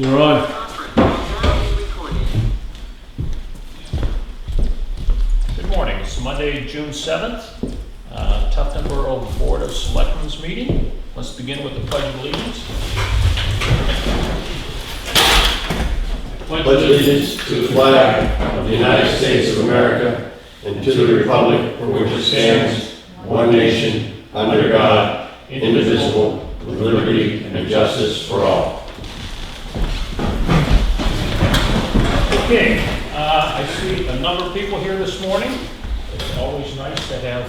You're on. Good morning. It's Monday, June 7th. Tuftonboro Board of Selectmen's meeting. Let's begin with the Pledge of Allegiance. Pledge allegiance to the flag of the United States of America and to the republic for which it stands, one nation, under God, indivisible, with liberty and justice for all. Okay, I see a number of people here this morning. It's always nice to have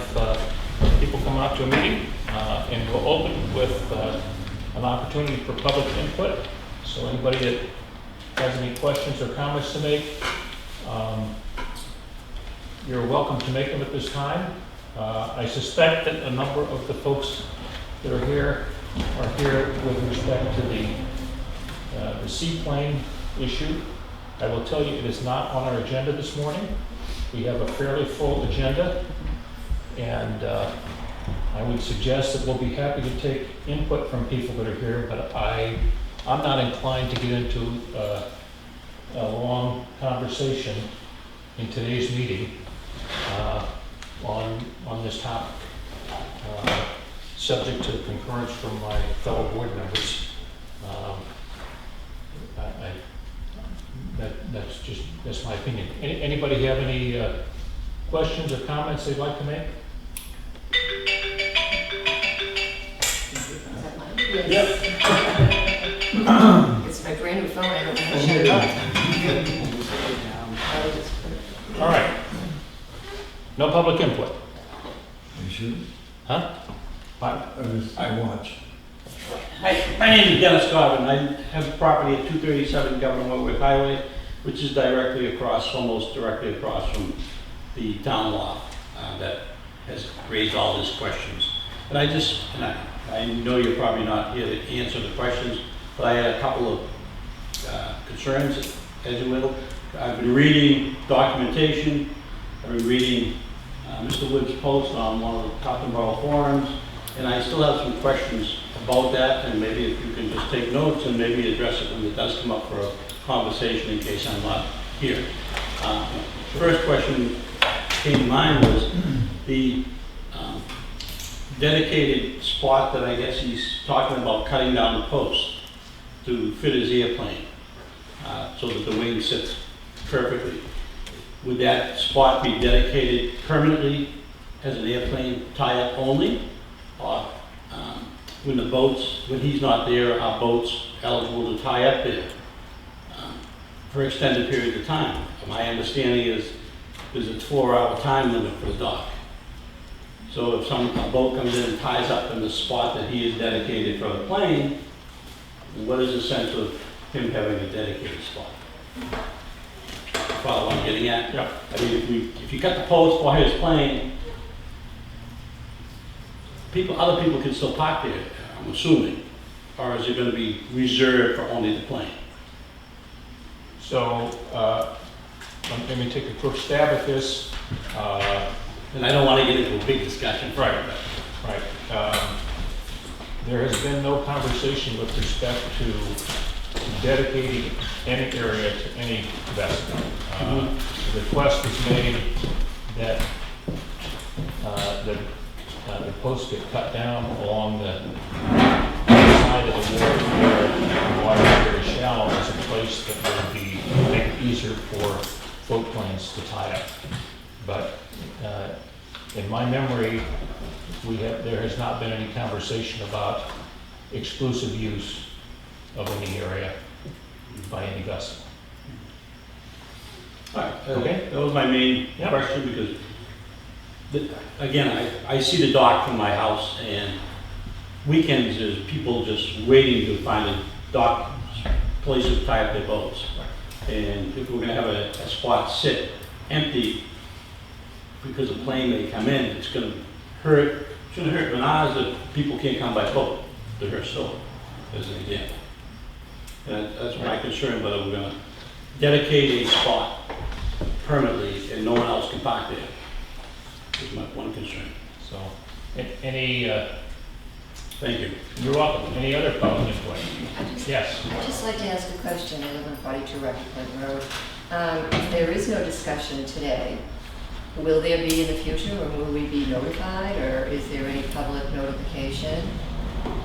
people come out to a meeting, and we'll open with an opportunity for public input. So anybody that has any questions or comments to make, you're welcome to make them at this time. I suspect that a number of the folks that are here with respect to the seaplane issue. I will tell you, it is not on our agenda this morning. We have a fairly full agenda, and I would suggest that we'll be happy to take input from people that are here, but I'm not inclined to get into a long conversation in today's meeting on this topic, subject to concurrence from my fellow board members. That's my opinion. Anybody have any questions or comments they'd like to make? Yes. It's my brand new phone. I don't know how to shut it off. All right. No public input. You should. Huh? I watch. Hi, my name is Dennis Garvin. I have property at 237 Governor Wentworth Highway, which is almost directly across from the town law that has raised all these questions. And I know you're probably not here to answer the questions, but I had a couple of concerns, as you will. I've been reading documentation. I've been reading Mr. Wood's post on one of the Tuftonboro forums, and I still have some questions about that, and maybe if you can just take notes and maybe address it when it does come up for a conversation in case I'm not here. First question came to mind was the dedicated spot that I guess he's talking about cutting down the post to fit his airplane so that the wing sits perfectly. Would that spot be dedicated permanently as an airplane tie-up only? Or when he's not there, are boats eligible to tie up there for extended periods of time? My understanding is there's a 4-hour time limit for the dock. So if a boat comes in and ties up in the spot that he is dedicated for the plane, what is the sense of him having a dedicated spot? Follow what I'm getting at? Yeah. I mean, if you cut the post for his plane, other people can still park there, I'm assuming, or is it going to be reserved for only the plane? So let me take a quick stab at this. And I don't want to get into a big discussion. Right. There has been no conversation with respect to dedicating any area to any vessel. The request was made that the post get cut down along the side of the wharf where the water is very shallow as a place that would make it easier for float planes to tie up. But in my memory, there has not been any conversation about exclusive use of any area by any vessel. All right, Okay. that was my main Yep. question because, again, I see the dock from my house, and weekends there's people just waiting to find a dock place to tie up their boats. And if we're going to have a spot sit empty because a plane may come in, it's going to hurt. Shouldn't hurt bananas if people can't come by boat to her store, as an example. And that's my concern, whether we're going to dedicate a spot permanently and no one else can park there. Is my one concern. So, any Thank you. You're welcome. Any other public input? Yes. I'd just like to ask a question. I live on 42 Rocky Point Road. If there is no discussion today, will there be in the future, or will we be notified, or is there any public notification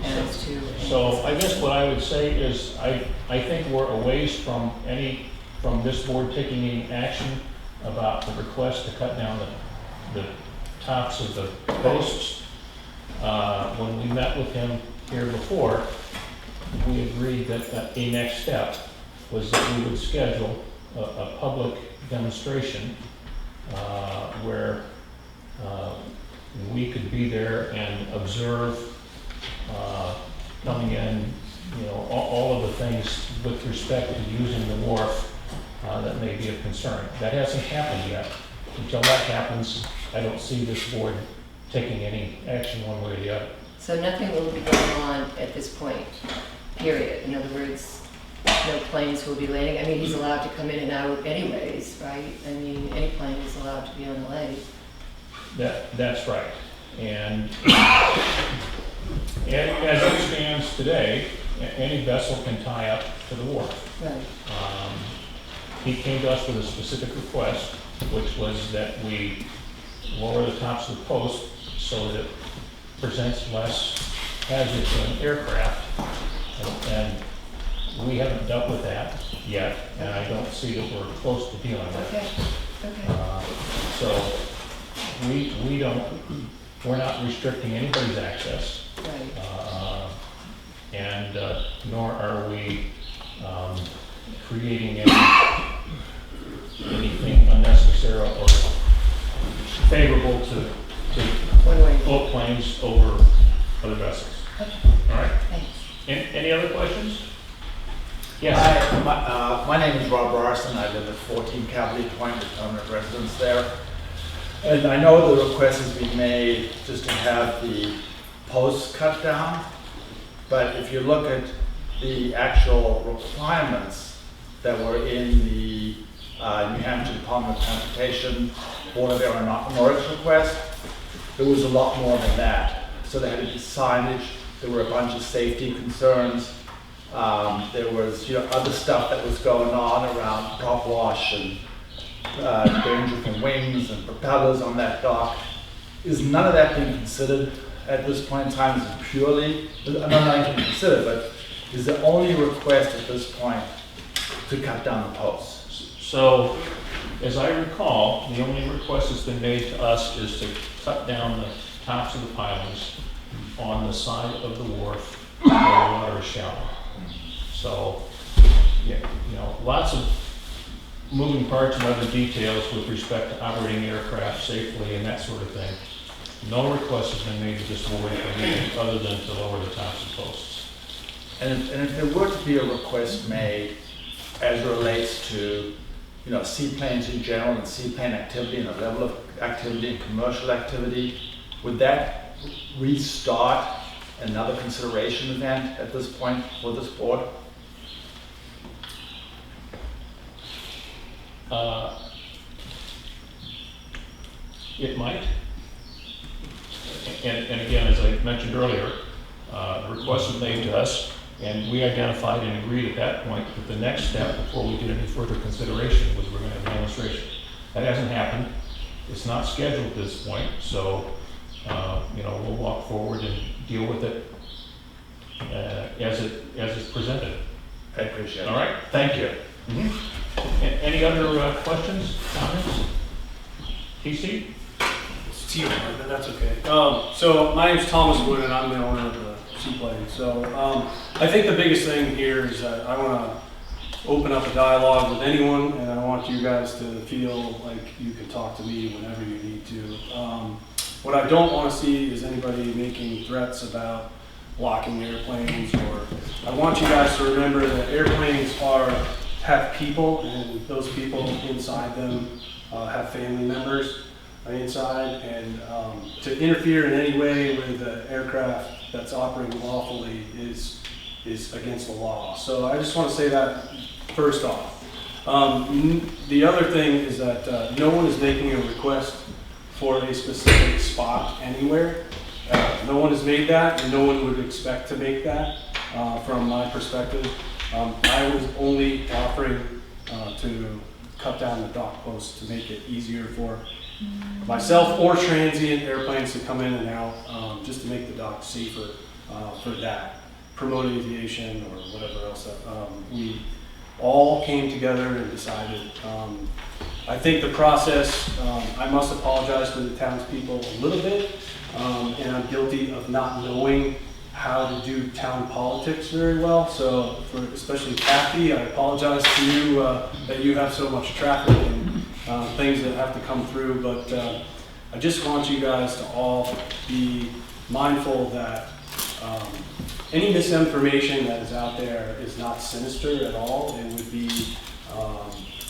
as to? So I guess what I would say is, I think we're a ways from this board taking any action about the request to cut down the tops of the posts. When we met with him here before, we agreed that a next step was that we would schedule a public demonstration where we could be there and observe coming in, all of the things with respect to using the wharf that may be of concern. That hasn't happened yet. Until that happens, I don't see this board taking any action one way or the other. So nothing will be going on at this point, period? In other words, no planes will be landing? I mean, he's allowed to come in and out anyways, right? I mean, any plane is allowed to be on the lake. That's right. And as it stands today, any vessel can tie up to the wharf. Right. He came to us with a specific request, which was that we lower the tops of the posts so that it presents less hazard to an aircraft. And we haven't dealt with that yet, and I don't see that we're close to dealing with it. Okay. So we're not restricting anybody's access. Right. And nor are we creating anything unnecessary or favorable to One way. float planes over other vessels. Okay. All right? Thanks. Any other questions? Yes. Hi, my name is Rob Larson. I live at 14 Cavalier Point, with permanent residence there. And I know the request has been made just to have the posts cut down, but if you look at the actual requirements that were in the New Hampshire Department of Transportation Board of Aeronautics request, there was a lot more than that. So there had to be signage, there were a bunch of safety concerns, there was other stuff that was going on around prop wash and danger from wings and propellers on that dock. Is none of that being considered at this point in time? Is it purely, I'm not even considered, but is the only request at this point to cut down the posts? So, as I recall, the only request that's been made to us is to cut down the tops of the pilings on the side of the wharf where the water is shallow. So, lots of moving parts and other details with respect to operating aircraft safely and that sort of thing. No request has been made to this board for anything other than to lower the tops of posts. And if there were to be a request made as it relates to seaplanes in general and seaplane activity and the level of activity and commercial activity, would that restart another consideration event at this point for this board? It might. And again, as I mentioned earlier, the request was made to us, and we identified and agreed at that point that the next step before we did any further consideration was we're going to have a demonstration. That hasn't happened. It's not scheduled at this point, so we'll walk forward and deal with it as it's presented. I appreciate it. All right? Thank you. Any other questions, comments? TC? It's T, but that's okay. So my name's Thomas Wood, and I'm the owner of the seaplane. So I think the biggest thing here is that I want to open up a dialogue with anyone, and I want you guys to feel like you can talk to me whenever you need to. What I don't want to see is anybody making threats about blocking airplanes, or I want you guys to remember that airplanes have people, and those people inside them have family members inside, and to interfere in any way with an aircraft that's operating lawfully is against the law. So I just want to say that first off. The other thing is that no one is making a request for a specific spot anywhere. No one has made that, and no one would expect to make that from my perspective. I was only offering to cut down the dock posts to make it easier for myself or transient airplanes to come in and out, just to make the dock safer for that. Promote aviation or whatever else that we all came together and decided. I think the process, I must apologize to the townspeople a little bit, and I'm guilty of not knowing how to do town politics very well. So, for especially Kathy, I apologize to you that you have so much traffic and things that have to come through. But I just want you guys to all be mindful that any misinformation that is out there is not sinister at all. It would be,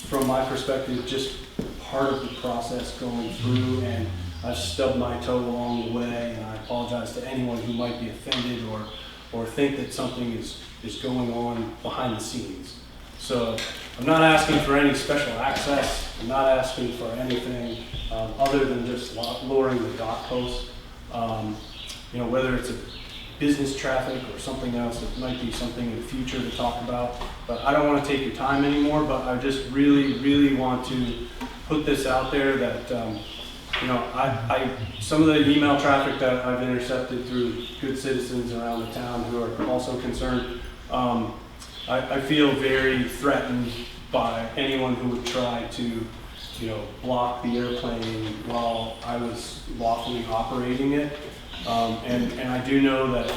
from my perspective, just part of the process going through, and I've stubbed my toe along the way, and I apologize to anyone who might be offended or think that something is going on behind the scenes. So I'm not asking for any special access. I'm not asking for anything other than just lowering the dock post. Whether it's a business traffic or something else, it might be something in the future to talk about. But I don't want to take your time anymore, but I just really, really want to put this out there that, some of the email traffic that I've intercepted through good citizens around the town who are also concerned, I feel very threatened by anyone who would try to, block the airplane while I was lawfully operating it. And I do know that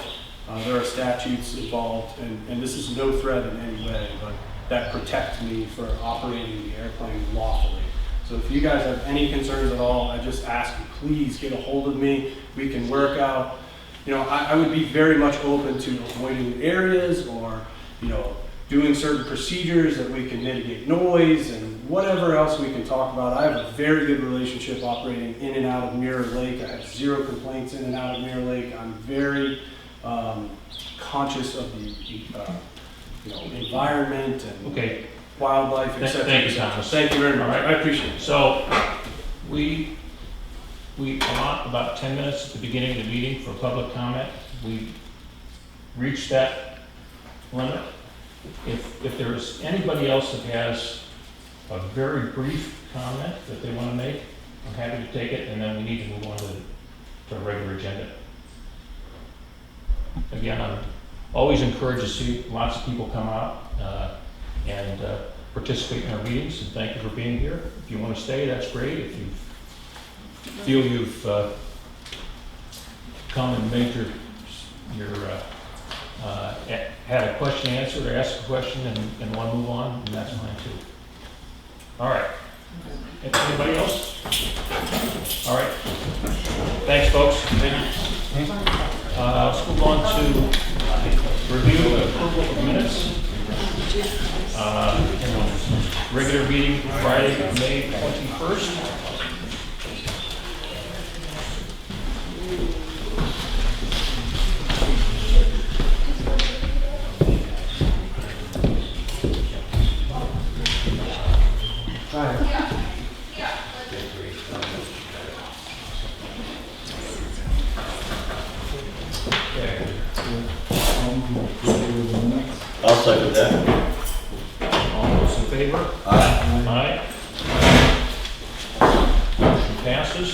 there are statutes involved, and this is no threat in any way, but that protect me for operating the airplane lawfully. So if you guys have any concerns at all, I just ask you, please get a hold of me. We can work out. I would be very much open to avoiding areas or, doing certain procedures that we can mitigate noise and whatever else we can talk about. I have a very good relationship operating in and out of Mirror Lake. I have 0 complaints in and out of Mirror Lake. I'm very conscious of the environment and wildlife, etc. Thank you, Thomas. Thank you very much. All right. I appreciate it. So we allot about 10 minutes at the beginning of the meeting for public comment. We reached that limit. If there's anybody else that has a very brief comment that they want to make, I'm happy to take it, and then we need to move on to the regular agenda. Again, I'm always encouraged to see lots of people come out and participate in our meetings, and thank you for being here. If you want to stay, that's great. If you feel you've come and made your had a question answered or asked a question and want to move on, and that's fine too. All right. Anybody else? All right. Thanks, folks. Thank you. Let's move on to review and approval of minutes. Regular meeting Friday, May 21st. I'll second that. All those in favor? Aye. Aye. Motion passes.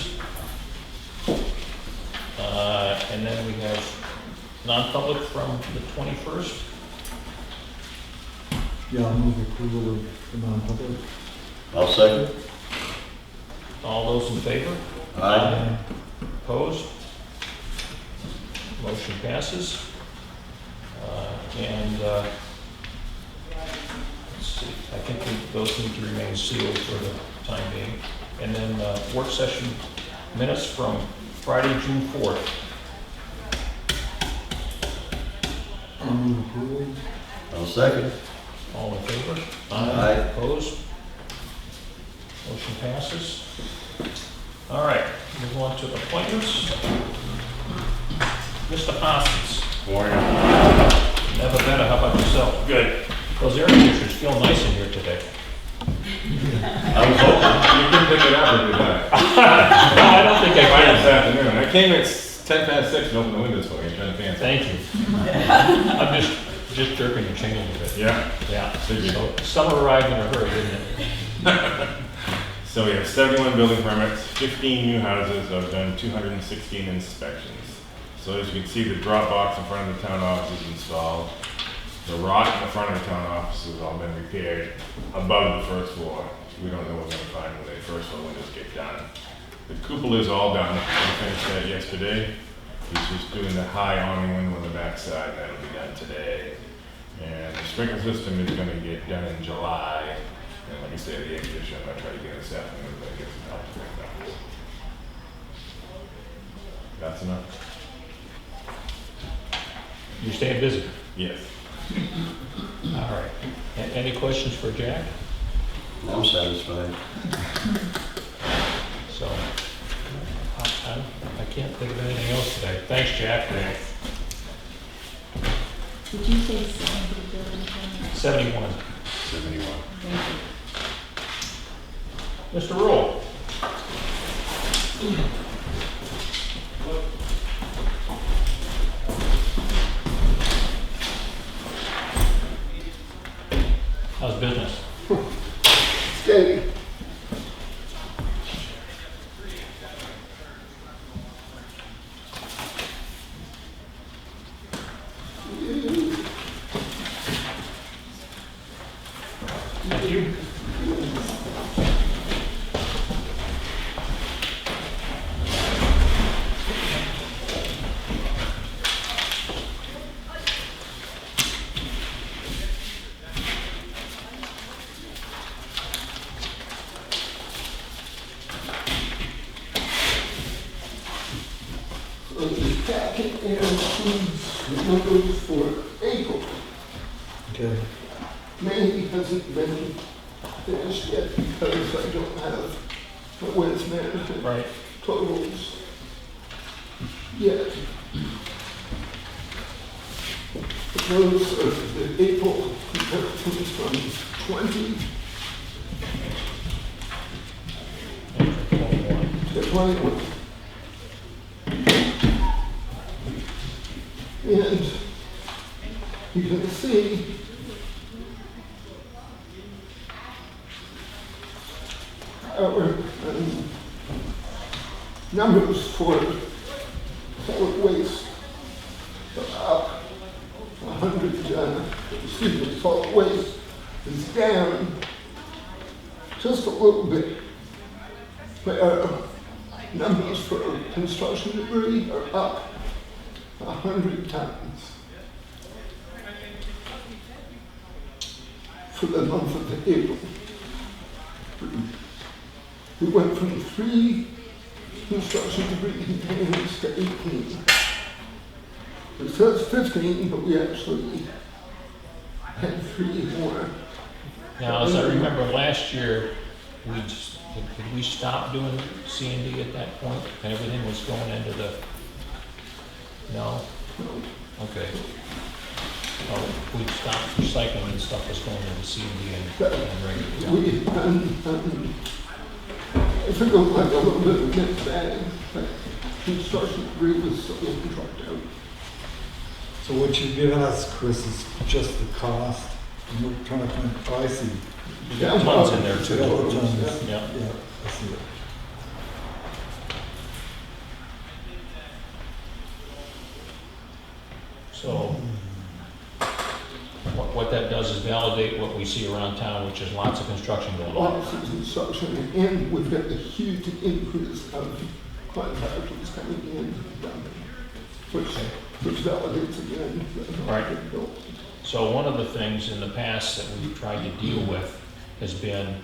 And then we have non-public from the 21st. Yeah, I'll move approval of the non-public. I'll second. All those in favor? Aye. Opposed? Motion passes. Let's see, I think those need to remain sealed for the time being. And then work session minutes from Friday, June 4th. I'll move approval. I'll second. All in favor? Aye. Opposed? Motion passes. All right, move on to appointments. Mr. Hoskins. Morning. Never better, how about yourself? Good. Those air conditioners feel nice in here today. I was hoping. You can pick it up if you got it. No, I don't think I Fine can. this afternoon. I came at 10 past 6 and open the windows for you, kind of fancy. Thank you. I'm just jerking your chain a little bit. Yeah. Yeah. Figured. So summer arrived in a hurry, didn't it? So we have 71 building permits, 15 new houses. I've done 216 inspections. So as you can see, the drop box in front of the town office is installed. The rock in the front of the town office has all been repaired above the first floor. We don't know what we're going to find when the first floor windows get done. The cupola is all done. We finished that yesterday. He's just doing the high awning window on the back side. That'll be done today. And the sprinkler system is going to get done in July. And like I said, the air conditioner, I'm going to try to get this afternoon, but I get some help to make that. That's enough? You're staying busy. Yes. All right. Any questions for Jack? I'm satisfied. So, I can't think of anything else today. Thanks, Jack. Did you say 70 building permits? 71. 71. Thank you. Mr. Rule. How's business? Steady. Thank you. The packet includes numbers for April. Okay. May hasn't been finished yet because I don't have the waste management Right. totals yet. Those are the April comparisons from 20 to 21. And you can see our numbers for solid waste are up 100, solid waste is down just a little bit. But our numbers for construction debris are up 100 tons for the month of April. We went from 3 construction debris containers to 18. It says 15, but we actually had 3 more. Now, as I remember last year, did we stop doing C&D at that point? And everything was going into the, no? Okay. Oh, we stopped recycling and stuff was going into C&D and regular. We done, I think it was like a little bit of a mixed bag, but construction debris was still being trucked out. So what you've given us, Chris, is just the cost. And we're trying to find pricing. We got tons in there Yeah, too. tons. Yeah. Yeah, I see it. So what that does is validate what we see around town, which is lots of construction going on. Lots of construction, and we've got a huge increase of contractors coming in, which validates again. the Right. market built. So one of the things in the past that we've tried to deal with has been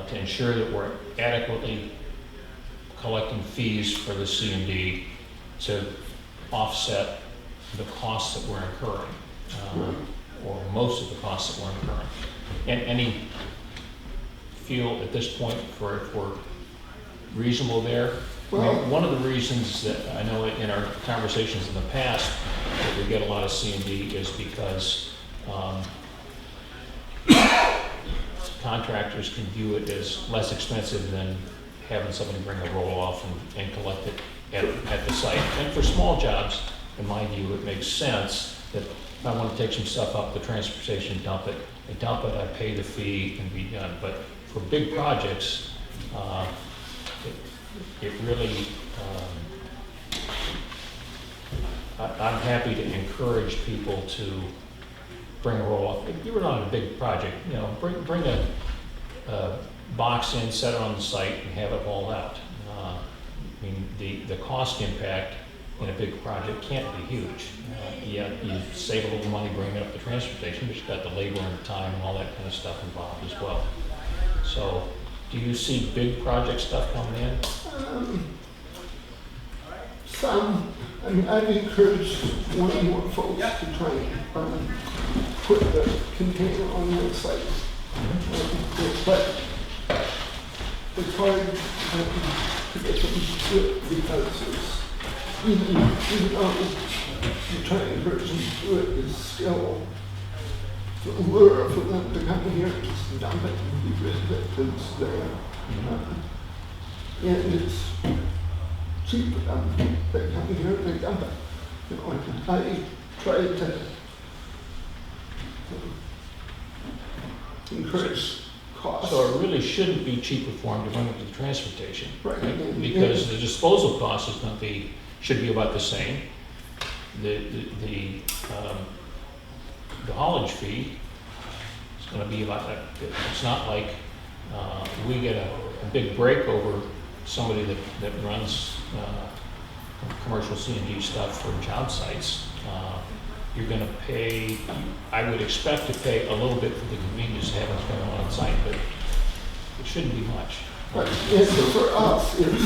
to ensure that we're adequately collecting fees for the C&D to offset the costs that we're incurring, or most of the costs that we're incurring. And any feel at this point for if we're reasonable there? I Well- mean, one of the reasons that I know in our conversations in the past that we get a lot of C&D is because contractors can view it as less expensive than having somebody bring a roll off and collect it at the site. And for small jobs, in my view, it makes sense that if I want to take some stuff up the transfer station, dump it, I pay the fee and be done. But for big projects, it really, I'm happy to encourage people to bring a roll-off. If you were on a big project, you know, bring a box in, set it on the site, and have it hauled out. I mean, the cost impact in a big project can't be huge. Yeah, you save a little money bringing it up the transport station, but you've got the labor and the time and all that kind of stuff involved as well. So, do you see big project stuff coming in? Some, I mean, I've encouraged one or more folks to try and put the container on their site. But it's hard to get them to do it because it's, even though you try and encourage them to do it, is still the lure for them to come here and just dump it and be rid of it because they're, and it's cheap for them. They come here and they dump it. You know, and I try to encourage cost. So it really shouldn't be cheaper for them to bring it to the transfer station. Right. Because the disposal cost is going to be, should be about the same. The haulage fee is going to be about that. It's not like we get a big break over somebody that runs commercial C&D stuff for job sites. You're going to pay, I would expect to pay a little bit for the convenience of having it going on site, but it shouldn't be much. But for us, it's,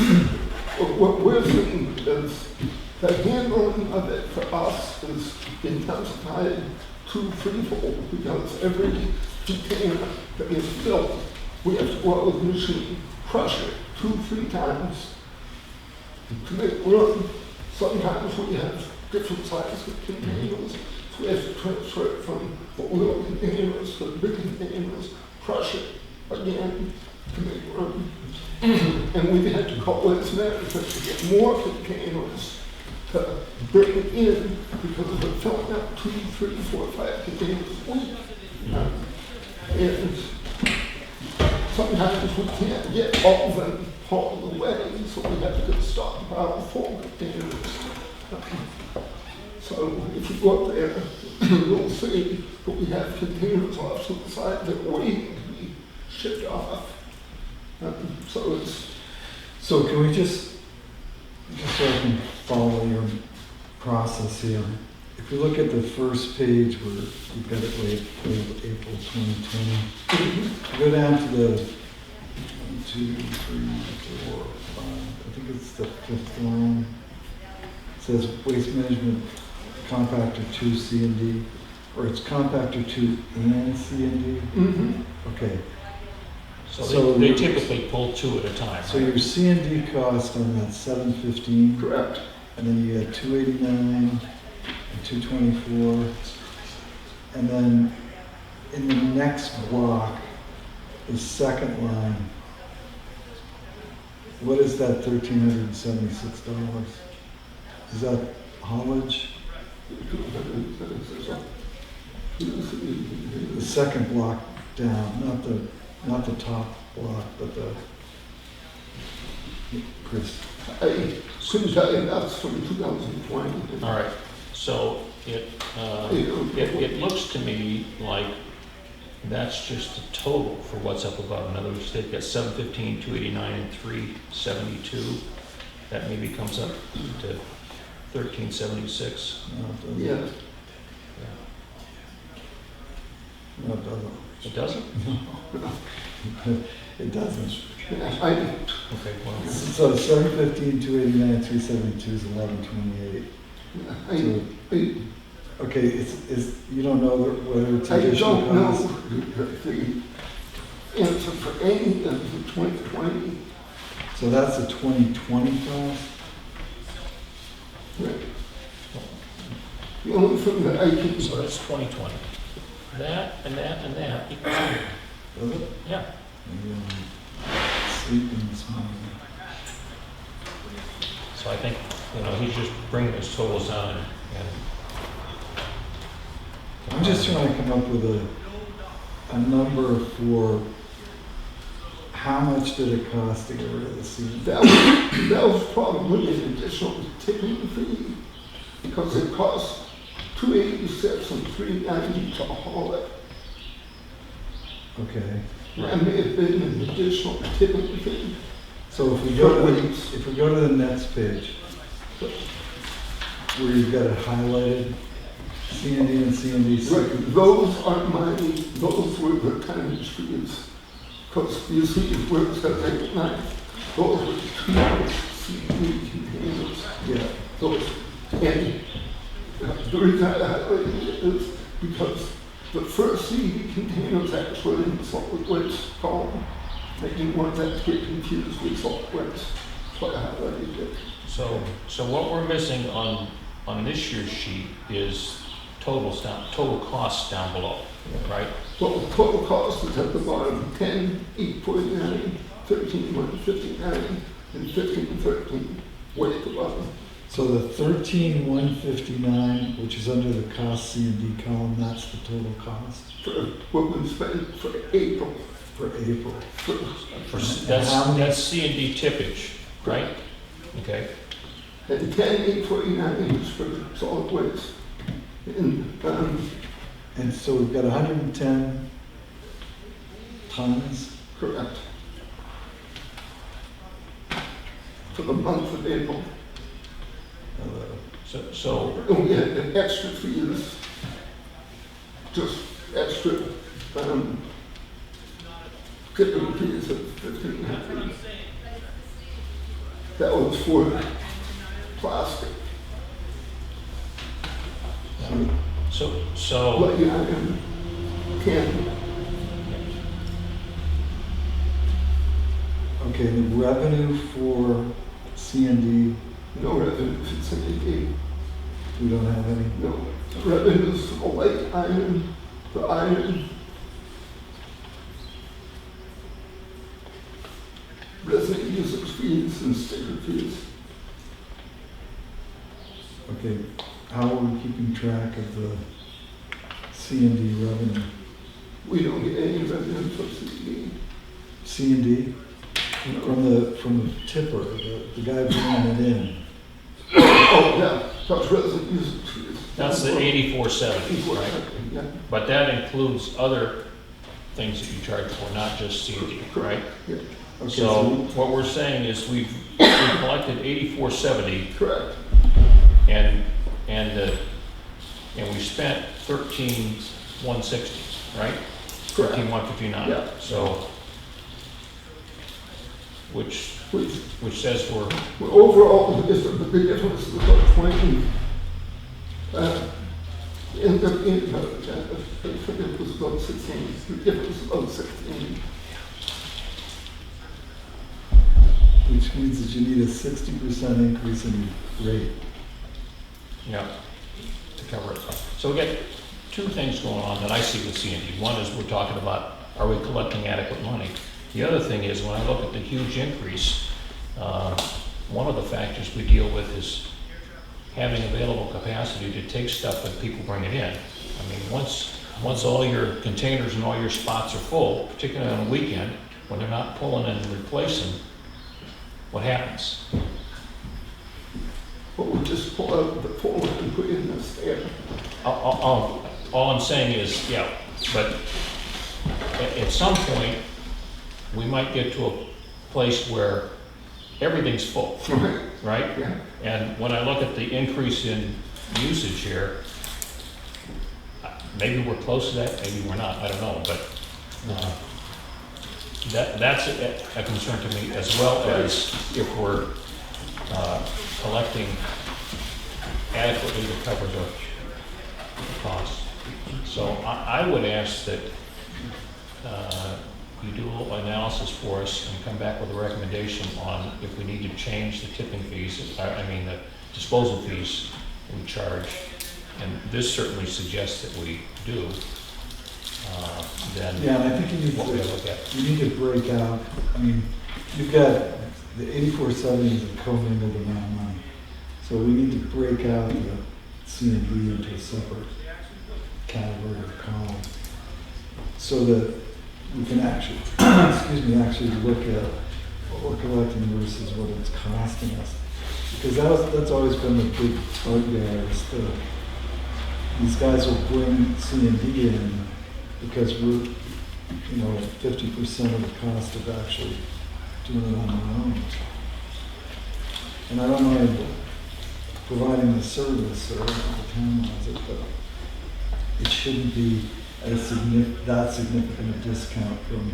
what we're thinking is the handling of it for us is intensified to threefold because every container that is built, we have to go out with a machine, crush it 2-3 times to make room. Sometimes we have different sizes of containers, so we have to transfer it from the little containers to the big containers, crush it again to make room. And we've had to call this management to get more containers to bring it in because we're filling up 2, 3, 4, 5 containers a week. And sometimes we can't get all of them hauled away, so we have to get stockpile full containers. So if you go up there, you'll see that we have containers off to the side that are waiting to be shipped off. So it's, So can we just so I can follow your process here. If you look at the first page where you've got it labeled April 2020, go down to the 1, 2, 3, 4, 5, I think it's the 5th line. It says Waste Management Compactor 2 C&D, or it's Compactor 2 and C&D? Okay. So they typically pull 2 at a time. So your C&D cost on that $715, correct. and then you had $289 and $224, and then in the next block, the second line, what is that $1,376? Is that haulage? The second block down, not the top block, but the, Chris. I couldn't tell you that's from 2020. All right, so it looks to me like that's just the total for what's up above. In other words, they've got 715, 289, and 372. That maybe comes up to 1376. Yeah. No, it doesn't. It doesn't? It doesn't. I, Okay, well, So 715, 289, 372 is 1128. Okay, it's you don't know whether it's I additional don't know cost? the answer for any of the 2020. So that's the 2020 cost? Right. The only thing that I can, so that's 2020. That and that and that equals, Does it? yeah. Maybe I'm sleeping this morning. So I think, he's just bringing his totals down and I'm just trying to come up with a number for how much did it cost to get rid of the seed? That was probably an additional tipping fee, because it cost $286 and $390 to haul it. Okay, That may have been an additional tipping fee. so if we go to the next page, where you've got it highlighted, C&D and C&D. Right, those were the kind of fees. Because you see where it says 89, those were two CD containers. Yeah, Those, and the reason I highlighted it is because the first CD container was actually in solid waste column. I didn't want that to get confused with solid waste, so I highlighted it. so what we're missing on this year's sheet is total costs down below, right? Well, the total cost is at the bottom, 10,849, 13,159, and 15,13, way at the bottom. so the 13,159, which is under the cost C&D column, that's the total cost For what we spent for April. for April. That's C&D tippage, right? Okay. And 10,849 is for solid waste. And so we've got 110 tons. Correct. For the month of April. So And we had an extra fees, just extra, tipping fees of $1,500. That was for plastic. so But yeah, can, Okay, the revenue for C&D, no revenues, it's an we don't have any. no revenues for the light iron, the iron. Resident users fees and sticker fees. Okay, how are we keeping track of the C&D revenue? We don't get any revenue from CD. C&D? From the tipper, the guy bringing it in. Oh, yeah, that's resident user fees. that's the 8470, right? Yeah, But that includes other things that you charge for, not just C&D, right? yeah, Okay, So what we're saying is we've collected 8470 correct. and we spent 13,160, right? Correct. 13,159. Yeah. So, which says we're, Well, overall, the big difference is about 20. It was about 16. The difference was about 16. which means that you need a 60% increase in rate. to cover it. So we got two things going on that I see with C&D. One is we're talking about, are we collecting adequate money? The other thing is, when I look at the huge increase, one of the factors we deal with is having available capacity to take stuff when people bring it in. I mean, once all your containers and all your spots are full, particularly on a weekend, when they're not pulling and replacing, what happens? But we just pull out the pole and put it in the stand. All I'm saying is, yeah, but at some point, we might get to a place where everything's full, right? Yeah. And when I look at the increase in usage here, maybe we're close to that, maybe we're not, I don't know, but that's a concern to me, as well as if we're collecting adequately to cover the cost. So I would ask that you do a little analysis for us and come back with a recommendation on if we need to change the tipping fees, I mean the disposal fees we charge, and this certainly suggests that we do, then Yeah, and I think you what we look at. need to break out, I mean, you've got the 8470 is a commingled amount of money. So we need to break out the C and D into a separate category or column so that we can actually, actually look at what we're collecting versus what it's costing us. Because that's always been the big bugbear is these guys will bring C and D in because we're, 50% of the cost of actually doing it on our own. And I don't mind providing the service or the town wants it, but it shouldn't be at that significant a discount from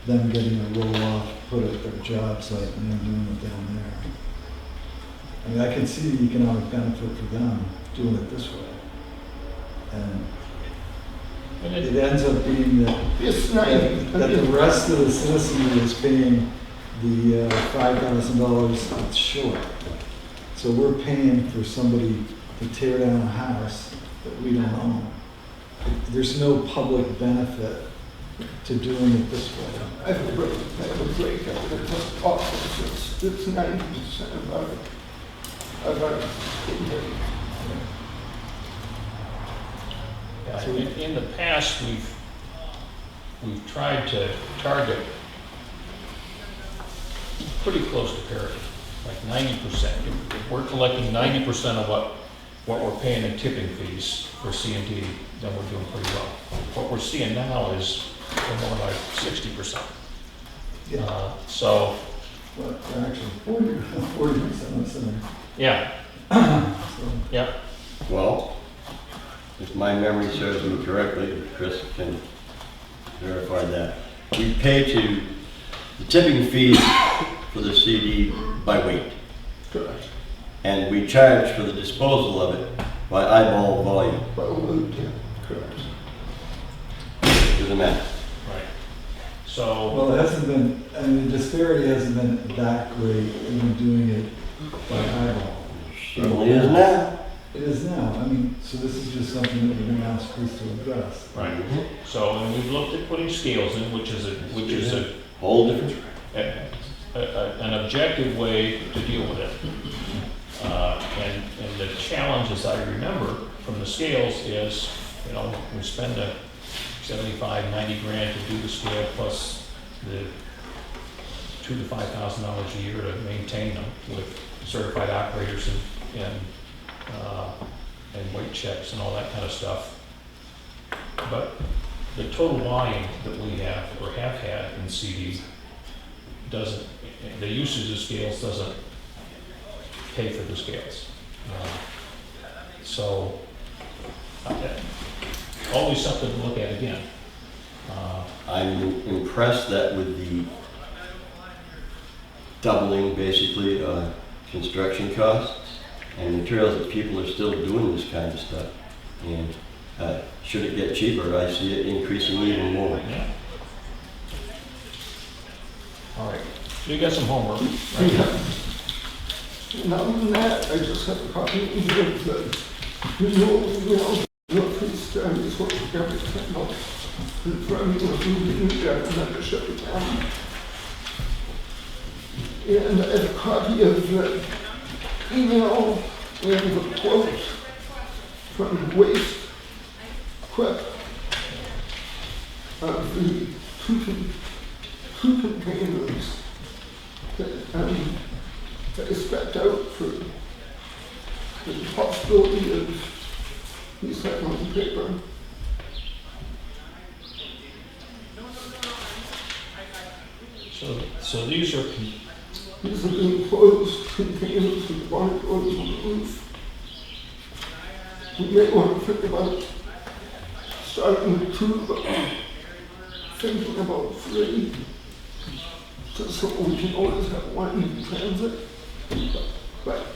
them getting a roll-off, put at their job site and then doing it down there. I mean, I can see the economic benefit for them doing it this way. And it ends up being that the rest of the citizenry is paying the $5,000 that's short. So we're paying for somebody to tear down a house that we don't own. There's no public benefit to doing it this way. I have a breakout that has offices. It's 90% of our In the past, we've tried to target pretty close to parity, like 90%. If we're collecting 90% of what we're paying in tipping fees for C&D, then we're doing pretty well. What we're seeing now is we're more like 60%. Yeah. So. Well, they're actually 40% of the center. Yeah. So. Yeah. Well, if my memory serves me correctly, Chris can verify that, we pay to the tipping fees for the CD by weight. Correct. And we charge for the disposal of it by eyeball volume. Correct. To the math. Right. So. Well, it hasn't been, I mean, the disparity hasn't been that great in doing it by eyeball. Certainly is now. It is now. I mean, so this is just something that we're going to ask Chris to address. Right. So, and we've looked at putting scales in, which is a Whole different. an objective way to deal with it. And the challenge, as I remember from the scales, is, we spend a 75, 90 grand to do the scale plus the $2,000 to $5,000 a year to maintain them with certified operators and weight checks and all that kind of stuff. But the total volume that we have or have had in CD doesn't, the usage of scales doesn't pay for the scales. So always something to look at again. I'm impressed that with the doubling basically construction costs and materials that people are still doing this kind of stuff. And should it get cheaper, I see it increasing even more. Yeah. All right. So you got some homework. Right? Yeah. And other than that, I just have a copy of the no police is what we got to handle. And for me, we got membership account. And I have a copy of the email and the quote from Waste Quip of the two containers that I spec out for the possibility of recycling paper. So these are These are the enclosed containers with water doors on the roof. We may want to think about starting with 2, but thinking about 3, just so we can always have one in transit. But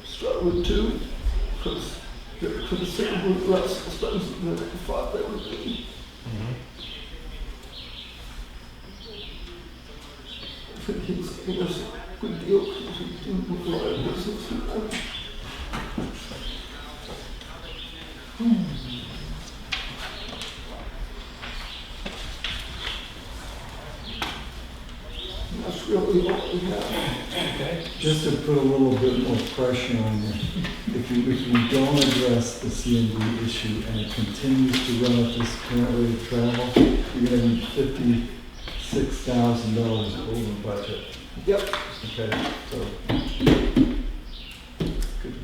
start with 2, because they're considerably less expensive than I thought they would be. I think he's giving us a good deal because we do a lot of business with them. really all I have. Okay. Just to put a little bit more pressure on you, if you don't address the CMD issue and it continues to run at this current rate of travel, you're gonna be $56,000 over budget. Yep, Okay, so. Good.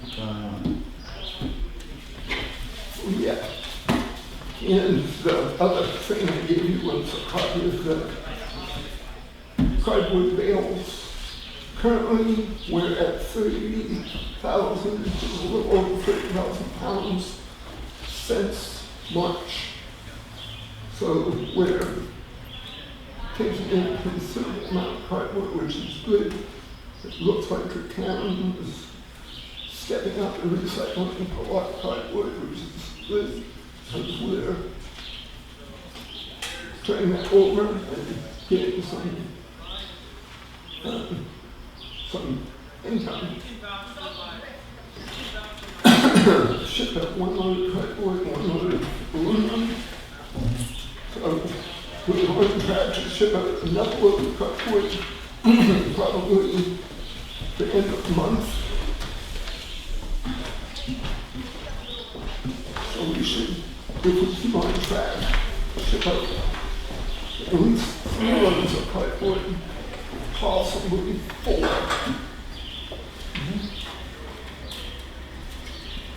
yeah. And the other thing I gave you was a copy of the cardboard bales. Currently, we're at 30,000, which is a little over 30,000 pounds since March. So we're taking in a considerable amount of cardboard, which is good. It looks like the town is stepping up and recycling a lot of cardboard, which is good. As we're turning that over and getting some income. Ship out one load of cardboard, one load of aluminum. So we're going to try to ship out another load of cardboard probably the end of the month. So we should, if we keep on track, ship out at least 3 loads of cardboard, possibly 4.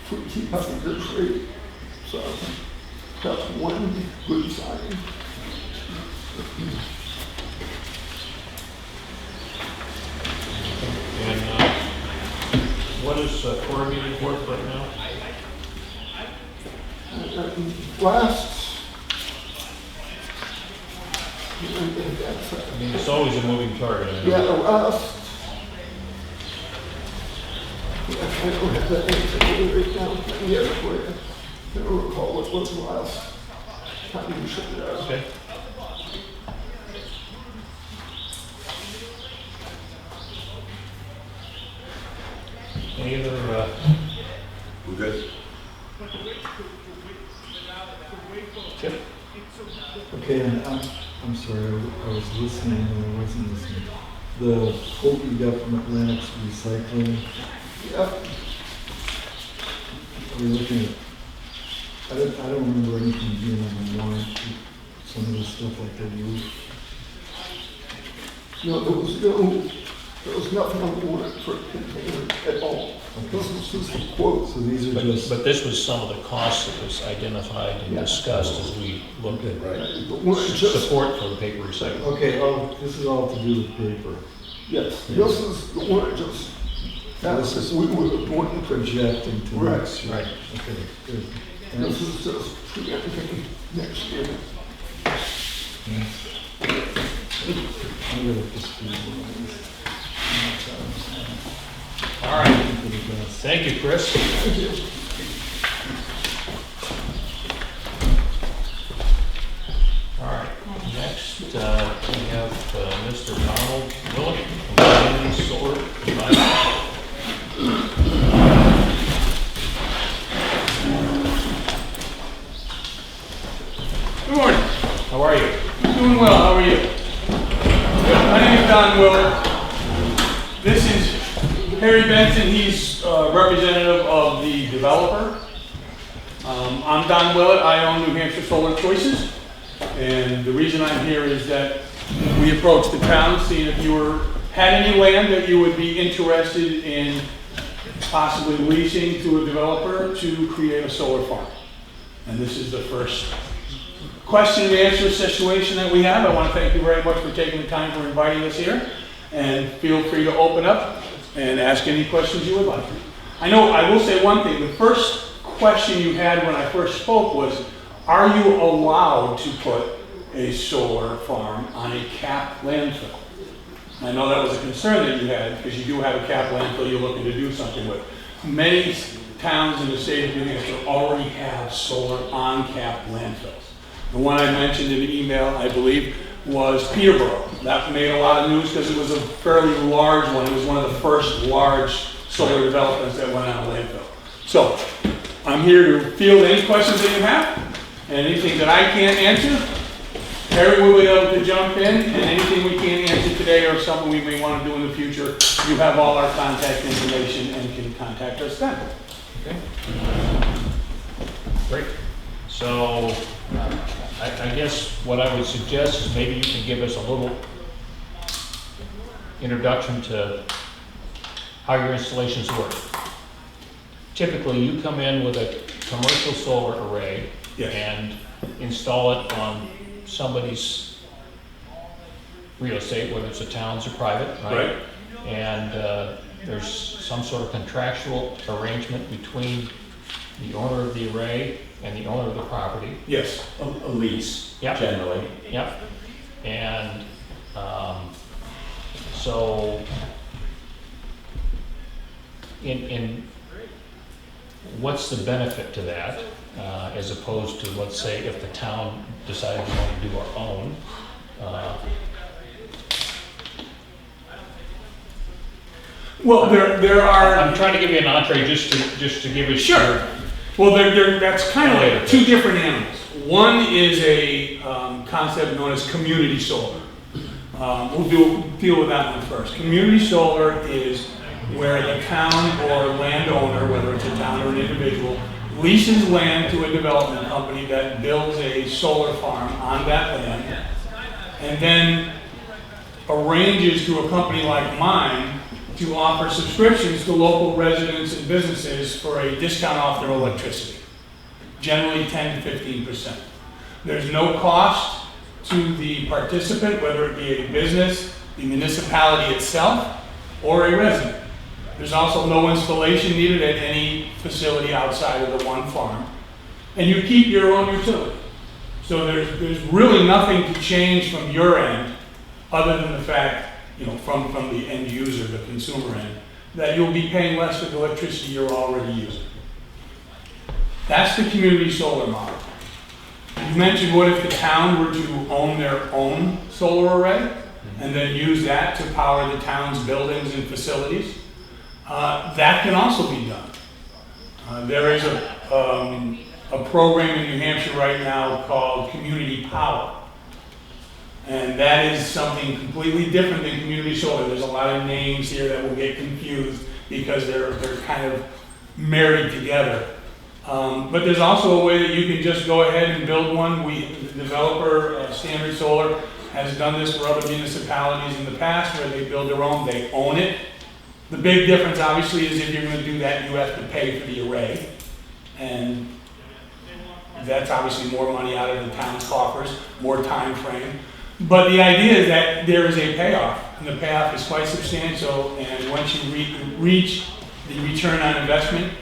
If we keep up a good rate, so that's one good sign. And what is core meeting worth right now? Last, I mean, it's always a moving target. I know. yeah, last, I don't have that answer right now. Yeah, I don't recall what was the last time we shipped it out. Okay. Any other, We're good. Chip? Okay, and I'm sorry, I was listening and I wasn't listening. The Hopi government limits recycling, Yeah, we're looking at, I don't remember anything being on the warrant, some of the stuff like that you. no, there was nothing on the warrant for a container at all. This was just a quote. So these are just. But this was some of the costs that was identified and Yeah. discussed as we looked at The warrant just, support for the paper recycling. Okay, this is all to do with paper. yes, this is, the warrant just, that's, This is- we were going to Projecting to Right. next year. Right. Okay, good. This is just preempting next year. I'm gonna just do this. All right. Thank you, Chris. Thank you. All right. Next, we have Mr. Donald Willett from Community Solar Advisor. Good morning. How are you? Doing well. How are you? Good. My name is Don Willett. This is Harry Benson. He's representative of the developer. I'm Don Willett. I own New Hampshire Solar Choices. And the reason I'm here is that we approached the town, seeing if you had any land that you would be interested in possibly leasing to a developer to create a solar farm. And this is the first question and answer situation that we have. I want to thank you very much for taking the time for inviting us here. And feel free to open up and ask any questions you would like. I will say one thing. The first question you had when I first spoke was, are you allowed to put a solar farm on a capped landfill? I know that was a concern that you had, because you do have a capped landfill you're looking to do something with. Many towns in the state of New Hampshire already have solar on capped landfills. The one I mentioned in the email, I believe, was Peterborough. That made a lot of news because it was a fairly large one. It was one of the first large solar developments that went on a landfill. So I'm here to field any questions that you have, and anything that I can't answer, Harry will be able to jump in, and anything we can't answer today or something we may want to do in the future, you have all our contact information and can contact us then. Okay. Great. So I guess what I would suggest is maybe you can give us a little introduction to how your installations work. Typically, you come in with a commercial solar array Yes. and install it on somebody's real estate, whether it's a town's or private, right? Right. And there's some sort of contractual arrangement between the owner of the array and the owner of the property. Yes. A lease, Yep. generally. Yep. And so in what's the benefit to that, as opposed to, let's say, if the town decided we want to do our own? Well, there are. I'm trying to give you an entree just to give you. Sure. Well, that's kind of like two different animals. One is a concept known as community solar. We'll deal with that one first. Community solar is where the town or landowner, whether it's a town or an individual, leases land to a development company that builds a solar farm on that land, and then arranges to a company like mine to offer subscriptions to local residents and businesses for a discount off their electricity, generally 10 to 15%. There's no cost to the participant, whether it be a business, the municipality itself, or a resident. There's also no installation needed at any facility outside of the one farm. And you keep your own utility. So there's really nothing to change from your end, other than the fact, from the end user, the consumer end, that you'll be paying less for the electricity you're already using. That's the community solar model. You mentioned, what if the town were to own their own solar array and then use that to power the town's buildings and facilities? That can also be done. There is a program in New Hampshire right now called Community Power. And that is something completely different than community solar. There's a lot of names here that will get confused because they're kind of married together. But there's also a way that you can just go ahead and build one. The developer, Standard Solar, has done this for other municipalities in the past where they build their own, they own it. The big difference obviously is if you're going to do that, you have to pay for the array. And that's obviously more money out of the town's coffers, more time frame. But the idea is that there is a payoff, and the payoff is quite substantial. And once you reach the return on investment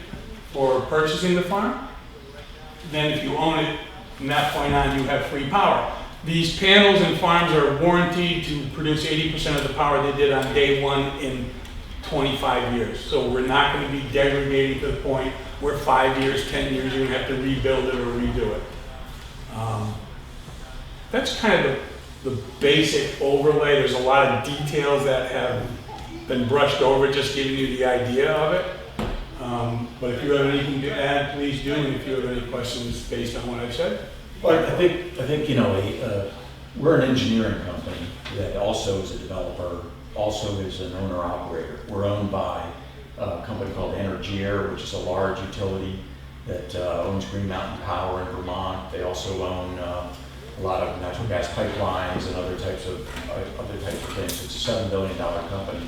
for purchasing the farm, then if you own it, from that point on, you have free power. These panels and farms are warranted to produce 80% of the power they did on day one in 25 years. So we're not going to be degrading to the point where 5 years, 10 years, you're going to have to rebuild it or redo it. That's kind of the basic overlay. There's a lot of details that have been brushed over, just giving you the idea of it. But if you have anything to add, please do. And if you have any questions based on what I've said. Well, I think we're an engineering company that also is a developer, also is an owner-operator. We're owned by a company called Energier, which is a large utility that owns Green Mountain Power in Vermont. They also own a lot of natural gas pipelines and other types of things. It's a $7 billion company.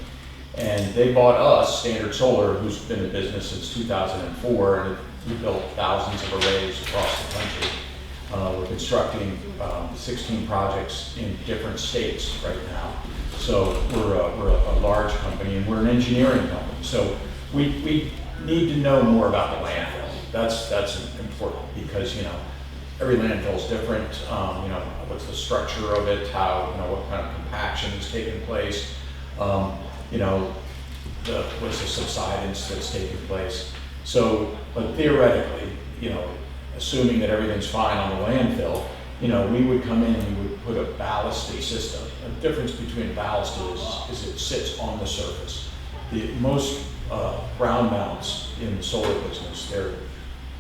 And they bought us, Standard Solar, who's been in business since 2004, and we built thousands of arrays across the country. We're constructing 16 projects in different states right now. So we're a large company, and we're an engineering company. So we need to know more about the landfill. That's important because every landfill is different. What's the structure of it? How what kind of compaction is taking place? What's the subsidence that's taking place? So, but theoretically, assuming that everything's fine on the landfill, we would come in and we would put a ballasted system. The difference between ballast is it sits on the surface. Most ground mounts in the solar business, they're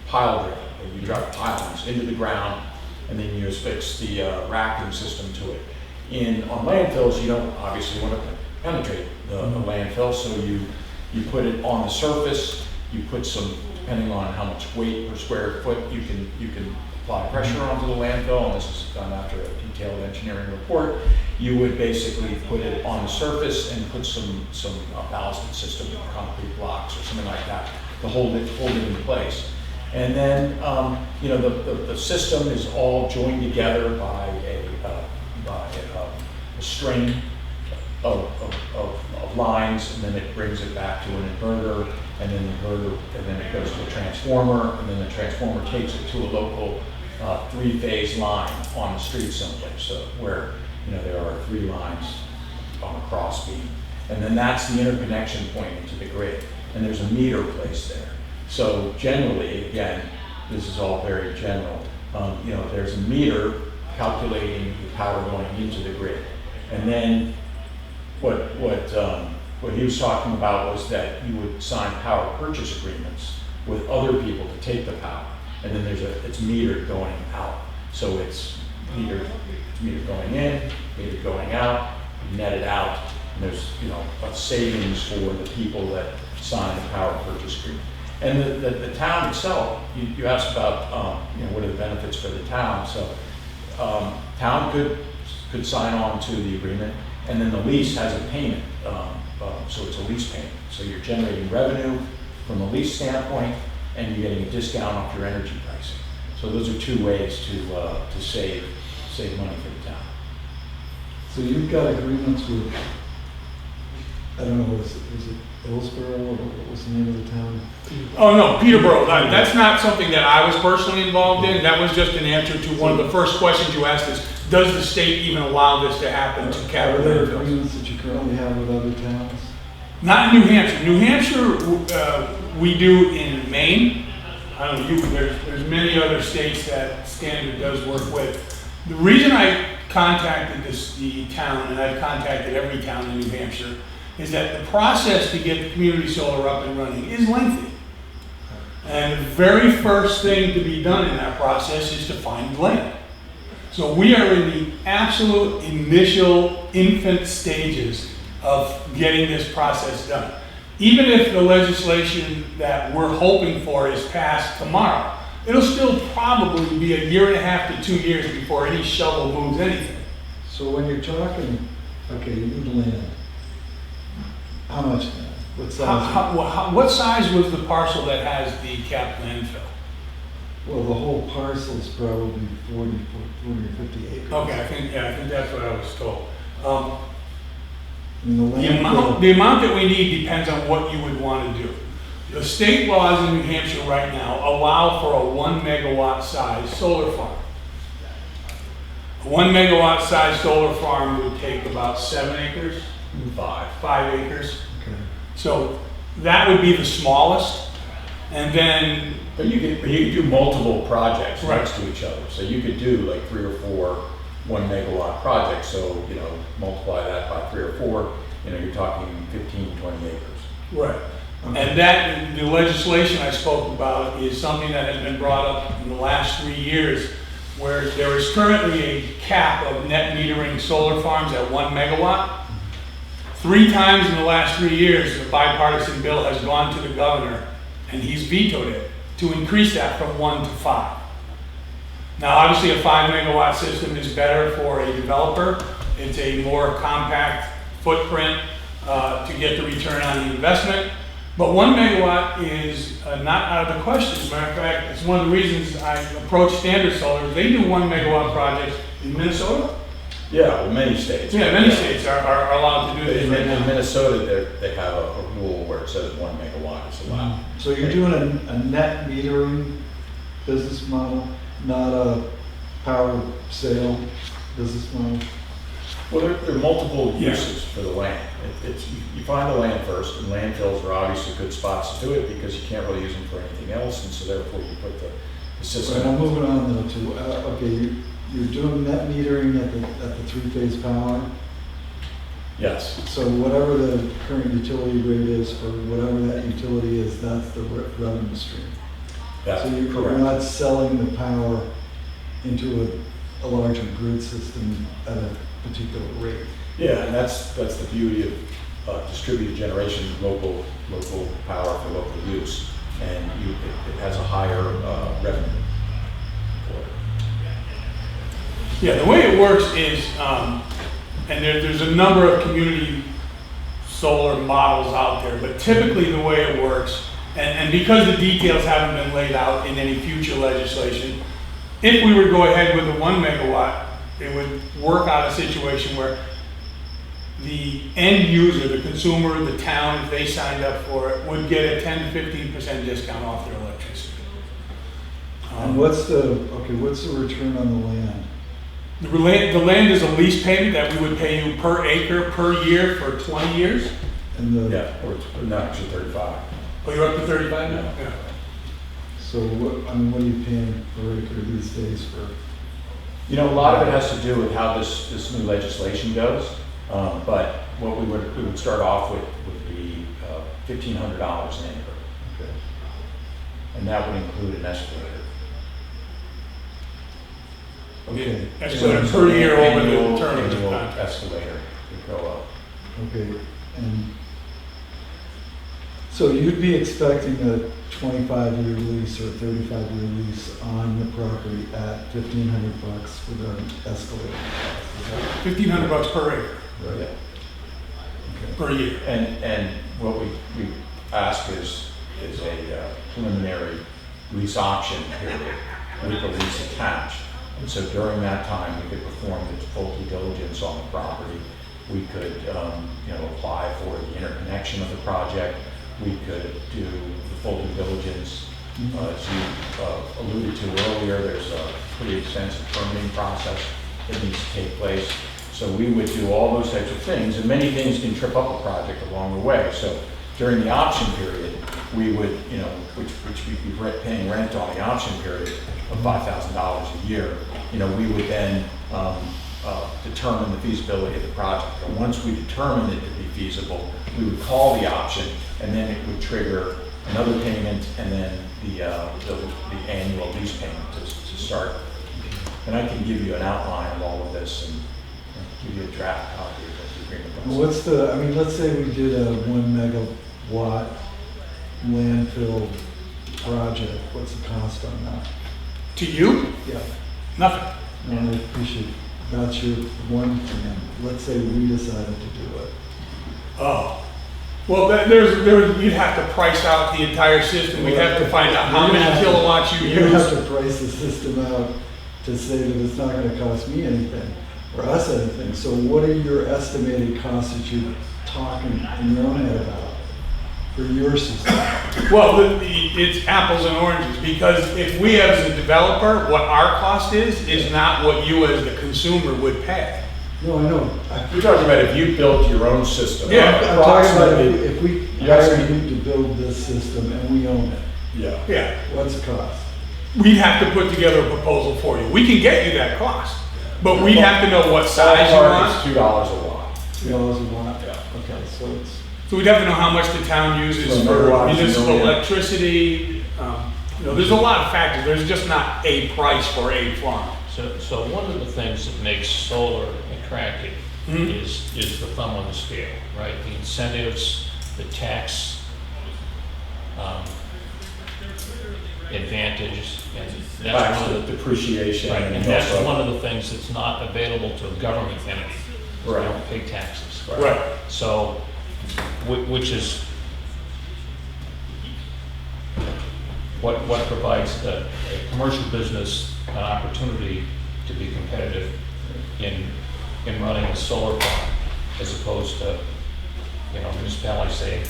pile driven. You drop pilings into the ground, and then you affix the racking system to it. On landfills, you don't obviously want to penetrate the landfill, so you put it on the surface, you put some, depending on how much weight per square foot, you can apply pressure onto the landfill, and this is done after a detailed engineering report. You would basically put it on the surface and put some ballast system, concrete blocks or something like that, to hold it in place. And then, the system is all joined together by a string of lines, and then it brings it back to an inverter, and then it goes to a transformer, and then the transformer takes it to a local three-phase line on the street someplace, so where there are 3 lines on a cross beam, and then that's the interconnection point into the grid, and there's a meter placed there. So generally, again, this is all very general. There's a meter calculating the power going into the grid, and then what he was talking about was that you would sign power purchase agreements with other people to take the power, and then it's metered going out. So it's metered going in, metered going out, netted out, and there's a savings for the people that sign the power purchase agreement. And the town itself, you asked about what are the benefits for the town. So town could sign on to the agreement, and then the lease has a payment. So it's a lease payment. So you're generating revenue from a lease standpoint, and you're getting a discount off your energy pricing. So those are 2 ways to save money for the town. So you've got agreements with, I don't know, was it Hillsborough, or what was the name of the town? Oh, no, Peterborough. That's not something that I was personally involved in. That was just an answer to one of the first questions you asked is, does the state even allow this to happen to Are capital there landfills? agreements that you currently have with other towns? Not in New Hampshire. New Hampshire, we do in Maine. I don't know, there's many other states that Standard does work with. The reason I contacted the town, and I've contacted every town in New Hampshire, is that the process to get the community solar up and running is lengthy. And the very first thing to be done in that process is to find land. So we are in the absolute initial infant stages of getting this process done. Even if the legislation that we're hoping for is passed tomorrow, it'll still probably be 1.5 to 2 years before any shovel moves anything. So when you're talking, okay, you need land. How much land? What size? What size was the parcel that has the capped landfill? Well, the whole parcel is probably 40 or 50 acres. Okay, I think that's what I was told. And The amount that we need depends on what you would want to do. The state laws in New Hampshire right now allow for a 1 megawatt size solar farm. A 1 megawatt size solar farm would take about 7 acres, 5 acres. Okay. So that would be the smallest. And then, But you could do multiple projects Right. next to each other. So you could do like 3 or 4 1 megawatt projects. So, multiply that by 3 or 4, you're talking 15, 20 acres. right. And that, the legislation I spoke about is something that has been brought up in the last 3 years, where there is currently a cap of net metering solar farms at 1 megawatt. 3 times in the last 3 years, a bipartisan bill has gone to the governor, and he's vetoed it, to increase that from 1 to 5. Now, obviously, a 5 megawatt system is better for a developer. It's a more compact footprint to get the return on the investment. But 1 megawatt is not out of the question. As a matter of fact, it's one of the reasons I approached Standard Solar. They do 1 megawatt projects in Minnesota. Yeah, well, many states. Yeah, many states are allowed to do this In right now. Minnesota, they have a rule where it says 1 megawatt is allowed. So you're doing a net metering business model, not a power sale business model? Well, there are multiple Yeah. uses for the land. You find the land first, and landfills are obviously good spots to do it because you can't really use them for anything else, and so therefore you put the Right, system. I'm moving on though to, okay, you're doing net metering at the 3-phase power. Yes, So whatever the current utility rate is for whatever that utility is, that's the revenue stream. that's So you're correct. not selling the power into a larger grid system at a particular rate. Yeah, and that's the beauty of distributed generation, local power for local use, and it has a higher revenue for it. Yeah, the way it works is, and there's a number of community solar models out there, but typically the way it works, and because the details haven't been laid out in any future legislation, if we were to go ahead with the 1 megawatt, it would work out a situation where the end user, the consumer, the town, if they signed up for it, would get a 10 to 15% discount off their electricity. And what's the return on the land? The land is a lease payment that we would pay you per acre, per year for 20 years. And the, Yeah, or no, actually 35. Oh, you're up to 35 now? Yeah. so what are you paying per acre these days for? You know, a lot of it has to do with how this new legislation goes, but what we would start off with would be $1,500 an acre. Okay. And that would include an escalator. Okay. Escalator per year over the term of the Annual contract. escalator would go up. Okay, and so you'd be expecting a 25-year lease or 35-year lease on the property at $1,500 with an escalator cost, is that $1,500 per acre, right? Yeah. Okay. per year. And what we ask is a preliminary lease option period with the lease attached. And so during that time, we could perform the full due diligence on the property. We could, apply for the interconnection of the project. We could do the full due diligence. As you alluded to earlier, there's a pretty extensive permitting process that needs to take place. So we would do all those types of things, and many things can trip up a project along the way. So during the option period, we would, which we'd be paying rent on the option period of $5,000 a year. We would then determine the feasibility of the project. And once we determined it to be feasible, we would call the option, and then it would trigger another payment, and then the annual lease payment to start. And I can give you an outline of all of this and give you a draft copy of the agreement. Let's say we did a 1 megawatt landfill project, what's the cost on that? To you, Yeah. nothing. No, I appreciate, that's your one plan. Let's say we decided to do it. Oh. Well, you'd have to price out the entire system. We'd have to find out how many kilowatts you You have use. to price the system out to say that it's not gonna cost me anything, or us anything. So what are your estimated costs that you're talking in your own head about for your system? Well, it's apples and oranges, because if we as a developer, what our cost is not what you as the consumer would pay. No, I know. You're talking about if you built your own system. Yeah. I'm talking about Approximately- if we Yes. hire you to build this system and we own it, Yeah. Yeah, what's the cost? we'd have to put together a proposal for you. We can get you that cost, but we'd have to know what size you Ballpark want. is $2 a watt. $3 a watt? Yeah. Okay, so it's, So we'd have to know how much the town uses So for megawatts, municipal million. electricity. There's a lot of factors. There's just not a price for a farm. So one of the things that makes solar attractive Mhm. is the thumb on the scale, right? The incentives, the tax advantage, and that's Tax one of the, depreciation. right, and that's also- one of the things that's not available to a government entity. They Right. don't pay taxes. Right. So, which is what provides a commercial business an opportunity to be competitive in running a solar farm, as opposed to, municipalities saying,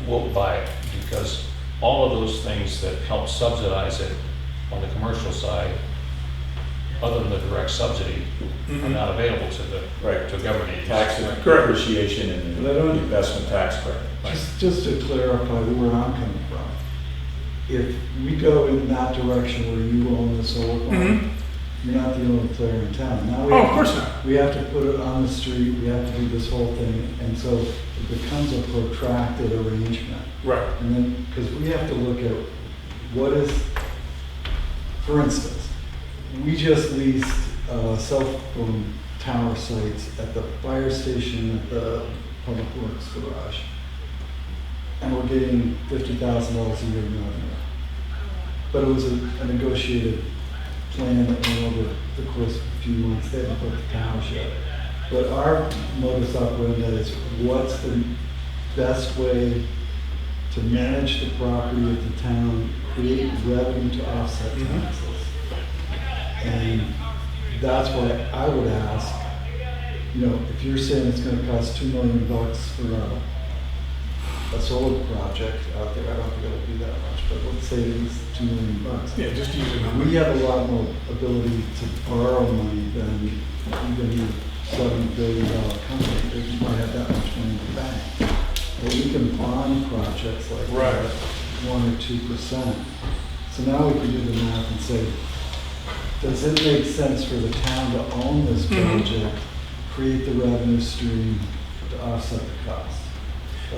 we'll buy it, because all of those things that help subsidize it on the commercial side, other than the direct subsidy, are not available to the Right. to government agencies. Tax Correct. depreciation and But I don't- the investment tax credit. just to clarify where I'm coming from. If we go in that direction where you own the solar farm, you're not the only player in town. Now we Oh, have of to- course not. We have to put it on the street, we have to do this whole thing, and so it becomes a protracted arrangement. Right. And then, because we have to look at what is, for instance, we just leased cell phone tower sites at the fire station, at the Public Works garage. And we're getting $50,000 a year in revenue. But it was a negotiated plan that went over the course of a few months. They haven't put the towers yet. But our modus operandi is what's the best way to manage the property of the town, create revenue to offset taxes. And that's why I would ask, you know, if you're saying it's gonna cost $2 million for a solar project out there, I don't think it'll be that much, but let's say it's $2 million. Yeah, just use a number. We have a lot more ability to borrow money than even a $7 billion company, because you might have that much money in the bank. But we can bond projects like Right. that, 1 or 2%. So now we can do the math and say, does it make sense for the town to own this project, create the revenue stream to offset the cost?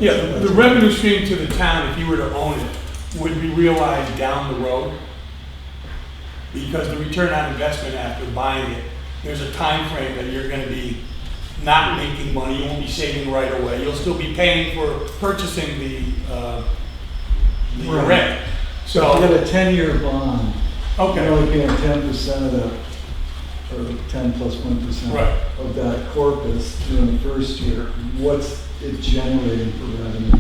Yeah, the revenue stream to the town, if you were to own it, would be realized down the road. Because the return on investment after buying it, there's a time frame that you're gonna be not making money, you won't be saving right away. You'll still be paying for purchasing the Right. rent. So if you So, got a 10-year bond, you're okay, only paying 10% of that, or 10 plus 1% Right. of that corpus during the first year. What's it generating for revenue?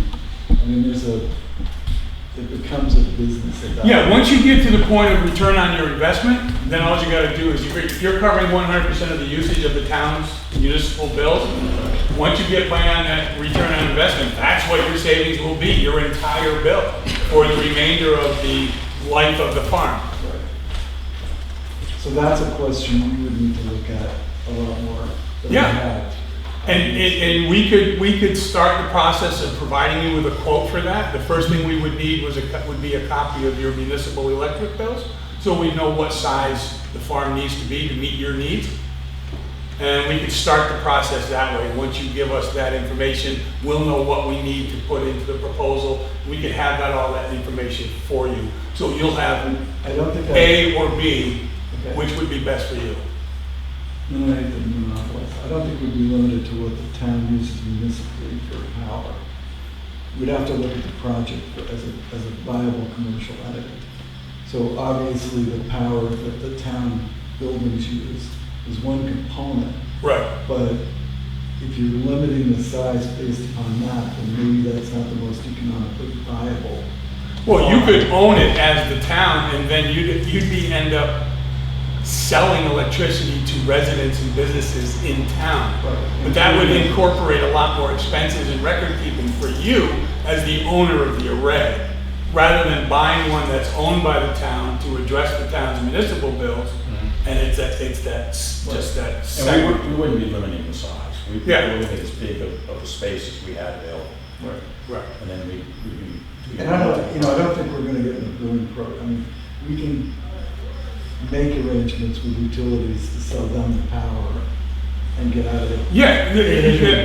I mean, it becomes a business at that yeah, point. once you get to the point of return on your investment, then all you gotta do is, if you're covering 100% of the usage of the town's municipal bills, once you get beyond that return on investment, that's what your savings will be, your entire bill, for the remainder of the life of the farm. Right. So that's a question we would need to look at a lot more than we Yeah. have. And we could start the process of providing you with a quote for that. The first thing we would need would be a copy of your municipal electric bills, so we know what size the farm needs to be to meet your needs. And we could start the process that way. Once you give us that information, we'll know what we need to put into the proposal. We can have all that information for you. So you'll have I don't think A or B, Okay. which would be best for you. No, I don't think we'd be limited to what the town uses municipally for power. We'd have to look at the project as a viable commercial entity. So obviously, the power that the town buildings use is one component, Right. but if you're limiting the size based upon that, then maybe that's not the most economically viable. Well, you could own it as the town, and then you'd end up selling electricity to residents and businesses in town. But that would incorporate a lot more expenses and record keeping for you as the owner of the array, rather than buying one that's owned by the town to address the town's municipal bills. And it's that segment. And we wouldn't be limiting the size. We'd be Yeah. looking at as big of a space as we had available. Right. And then we'd be. And I don't think we're gonna get in the billing program. I mean, we can make arrangements with utilities to sell them the power and get out of it. Yeah,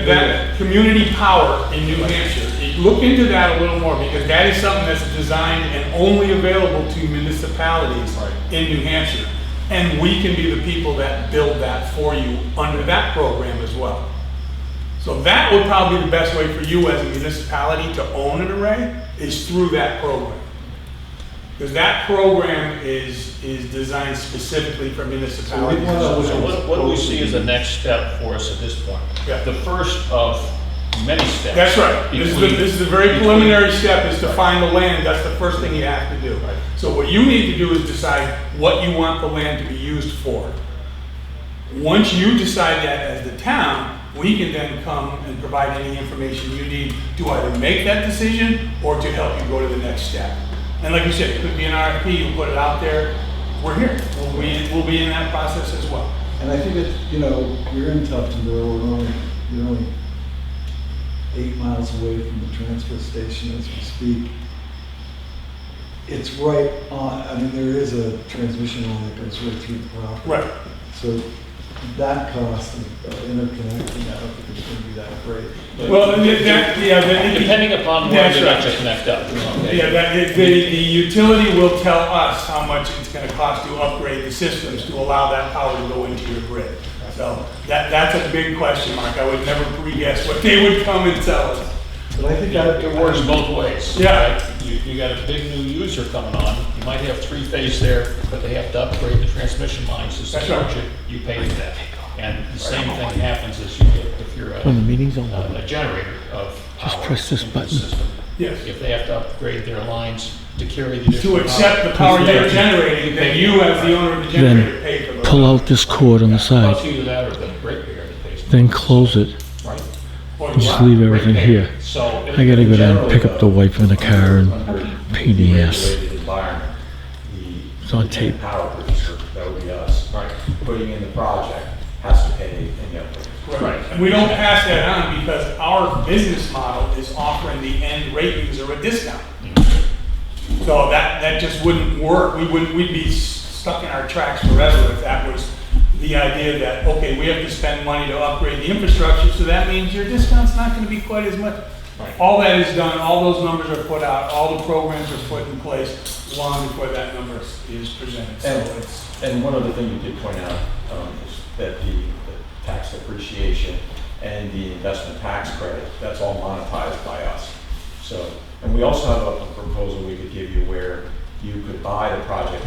that community power in New Hampshire, look into that a little more, because that is something that's designed and only available to municipalities in New Hampshire. And we can be the people that build that for you under that program as well. So that would probably be the best way for you as a municipality to own an array, is through that program. Because that program is designed specifically for municipalities. So what do we see as the next step for us at this point? Yeah. The first of many steps. That's right. This is the very preliminary step, is to find the land. That's the first thing you have to do. Right. So what you need to do is decide what you want the land to be used for. Once you decide that as the town, we can then come and provide any information you need to either make that decision or to help you go to the next step. And like you said, it could be an RFP, you put it out there, we're here. We'll be in that process as well. And I think it's, you're in Tuftonville, you're only 8 miles away from the transfer station as we speak. It's right on, I mean, there is a transmission line that goes right through the property. Right. So that cost of interconnecting, I don't think it's gonna be that great. Well, that, Depending upon where That's the right. nets are connected up. Okay. yeah, the utility will tell us how much it's gonna cost to upgrade the systems to allow that power to go into your grid. So that's a big question mark. I would never pre-guess what they would come and tell us. But I think that, It works both ways. Yeah. right? You got a big new user coming on, you might have three-phase there, but they have to upgrade the transmission lines to That's support right. you pay for that. And the same thing happens if you're a generator of Just power press this into the button. system. Yes. If they have to upgrade their lines to carry the additional To accept the power they're generating, then you as the owner of the generator pay for those. Pull out this cord on the side, Plus either that or the ratepayer that pays. then close it, Right? Or and just leave everything here. So. I gotta go down and pick up the wipe in the car and pain in the ass. Regulated environment, It's on tape. power producer, that would be us, Right. putting in the project, has to pay any upgrade. Right. And we don't pass that on because our business model is offering the end rate user a discount. So that just wouldn't work. We'd be stuck in our tracks forever if that was the idea that, okay, we have to spend money to upgrade the infrastructure, so that means your discount's not gonna be quite as much. Right. All that is done, all those numbers are put out, all the programs are put in place long before that number is presented. So And, it's, and one other thing you did point out, is that the tax depreciation and the investment tax credit, that's all monetized by us. So, and we also have a proposal we could give you where you could buy the project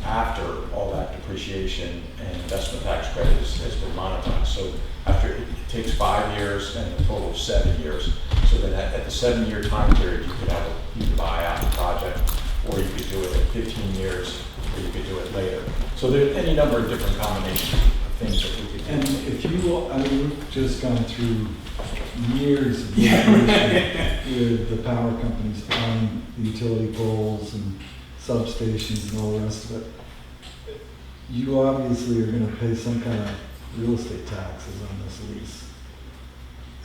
after all that depreciation and investment tax credit has been monetized. So after, it takes 5 years and a total of 7 years. So then at the 7-year time period, you could buy out the project, or you could do it at 15 years, or you could do it later. So there are any number of different combinations of things that we could do. and if you, I mean, we've just gone through years of litigation with the power companies on the utility poles and substations and all the rest of it. You obviously are gonna pay some kind of real estate taxes on this lease.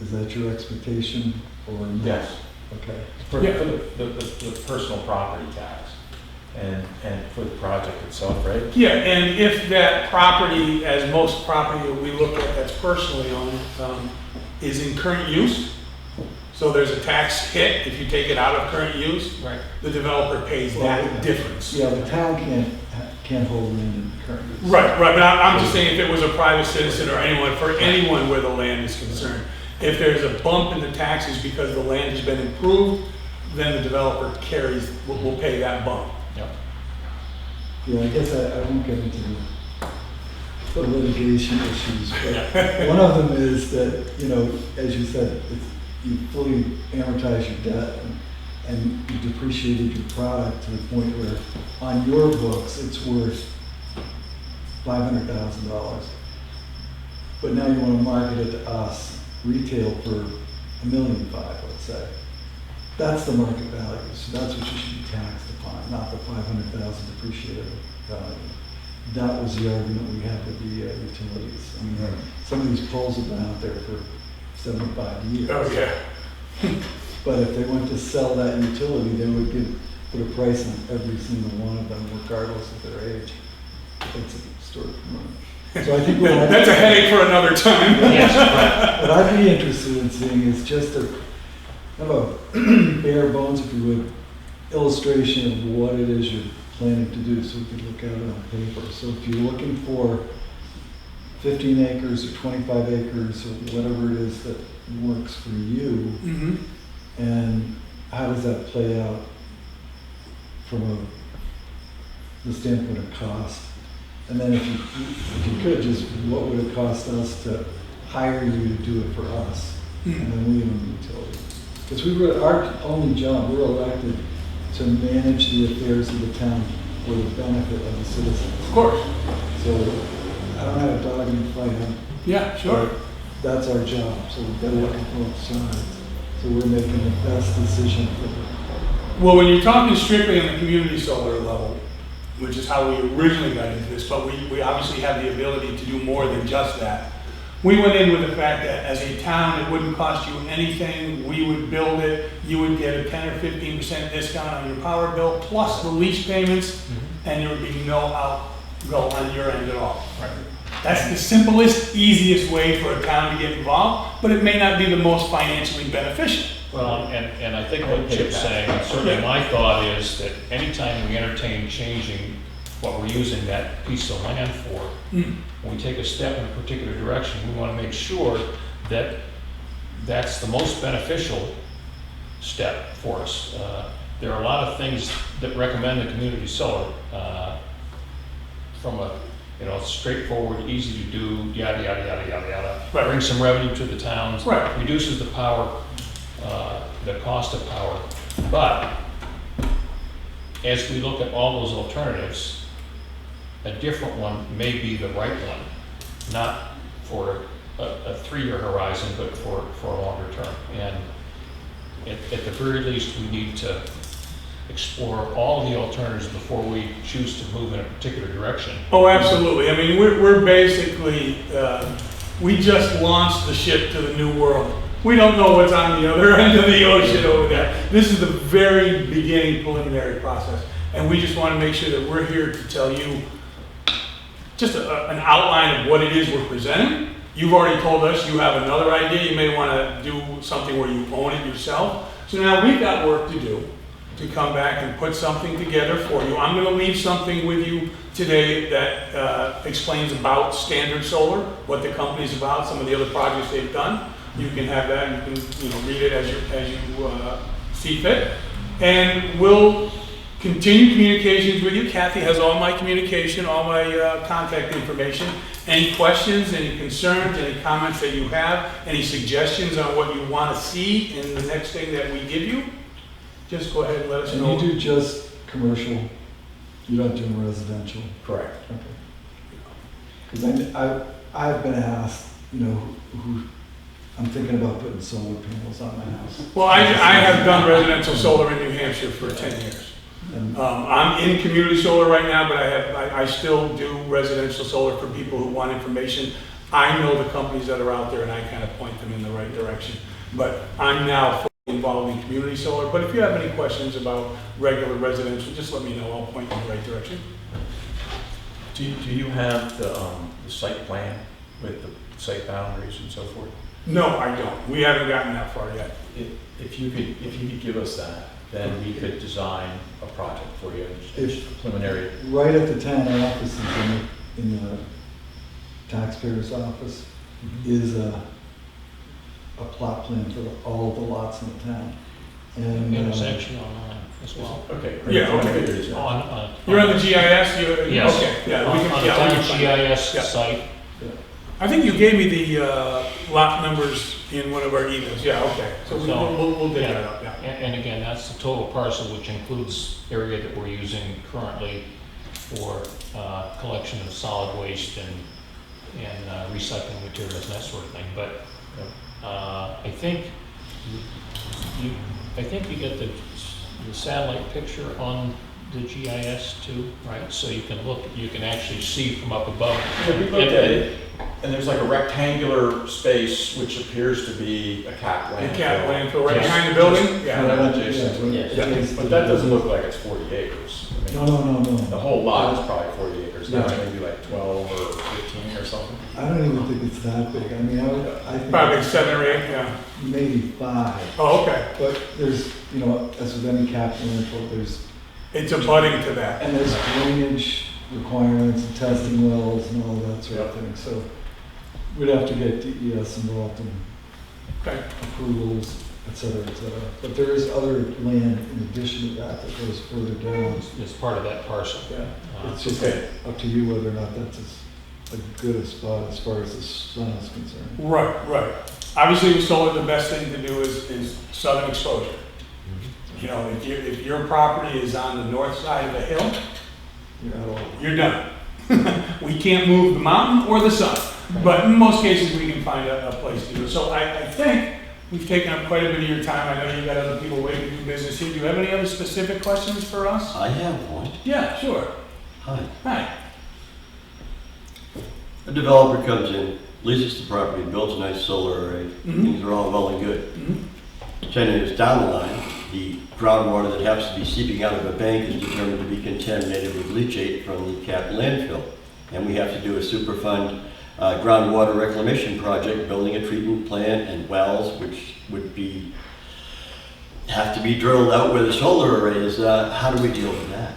Is that your expectation or not? Yes. Okay. For Yeah. the personal property tax and for the project itself, right? yeah, and if that property, as most property that we look at that's personally owned, is in current use, so there's a tax hit if you take it out of current use, Right. the developer pays that difference. Yeah, the town can't hold land in current use. Right, but I'm just saying if it was a private citizen or anyone, for anyone where the land is concerned, if there's a bump in the taxes because the land has been improved, then the developer will pay that bump. Yep. Yeah, I guess I won't get into the litigation issues, but one of them is that, you know, as you said, you fully amortize your debt and you depreciated your product to the point where on your books, it's worth $500,000. But now you want to market it to us, retail for $1.5 million, let's say. That's the market value, so that's what you should be taxed upon, not the $500,000 depreciated value. That was the argument we had with the utilities. I mean, some of these poles have been out there for 75 years. Oh, yeah. But if they went to sell that utility, they would put a price on every single one of them, regardless of their age. It's a story for money. So I think That's a headache for another time. Yes, right. what I'd be interested in seeing is just a bare bones, if you would, illustration of what it is you're planning to do, so we could look at it on paper. So if you're looking for 15 acres or 25 acres or whatever it is that works for you, Mhm. and how does that play out from the standpoint of cost? And then if you could, just what would it cost us to hire you to do it for us? And then we own the utility. Because our only job, we're elected to manage the affairs of the town for the benefit of the citizens. Of course. So I don't have a dog in the fight. Yeah, sure. But that's our job, so we've got to look at both sides. So we're making the best decision for the Well, when you're talking strictly on the community solar level, which is how we originally got into this, but we obviously have the ability to do more than just that. We went in with the fact that as a town, it wouldn't cost you anything. We would build it. You would get a 10 or 15% discount on your power bill, plus the lease payments, and there would be no outgo on your end at all. Right. That's the simplest, easiest way for a town to get involved, but it may not be the most financially beneficial. Well, and I think what Chip's saying, and certainly my thought is that anytime we entertain changing what we're using that piece of land for, when we take a step in a particular direction, we want to make sure that that's the most beneficial step for us. There are a lot of things that recommend the community solar from a straightforward, easy to do, yada, yada, yada, yada, yada. Right. Brings some revenue to the towns. Right. Reduces the power, the cost of power. But as we look at all those alternatives, a different one may be the right one, not for a 3-year horizon, but for a longer term. And at the very least, we need to explore all the alternatives before we choose to move in a particular direction. Oh, absolutely. I mean, we're basically, we just launched the ship to the new world. We don't know what's on the other end of the ocean over there. This is the very beginning preliminary process. And we just want to make sure that we're here to tell you just an outline of what it is we're presenting. You've already told us you have another idea. You may want to do something where you own it yourself. So now we've got work to do to come back and put something together for you. I'm going to leave something with you today that explains about Standard Solar, what the company's about, some of the other projects they've done. You can have that. You can read it as you see fit. And we'll continue communications with you. Kathy has all my communication, all my contact information. Any questions, any concerns, any comments that you have, any suggestions on what you want to see in the next thing that we give you, just go ahead and let us know. And you do just commercial, you don't do residential? Correct. Okay. Because I've been asked, who I'm thinking about putting solar panels on my house. Well, I have done residential solar in New Hampshire for 10 years. And I'm in community solar right now, but I still do residential solar for people who want information. I know the companies that are out there and I kind of point them in the right direction. But I'm now fully involved in community solar. But if you have any questions about regular residential, just let me know. I'll point you in the right direction. Do you have the site plan with the site boundaries and so forth? No, I don't. We haven't gotten that far yet. If you could give us that, then we could design a project for you, If- preliminary. right at the town office, in the taxpayer's office, is a plot plan for all the lots in the town. And And it's actually online as well. Okay. Yeah, okay. It is. You're on the GIS? Yes. Okay, yeah. On we the can- yeah, we town can find it. GIS Yeah. site, I think you gave me the lot numbers in one of our emails. Yeah, okay. So we'll dig that up, yeah. and again, that's the total parcel, which includes area that we're using currently for collection of solid waste and recycling materials and that sort of thing. But I think you get the satellite picture on the GIS too, right? So you can actually see from up above. Yeah, we looked at it, and there's like a rectangular space which appears to be a capped landfill. The cap landfill right Yes. behind the building? Yeah, Yeah. Adjacent. yeah, But that doesn't look like it's 40 acres. I mean, No. the whole lot is probably 40 acres, now Yeah. maybe like 12 or 15 or something. I don't even think it's that big. I mean, I think Probably it's 7 or 8, yeah. maybe 5. Oh, okay. But there's, as with any capped landfill, It's abutting to that. and there's drainage requirements and testing wells and all that sort of thing. So we'd have to get DES involved in Okay. approvals, et cetera, et cetera. But there is other land in addition to that goes further down. It's part of that parcel. Yeah, it's just Okay. up to you whether or not that's a good a spot as far as the sun is concerned. Right. Obviously, with solar, the best thing to do is southern exposure. If your property is on the north side of a hill, you're done. We can't move the mountain or the sun, but in most cases, we can find a place to do it. So I think we've taken up quite a bit of your time. I know you've got other people waiting to do business here. Do you have any other specific questions for us? I have one. Yeah, sure. Hi. A developer comes in, leases the property, builds a nice solar array. Things are all well and good. 10 years down the line, the groundwater that happens to be seeping out of a bank is determined to be contaminated with leachate from the capped landfill. and we have to do a Superfund groundwater reclamation project, building a treatment plant and wells, which would have to be drilled out where the solar array is. How do we deal with that?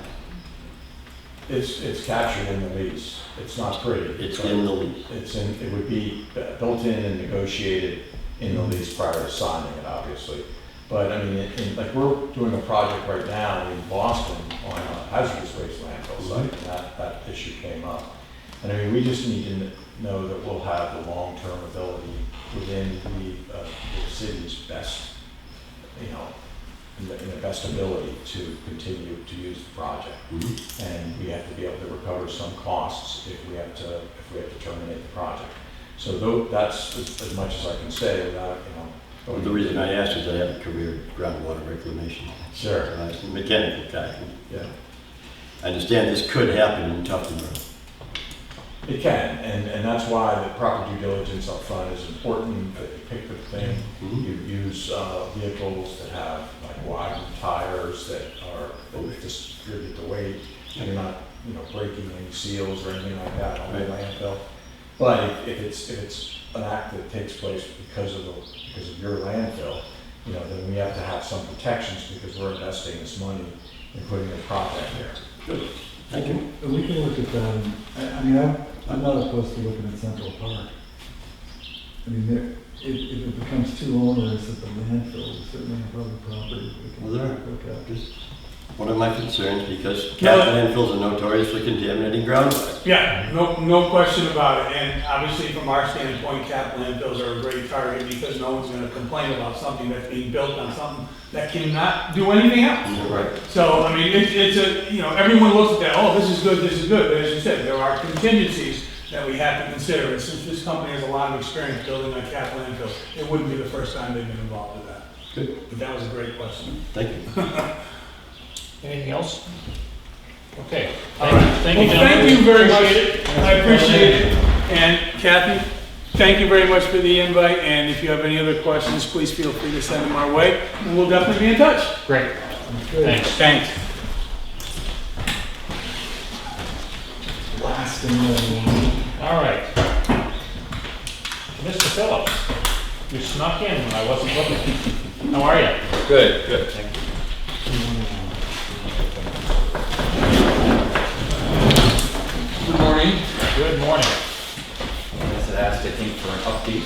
It's captured in the lease. It's not pretty. It's in the lease. It would be built in and negotiated in the lease prior to signing it, obviously. But I mean, like we're doing a project right now in Boston on a hazardous waste landfill site, and that issue came up. And I mean, we just need to know that we'll have the long-term ability within the city's best, in the best ability to continue to use the project. And we have to be able to recover some costs if we have to terminate the project. So that's as much as I can say without, Well, the reason I asked is I have a career in groundwater reclamation. Sure. I'm a mechanical guy. Yeah. I understand this could happen in Tufton Road. It can, and that's why the proper due diligence up front is important. That you pick the thing, you use vehicles that have like wide tires that distribute the weight, and you're not breaking any seals or anything like that on the landfill. But if it's an act that takes place because of your landfill, then we have to have some protections because we're investing this money in putting the project there. Good. Thank you. We can look at that. I mean, I'm not opposed to looking at Central Park. I mean, if it becomes too onerous at the landfill, certainly have other property we can Well, there look at. Just one of my concerns, because cat landfills are notorious for contaminating groundwater. Yeah, no question about it. And obviously from our standpoint, cap landfills are a great target because no one's gonna complain about something that's being built on something that cannot do anything else. Right. So, I mean, it's everyone looks at that, oh, this is good. But as you said, there are contingencies that we have to consider. And since this company has a lot of experience building on cap landfills, it wouldn't be the first time they've been involved with that. Good. But that was a great question. Thank you. Anything else? Okay. All right. Thank you, Well, gentlemen. thank you very much. Appreciate it. I appreciate it. And Kathy, thank you very much for the invite. And if you have any other questions, please feel free to send them our way. And we'll definitely be in touch. Great. Good. Thanks. Last and only. All right. Mr. Phillips, you snuck in when I wasn't looking. How are you? Good. Thank you. Good morning. Good morning. As I asked, I think, for an update.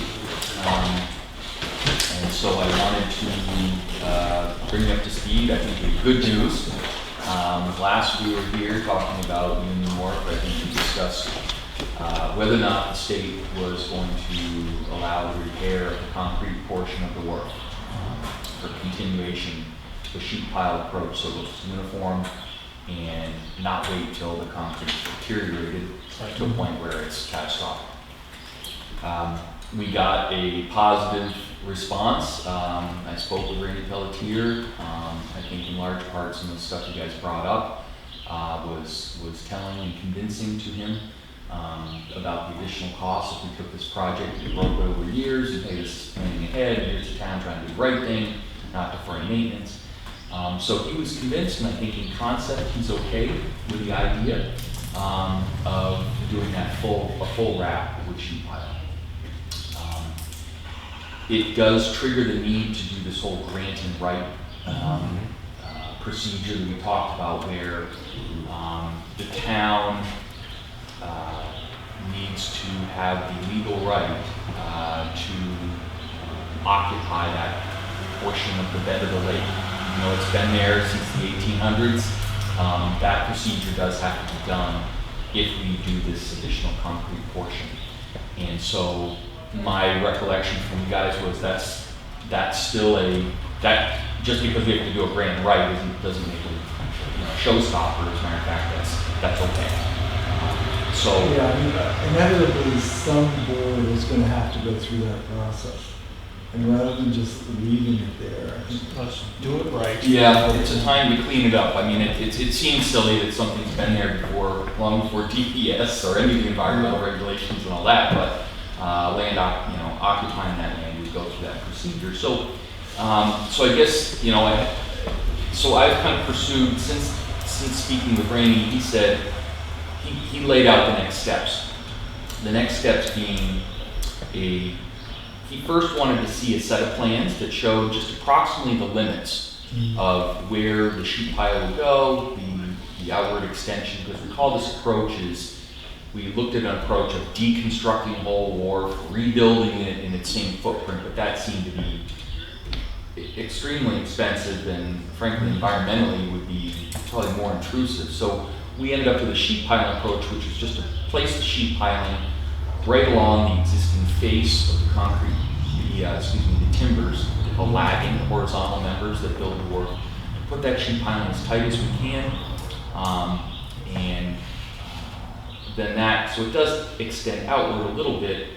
And so I wanted to bring you up to speed. I think the good news. Last we were here talking about Union Wharf. I think we discussed whether or not the state was going to allow the repair of the concrete portion of the wharf for continuation to a sheet pile approach, so it looks uniform and not wait till the concrete deteriorated to a point where it's catastrophic. We got a positive response. I spoke with Randy Pelletier. I think in large part some of the stuff you guys brought up was telling and convincing to him about the additional costs if we took this project. It broke over years, and hey, this is planning ahead, and here's the town trying to do the right thing, not deferring maintenance. So he was convinced, and I think in concept he's okay with the idea of doing a full wrap with sheet pile. It does trigger the need to do this whole grant and right procedure that we talked about, where the town needs to have the legal right to occupy that portion of the bed of the lake. It's been there since the 1800s. That procedure does have to be done if we do this additional concrete portion. And so my recollection from you guys was that's still that just because we have to do a grand right doesn't make it a showstopper. As a matter of fact, that's okay. So Yeah, I mean, inevitably some board is going to have to go through that process. And rather than just leaving it there, I think Let's do it right. yeah, it's a time to clean it up. I mean, it seems silly that something's been there before, long before DPS or any of the environmental regulations and all that, but land, occupying that land, we go through that procedure. So, so I guess, so I've kind of pursued, since speaking with Rainey, he said he laid out the next steps. The next steps being he first wanted to see a set of plans that showed just approximately the limits of where the sheet pile would go, the outward extension, because recall this approach is, we looked at an approach of deconstructing the whole wharf, rebuilding it in its same footprint, but that seemed to be extremely expensive and frankly environmentally would be probably more intrusive. So we ended up with a sheet piling approach, which is just to place the sheet piling right along the existing face of the concrete, the timbers, the lagging horizontal members that build the wharf. Put that sheet piling as tight as we can, and then that, so it does extend outward a little bit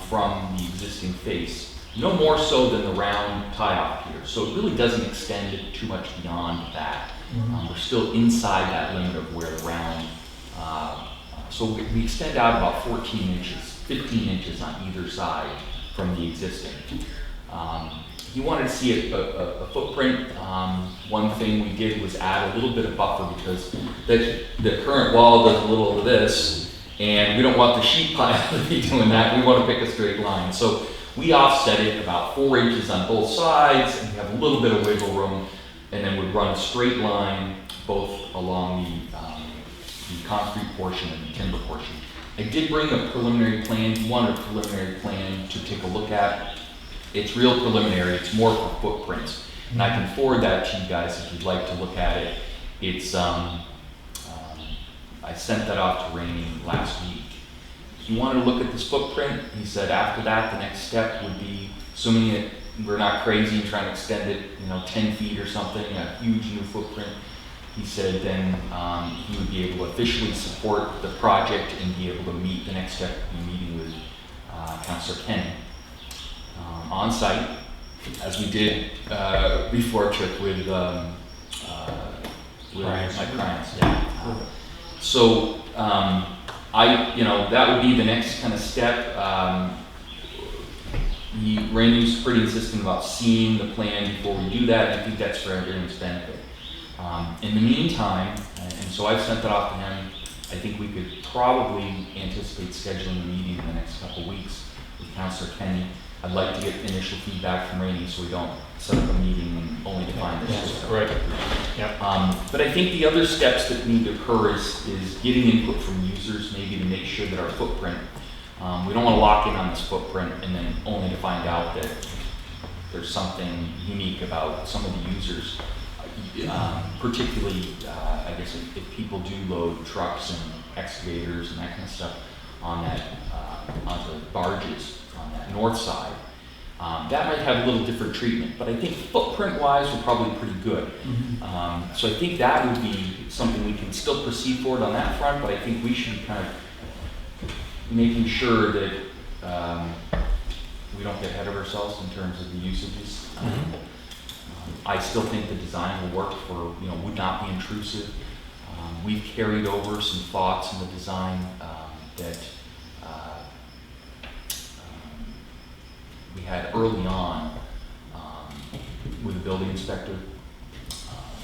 from the existing face. No more so than the round tie-off here. So it really doesn't extend too much beyond that. We're still inside that limit of where the round, so we extend out about 14 inches, 15 inches on either side from the existing. He wanted to see a footprint. One thing we did was add a little bit of buffer because the current wall does a little of this, and we don't want the sheet pile to be doing that. We want to pick a straight line. So we offset it about 4 inches on both sides, and we have a little bit of wiggle room, and then we run a straight line both along the concrete portion and the timber portion. I did bring a preliminary plan. You wanted a preliminary plan to take a look at. It's real preliminary. It's more for footprints, and I can forward that to you guys if you'd like to look at it. It's I sent that off to Rainey last week. He wanted to look at this footprint. He said after that, the next step would be, assuming that we're not crazy and trying to extend it, 10 feet or something, a huge new footprint. He said then he would be able to officially support the project and be able to meet, the next step would be meeting with Councilor Kenny on site, as we did before trip with my clients. Yeah. So that would be the next kind of step. Randy's pretty insistent about seeing the plan before we do that, and I think that's for everyone's benefit. In the meantime, and so I've sent that off to him, I think we could probably anticipate scheduling a meeting in the next couple of weeks with Councilor Kenny. I'd like to get initial feedback from Rainey so we don't set up a meeting only to find this. Right. Yep. But I think the other steps that need to occur is getting input from users, maybe to make sure that our footprint, we don't want to lock in on this footprint and then only to find out that there's something unique about some of the users. Particularly, I guess if people do load trucks and excavators and that kind of stuff on that, onto the barges on that north side, that might have a little different treatment, but I think footprint-wise, we're probably pretty good. So I think that would be something we can still proceed forward on that front, but I think we should be kind of making sure that we don't get ahead of ourselves in terms of the usages. I still think the design will work for, would not be intrusive. We've carried over some thoughts in the design that we had early on with the building inspector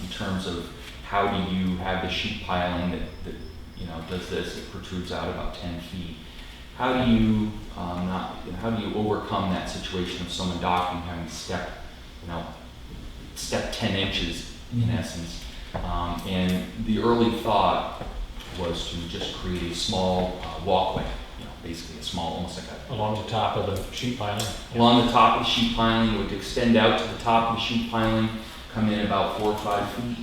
in terms of how do you have the sheet piling that does this, it protrudes out about 10 feet. How do you how do you overcome that situation of someone docking having to step 10 inches in essence? And the early thought was to just create a small walkway, basically a small, almost like a... Along the top of the sheet piling? Along the top of the sheet piling, it would extend out to the top of the sheet piling, come in about 4 or 5 feet.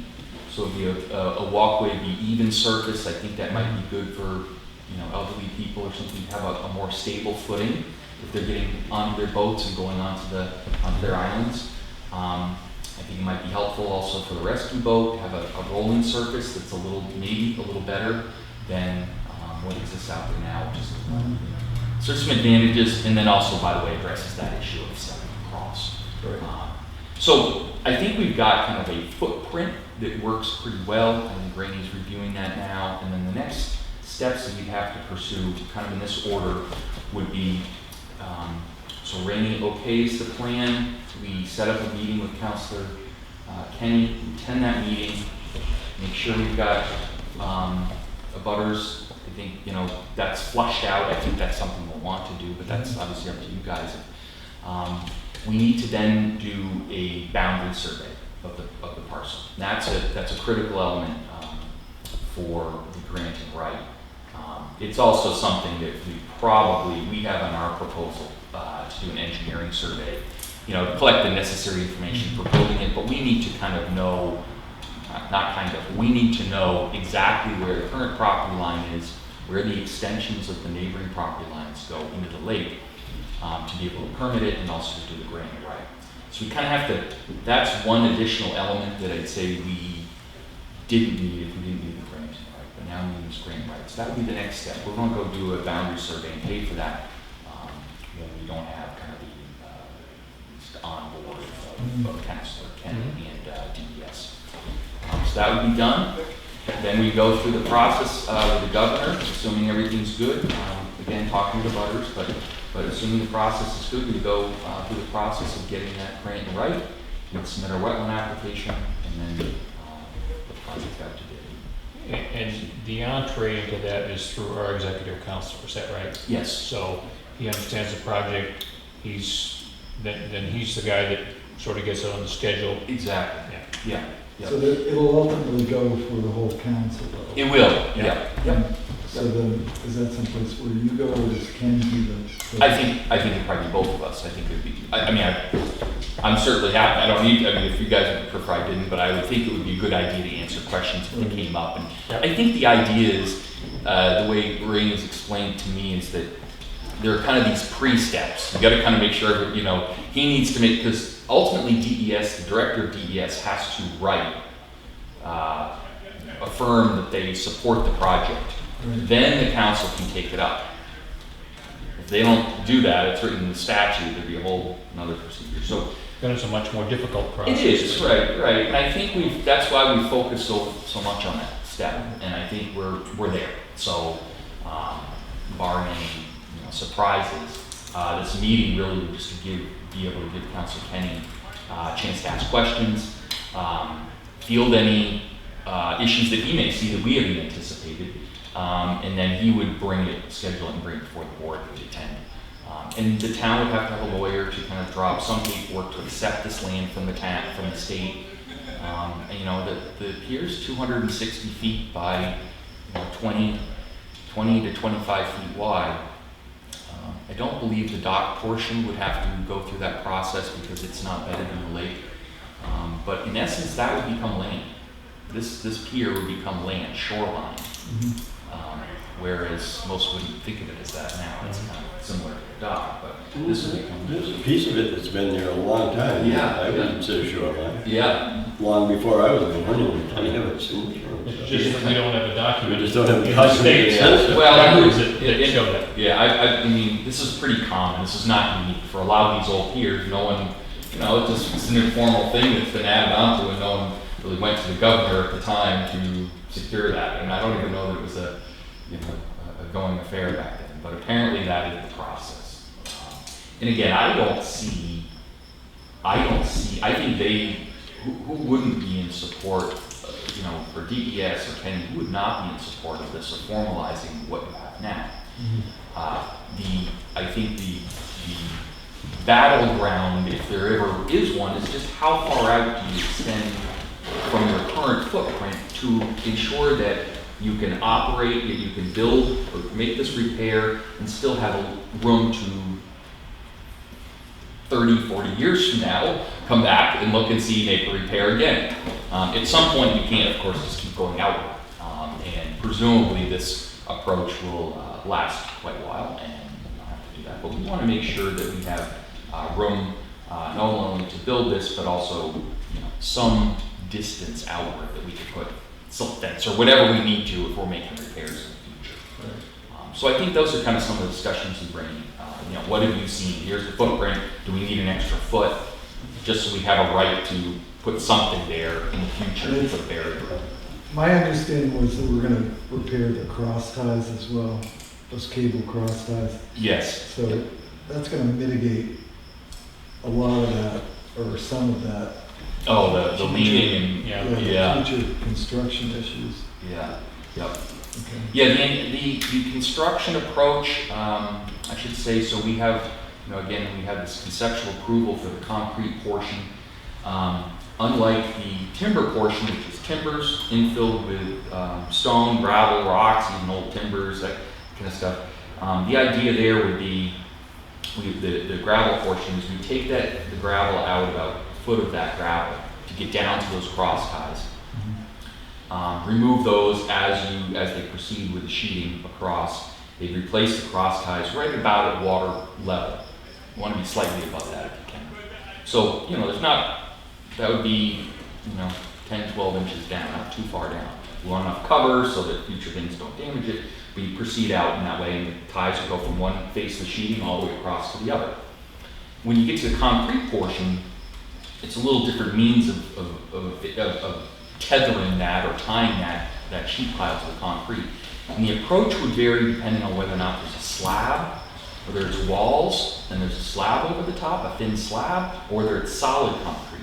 So it'd be a walkway, be even surface. I think that might be good for elderly people or something to have a more stable footing if they're getting onto their boats and going onto their islands. I think it might be helpful also for the rescue boat to have a rolling surface that's maybe a little better than what exists out there now. So there's some advantages, and then also, by the way, addresses that issue of stepping across. So I think we've got kind of a footprint that works pretty well. I think Rainey's reviewing that now, and then the next steps that we'd have to pursue, kind of in this order, would be, so Rainey okays the plan, we set up a meeting with Councilor Kenny, attend that meeting, make sure we've got abutters, I think, you know, that's flushed out. I think that's something we'll want to do, but that's obviously up to you guys. We need to then do a boundary survey of the parcel. And that's a critical element for the granting right. It's also something that we have on our proposal to do an engineering survey, you know, to collect the necessary information for building it, but we need to kind of know, we need to know exactly where the current property line is, where the extensions of the neighboring property lines go into the lake, to be able to permit it and also to do the granting right. So we kind of have to, that's one additional element that I'd say we didn't need if we didn't need the granting right, but now we need this granting right. So that would be the next step. We're going to go do a boundary survey and pay for that when we don't have kind of the on board of Councilor Ken and DES. So that would be done. Then we go through the process with the governor, assuming everything's good. Again, talking to butters, but assuming the process is good, we go through the process of getting that grant right. We'll submit our wetland application, and then the project out to bid. And the entree into that is through our executive counselor, is that right? Yes. So he understands the project, then he's the guy that sort of gets it on the schedule. Exactly. Yeah. So that it'll ultimately go for the whole council though? It will, yeah. So then, is that someplace where you go, or does Ken do the? I think it'd probably be both of us. I think it would be, I'm certainly happy. If you guys would prefer I didn't, but I would think it would be a good idea to answer questions if they came up. And I think the idea is, the way Ray was explained to me is that there are kind of these pre-steps. You gotta kind of make sure, you know, he needs to make, because ultimately DES, the director of DES has to write, affirm that they support the project. Then the council can take it up. If they don't do that, it's written in the statute, there'd be a whole another procedure. So then it's a much more difficult process. it is, right. And I think that's why we focus so much on that step. And I think we're there. So barring any surprises, this meeting really was just to be able to give Councilor Kenny a chance to ask questions, field any issues that he may see that we haven't anticipated, and then he would schedule it and bring it before the board to attend. And the town would have to have a lawyer to kind of draw up some paperwork to accept this land from the state. And the pier is 260 feet by 20 to 25 feet wide. I don't believe the dock portion would have to go through that process because it's not bedded in the lake. But in essence, that would become land. This pier would become land, shoreline. Whereas most wouldn't think of it as that now. It's kind of similar to a dock, but this would become. There's a piece of it that's been there a long time. Yeah. I would consider shoreline. Yeah. Long before I was born, I haven't seen it. It's just that we don't have a document. We just don't have a in the document. States. Well, That show that. Yeah, I mean, this is pretty common. This is not unique. For a lot of these old piers, no one, it's an informal thing that's been added onto, and no one really went to the governor at the time to secure that. And I don't even know that it was a going affair back then. But apparently that is the process. And again, I think who wouldn't be in support, for DES or Kenny, who would not be in support of this or formalizing what you have now. I think the battleground, if there ever is one, is just how far out do you extend from your current footprint to ensure that you can operate, that you can build or make this repair and still have a room to 30, 40 years from now, come back and look and see, make a repair again. At some point, you can't, of course, just keep going outward. And presumably this approach will last quite a while, and we don't have to do that. But we want to make sure that we have room not only to build this, but also some distance outward that we could put silt fence or whatever we need to if we're making repairs in the future. So I think those are kind of some of the discussions we bring. What have you seen? Here's the footprint. Do we need an extra foot? Just so we have a right to put something there in the future to put a barrier. My understanding was that we're going to repair the cross ties as well, those cable cross ties. Yes. So that's going to mitigate a lot of that, or some of that. Oh, the leaning and future construction issues. Yeah. Yep. Yeah, the construction approach, I should say, so we have, again, we have this conceptual approval for the concrete portion. Unlike the timber portion, which is timbers infilled with stone, gravel, rocks, even old timbers, that kind of stuff. The idea there would be, the gravel portion is we take the gravel out about a foot of that gravel to get down to those cross ties. Remove those as they proceed with the sheeting across. They replace the cross ties right about at water level. You want to be slightly above that if you can. So, there's not, that would be, 10, 12 inches down, not too far down. You want enough cover so that future things don't damage it, but you proceed out in that way, and the ties will go from one face of the sheeting all the way across to the other. When you get to the concrete portion, it's a little different means of tethering that or tying that sheet pile to the concrete. And the approach would vary depending on whether or not there's a slab, whether it's walls and there's a slab over the top, a thin slab, or whether it's solid concrete.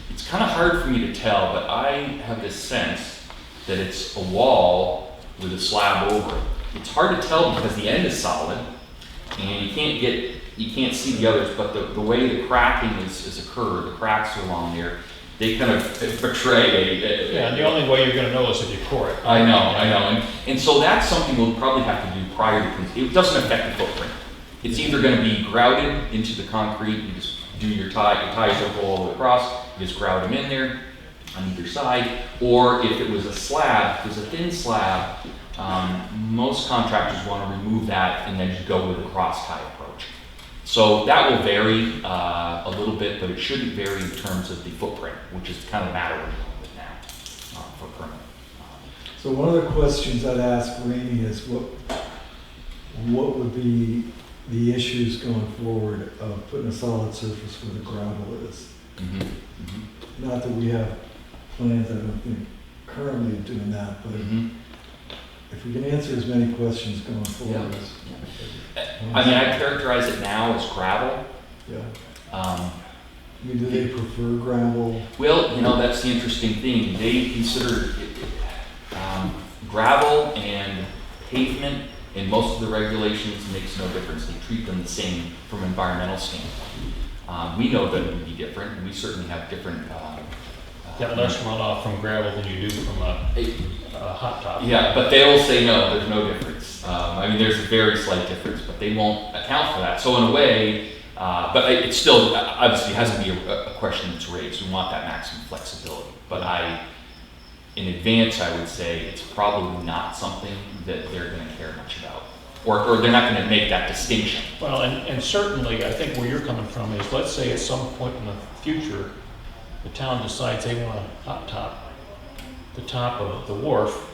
It's kind of hard for me to tell, but I have this sense that it's a wall with a slab over it. It's hard to tell because the end is solid and you can't see the others, but the way the cracking is occurred, the cracks are along there, they kind of portray Yeah, the only way you're gonna know is if you pour it. I know. And so that's something we'll probably have to do prior to, it doesn't affect the footprint. It's either gonna be grouted into the concrete, you just do your ties don't go all the way across, you just grout them in there on either side, or if it was a slab, if it was a thin slab, most contractors wanna remove that and then just go with a cross tie approach. So that will vary a little bit, but it shouldn't vary in terms of the footprint, which is kind of the matter we're dealing with now for permit. So one of the questions I'd ask Rainey is what would be the issues going forward of putting a solid surface where the gravel is? Not that we have plans, I don't think, currently of doing that, but if we can answer as many questions going forward. I mean, I characterize it now as gravel. I mean, do they prefer gravel? Well, that's the interesting thing. They consider gravel and pavement in most of the regulations makes no difference. They treat them the same from an environmental standpoint. We know that it would be different, and we certainly have different. Get less runoff from gravel than you do from a hot top. Yeah, but they will say no, there's no difference. I mean, there's a very slight difference, but they won't account for that. So in a way, but it still obviously has to be a question that's raised. We want that maximum flexibility. But in advance, I would say it's probably not something that they're going to care much about, or they're not going to make that distinction. Well, and certainly, I think where you're coming from is, let's say at some point in the future, the town decides they want to hot top the top of the wharf.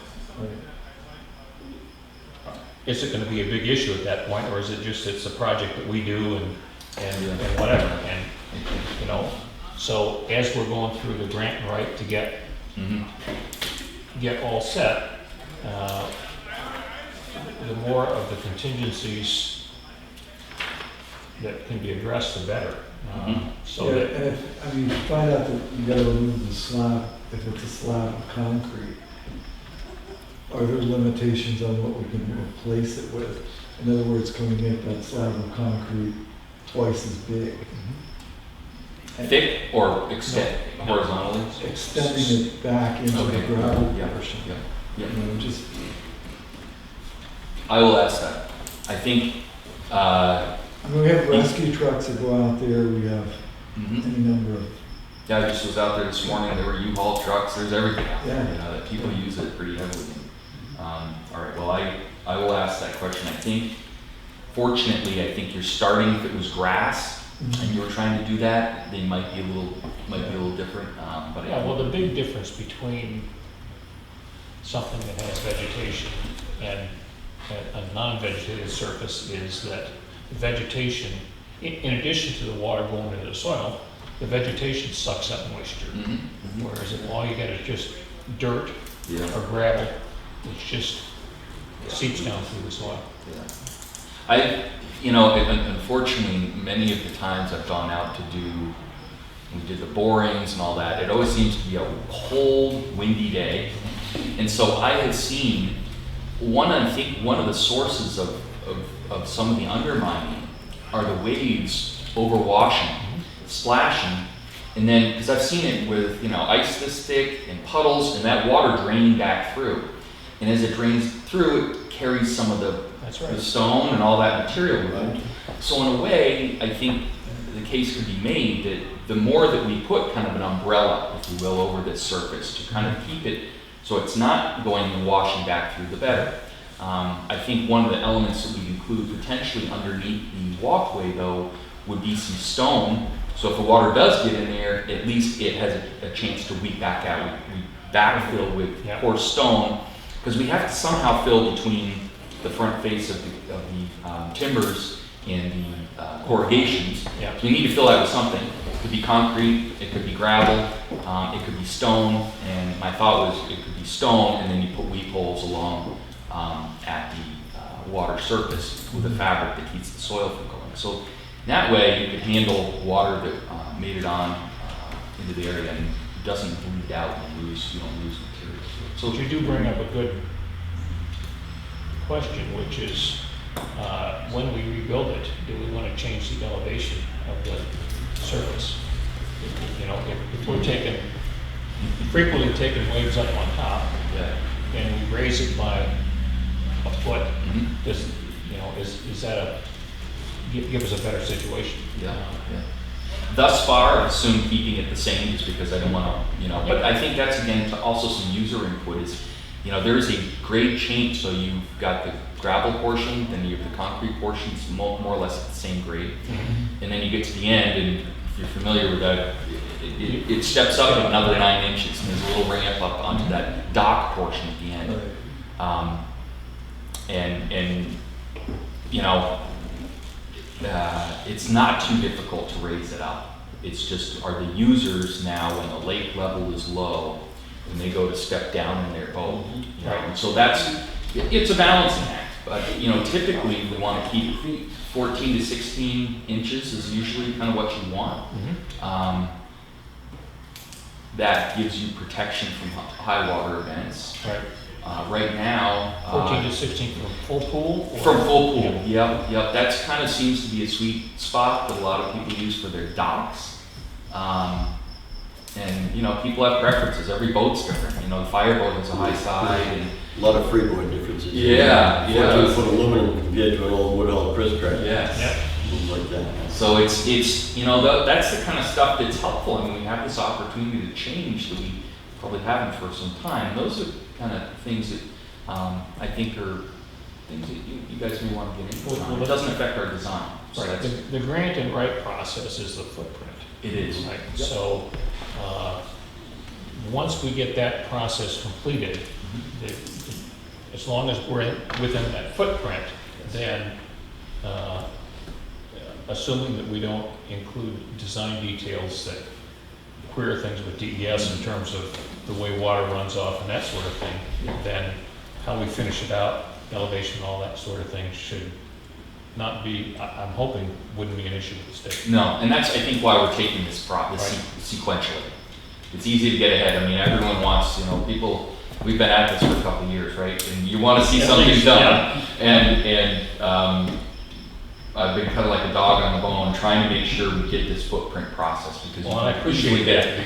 Is it going to be a big issue at that point, or is it just it's a project that we do and whatever? And so as we're going through the grant and right to get all set, the more of the contingencies that can be addressed, the better. So yeah, that, and if you find out that you got to remove the slab, if it's a slab of concrete, are there limitations on what we can replace it with? In other words, can we make that slab of concrete twice as big? Thick or extend horizontally? Extending it back into the gravel portion. Yeah. Just. I will ask that. I think. I mean, we have rescue trucks that go out there. We have any number of. Yeah, I just was out there this morning. There were U-Haul trucks. There's everything out there. Yeah. That people use it pretty heavily. All right. Well, I will ask that question. I think, fortunately, I think you're starting. If it was grass and you were trying to do that, they might be a little different. But yeah. Well, the big difference between something that has vegetation and a non-vegetated surface is that vegetation, in addition to the water going into the soil, the vegetation sucks up moisture. Whereas if all you get is just dirt or gravel, which just seeps down through the soil. Unfortunately, many of the times I've gone out to we did the borings and all that, it always seems to be a cold, windy day. And so I had seen I think one of the sources of some of the undermining are the waves overwashing, splashing, and then, because I've seen it with, ice this thick and puddles and that water draining back through. And as it drains through, it carries some of the stone and all that material with it. So in a way, I think the case could be made that the more that we put kind of an umbrella, if you will, over this surface to kind of keep it so it's not going and washing back through, the better. I think one of the elements that we include potentially underneath the walkway, though, would be some stone. So if the water does get in there, at least it has a chance to weep back out. We backfill with coarse stone, because we have to somehow fill between the front face of the timbers and the corrugations. Yeah. So we need to fill that with something. It could be concrete, it could be gravel, it could be stone, and my thought was it could be stone, and then you put weep holes along at the water surface with a fabric that keeps the soil from going. So that way you could handle water that made it on into the area and doesn't bleed out and you don't lose material. So you do bring up a good question, which is when we rebuild it, do we want to change the elevation of the surface? If we're frequently taking waves up on top, and we raise it by a foot, is that give us a better situation? Thus far, I assume keeping it the same just because I don't want to, but I think that's again also some user input is, there's a grade change. So you've got the gravel portion, then you have the concrete portion, it's more or less at the same grade. And then you get to the end, and if you're familiar with that, it steps up another 9 inches, and there's a little ramp up onto that dock portion at the end. It's not too difficult to raise it up. It's just, are the users now, when the lake level is low, when they go to step down in their boat, and so it's a balancing act. But typically we want to keep 14 to 16 inches is usually kind of what you want. That gives you protection from high water events. Right now, 14 to 16 from full pool? From full pool, yep. That kind of seems to be a sweet spot that a lot of people use for their docks. And people have preferences. Every boat's different. The fireboat has a high side, and A lot of freeboard differences. 14-foot aluminum compared to an old Woodhull Chris crack. Things like that. So it's that's the kind of stuff that's helpful. I mean, we have this opportunity to change that we probably haven't for some time. Those are kind of things that I think are things that you guys may want to get into. Well, it doesn't affect our design. So The grant and right process is the footprint. It is. Right. So once we get that process completed, as long as we're within that footprint, then assuming that we don't include design details that queer things with DES in terms of the way water runs off and that sort of thing, then how we finish it out, elevation, all that sort of thing should not be, I'm hoping, wouldn't be an issue with the state. No, and that's, I think, why we're taking this sequentially. It's easy to get ahead. I mean, everyone wants, we've been at this for a couple of years, right? And you want to see something done. And I've been kind of like a dog on the bone trying to make sure we get this footprint process because I appreciate that.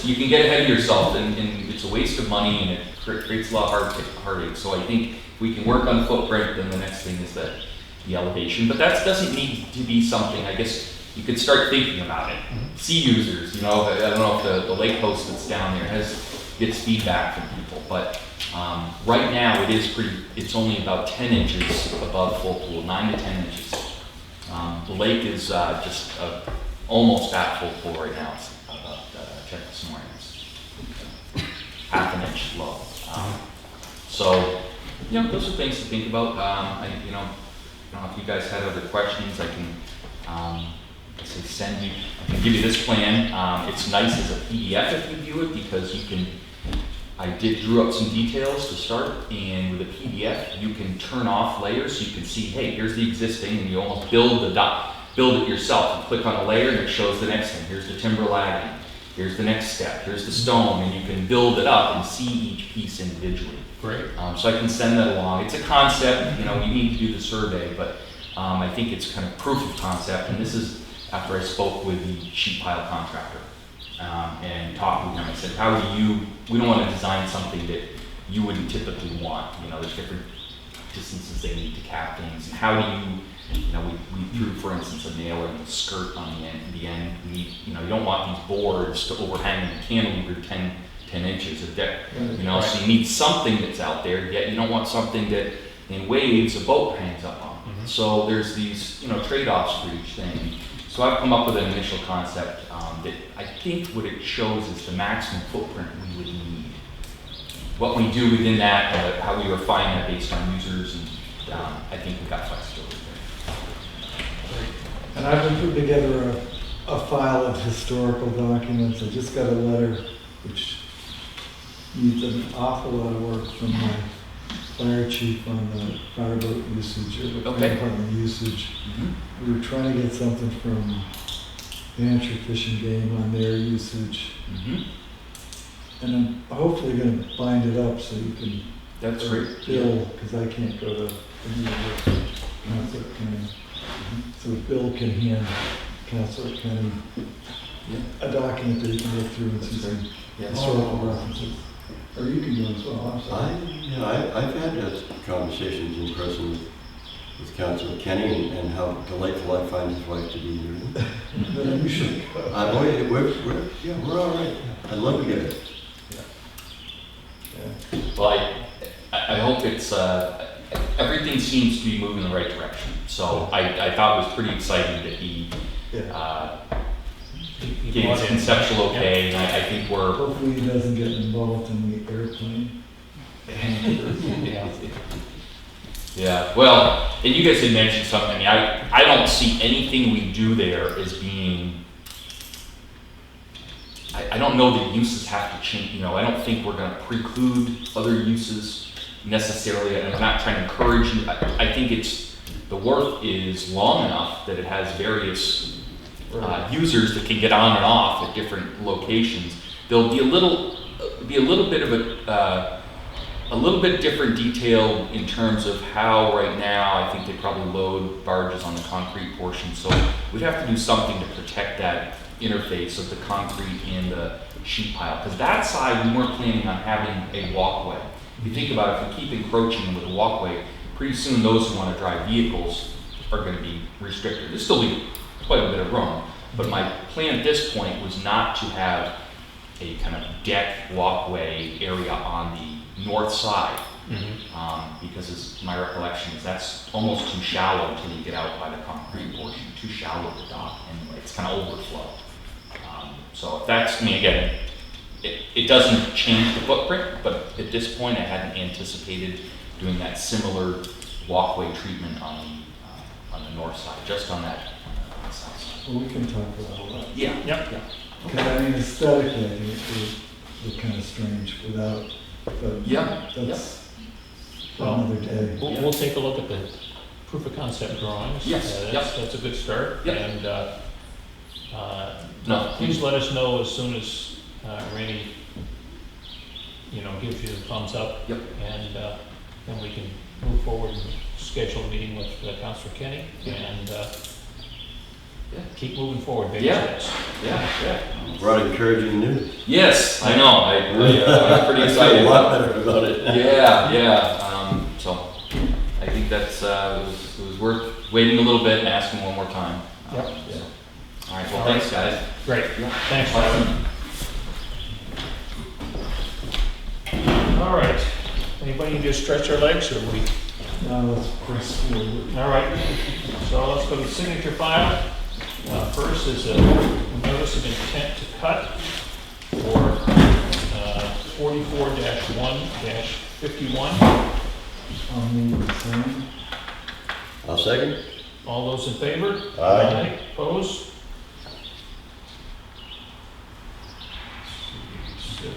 You can get ahead of yourself and it's a waste of money and it creates a lot of heartache. So I think if we can work on the footprint, then the next thing is the elevation. But that doesn't need to be something, I guess you could start thinking about it. Sea users, I don't know if the lake host that's down there gets feedback from people, but right now it's only about 10 inches above full pool, 9 to 10 inches. The lake is just almost at full pool right now. It's about, check this morning, it's half an inch low. So, those are things to think about. I don't know if you guys had other questions. I can I can give you this plan. It's nice as a PDF if you view it because I drew up some details to start, and with a PDF you can turn off layers so you can see, hey, here's the existing, and you almost build it yourself. You click on a layer and it shows the next thing. Here's the timber lagging. Here's the next step. Here's the stone, and you can build it up and see each piece individually. Great. So I can send that along. It's a concept, you know, we need to do the survey, but I think it's kind of proof of concept. And this is after I spoke with the sheet pile contractor and talked with him. I said, how do you, we don't want to design something that you wouldn't typically want. You know, there's different distances they need to cap things. And how do you, you know, we threw, for instance, a nailer and a skirt on the end. You know, you don't want these boards to overhang the cantilever 10 inches of deck, you know, so you need something that's out there, yet you don't want something that in waves a boat hangs up on. So there's these, you know, trade-offs for each thing. So I've come up with an initial concept that I think what it shows is the maximum footprint we would need. What we do within that, how we refine that based on users, and I think we've got flexibility there. And I've been putting together a file of historical documents. I just got a letter which needs an awful lot of work from my fire chief on the fireboat usage or the fire department usage. We were trying to get something from New Hampshire Fish and Game on their usage. And I'm hopefully going to bind it up so you can That's great. Bill, because I can't go to Council County. So Bill can hand Council County a document that you can look through and see some historical references. Or you can do it as well, I'm sorry. I've had conversations in person with Councilor Kenny and how delightful I find his wife to be here. Then you should go. We're all right. I'd love to get it. Well, I hope it's, everything seems to be moving in the right direction. So I thought it was pretty exciting that he gave his conceptual okay, and I think we're... Hopefully he doesn't get involved in the airplane. Yeah, well, and you guys had mentioned something. I mean, I don't see anything we do there as being... I don't know that uses have to change, you know, I don't think we're going to preclude other uses necessarily, and I'm not trying to encourage you. I think it's, the work is long enough that it has various users that can get on and off at different locations. There'll be a little bit of a little bit different detail in terms of how right now I think they probably load barges on the concrete portion. So we'd have to do something to protect that interface of the concrete and the sheet pile. Because that side, we weren't planning on having a walkway. If you think about it, if we keep encroaching with a walkway, pretty soon those who want to drive vehicles are going to be restricted. There's still be quite a bit of room. But my plan at this point was not to have a kind of deck walkway area on the north side. Because as my recollection is that's almost too shallow until you get out by the concrete portion, too shallow to dock anyway. It's kind of overflow. So if that's, I mean, again, it doesn't change the footprint, but at this point I hadn't anticipated doing that similar walkway treatment on the north side, just on that south side. Well, we can talk about all that. Yeah. Because I mean, aesthetically, I think it would look kind of strange without, but that's another day. We'll take a look at the proof of concept drawings. Yes. That's a good start. Yep. And please let us know as soon as Randy, gives you the thumbs up. Yep. And then we can move forward and schedule a meeting with Councilor Kenny and keep moving forward, baby steps. Yeah. Brought encouraging news. Yes, I know. I'm pretty excited. I feel a lot better about it. Yeah. So I think that's it was worth waiting a little bit and asking one more time. Yep. All right. Well, thanks, guys. Great. Yeah. Thanks, Robin. All right. Anybody need to stretch our legs, or we? Now let's press forward. All right. So let's go to the signature file. First is a notice of intent to cut for 44-1-51. I'll move the same. I'll second. All those in favor? Aye. Opposed? 6, 7.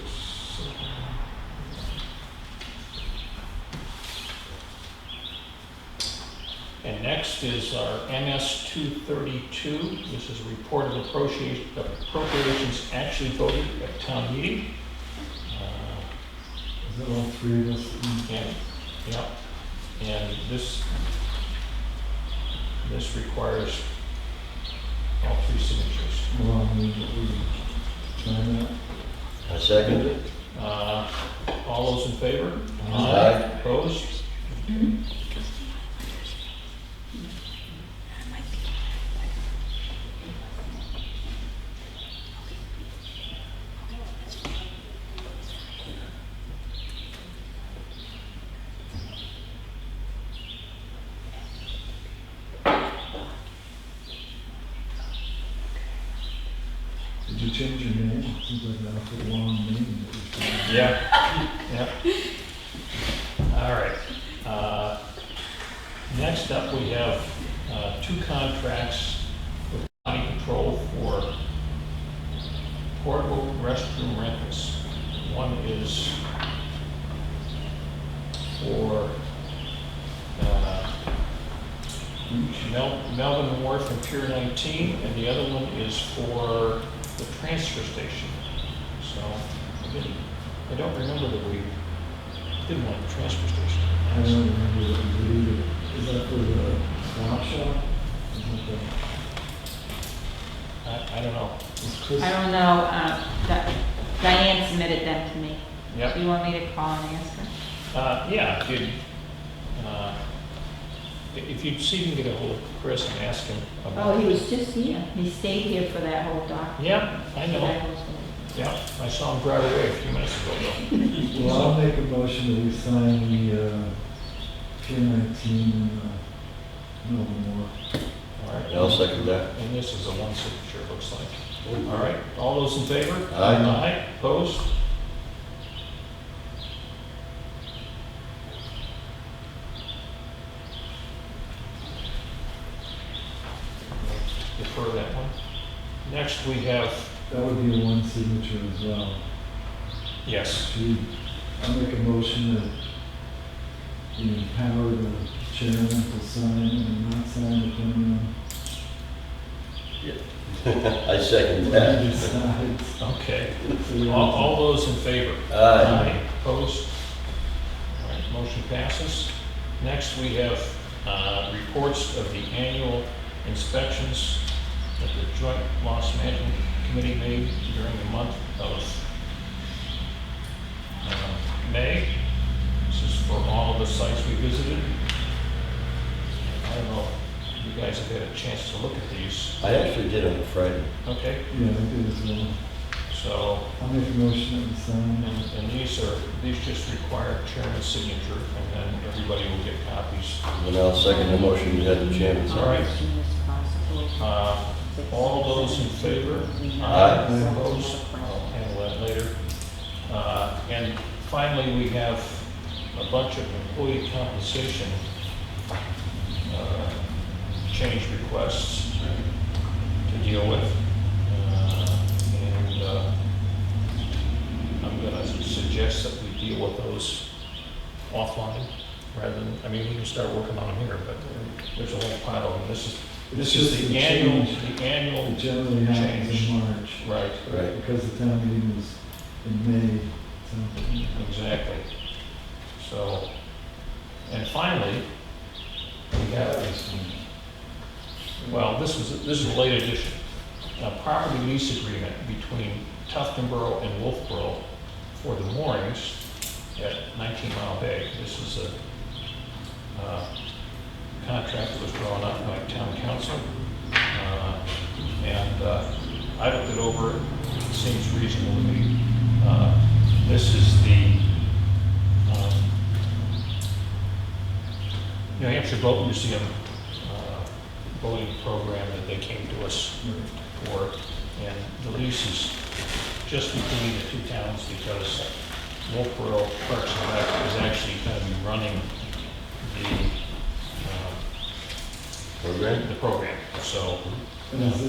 And next is our MS 232. This is a report of appropriations actually voted at town meeting. Is that all three of us? And, yeah, and this requires all three signatures. Well, we try that. I second it. All those in favor? Aye. Opposed? Did you change your name? Seems like an awful long name. Yeah. Yeah. All right. Next up, we have two contracts with county control for portable restroom rentals. One is for Melvin Wharf and Pier 19, and the other one is for the transfer station. So I don't remember that we did one at the transfer station. I don't remember what we did either. Is that for the swap shop? Is that I don't know. is Chris? I don't know, Diane submitted them to me. Yep. Do you want me to call and ask her? Yeah, if you'd see if you can get a hold of Chris and ask him about. Oh, he was just here. He stayed here for that whole document. Yeah, I know. Yeah, I saw him drive away a few minutes ago though. Well, I'll make a motion that we sign the Pier 19 no more. All right. I'll second that. And this is a one signature, it looks like. All right, all those in favor? Aye. Aye, opposed? Defer that one. Next, we have, That would be a one signature as well. yes, I'll make a motion that we empower the chairman to sign and not sign depending I second on what that. he decides. okay. So we All those in favor? Aye. Opposed? All right, motion passes. Next, we have reports of the annual inspections that the Joint Loss Management Committee made during the month of May. This is for all of the sites we visited. I don't know if you guys have had a chance to look at these. I actually did on Friday. Okay, Yeah, I did as well. so, I'll make a motion that we sign. and these just require chairman's signature, and then everybody will get copies. And I'll second the motion you had the chairman All sign. right. As soon as possible. All those in favor? Aye. Opposed? I'll handle that later. And finally, we have a bunch of employee compensation change requests to deal with. And I'm gonna suggest that we deal with those offline rather than, I mean, we can start working on them here, but there's a whole pile of them. This is just the a annual, change. the annual It generally happens change. in March. Right, Right. Because the town meeting was in May. So exactly. So, and finally, we have, well, this is a late addition. A property lease agreement between Tuftonboro and Wolfboro for the moorings at 19 Mile Bay. This is a contract that was drawn up by town council. And I looked it over, it seems reasonable to me. This is the New Hampshire Boat Museum boating program that they came to us for. And the lease is just between the two towns because Wolfboro Parks and Rec is actually going to be running Program? the program. So, And has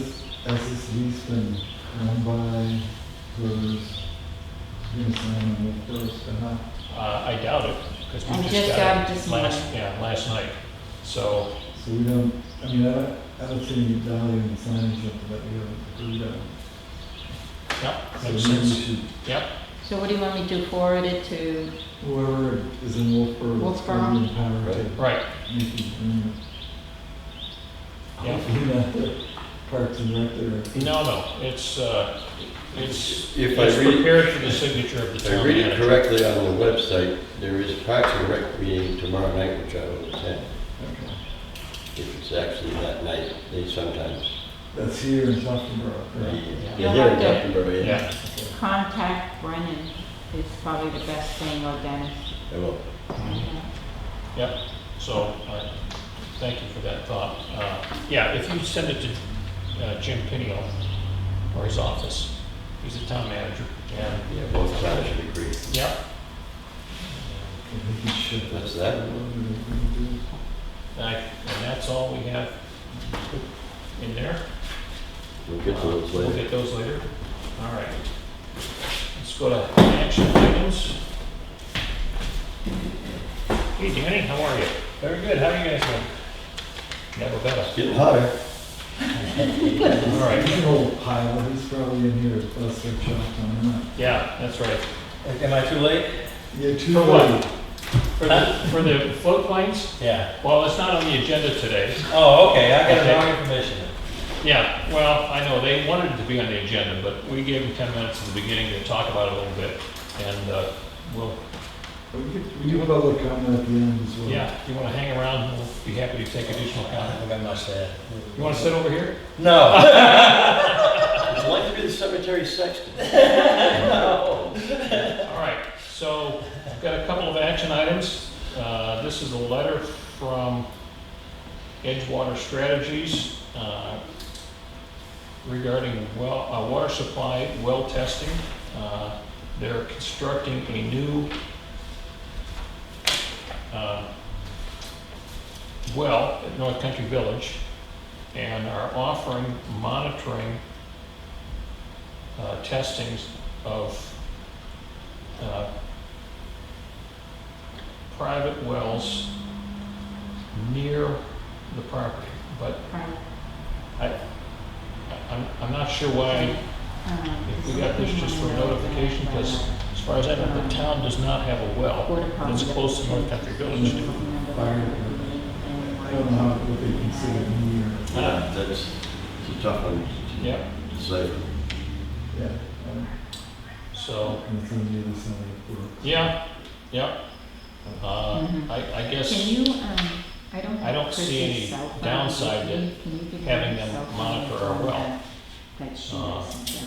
this lease been run by whoever's going to sign on the first? I doubt it because we I just just got got it it this morning. last night. So, So we don't, I mean, I don't see any value in signing something that we haven't agreed on. yep, So makes maybe we sense. should, Yep, So So what do you want me to forward it to? Whoever is in Wolfboro. Wolfboro? is empowered to Right. make the agreement. Yeah. Hopefully not the Parks and Rec there. No, it's If I read- prepared for the signature of the If I town read it manager. correctly on the website, there is Parks and Rec meeting tomorrow night, which I will attend. Okay. If it's actually that night, they sometimes, That's here in Tuftonboro, correct? yeah, here in Tuftonboro, yeah. Yeah, Contact Brennan is probably the best thing, or Dennis. I will. yep, so, thank you for that thought. Yeah, if you send it to Jim Pinio, or his office, he's the town manager, and, Yeah, both sides should agree. yeah, We can ship it. That's that. and that's all we have in there. We'll get to those We'll later. get those later. All right. Let's go to action items. Hey, Danny, how are you? Very good. How are you guys doing? Never better. Getting hotter. All right. He's an old pilot, he's probably in here with us, they're chopped on that. Yeah, that's right. Am I too late? Yeah, too For late. what? For the floodplains? Yeah. Well, it's not on the agenda today. Oh, okay, I got Okay. the wrong information. Yeah, well, I know, they wanted it to be on the agenda, but we gave them 10 minutes at the beginning to talk about it a little bit. And we'll, We do public comment at the end as well. yeah, if you want to hang around, we'll be happy to take additional I comment. think I must have. You want to sit over here? No. Would you like to be the cemetery sexton? All right, so I've got a couple of action items. This is a letter from Edgewater Strategies regarding water supply well testing. They're constructing a new well at North Country Village and are offering monitoring testings of private wells near the property, but I'm not sure why, if we got this just for notification, because as far as I know, the town does not have a well that's close to North Country Village. Fire department. I don't know what they consider near. Yeah, that's, it's a tough one Yeah, to decipher. Yeah. so, And it's on the other side of the brook. yeah, yeah. I guess Can you, I don't see any downside to having them monitor our well. That she Uh, doesn't,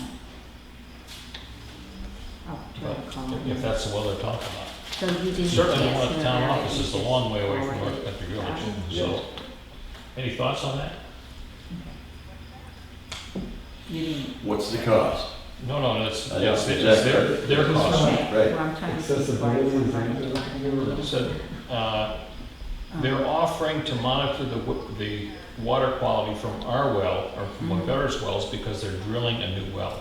I'll try But to call her. if that's the well they're talking about. So you didn't. Certainly the one at answer the town that, office you is a just long way away from forwarded North Country Village, it. so. Any thoughts on that? You didn't. What's the cost? No, that's, I know, it's exactly. their cost. Okay, Right. well, I'm trying to see Accessibility, is that what what you're looking for? So, they're offering to monitor the water quality from our well, or from Mhm. McGutter's wells, because they're drilling a new well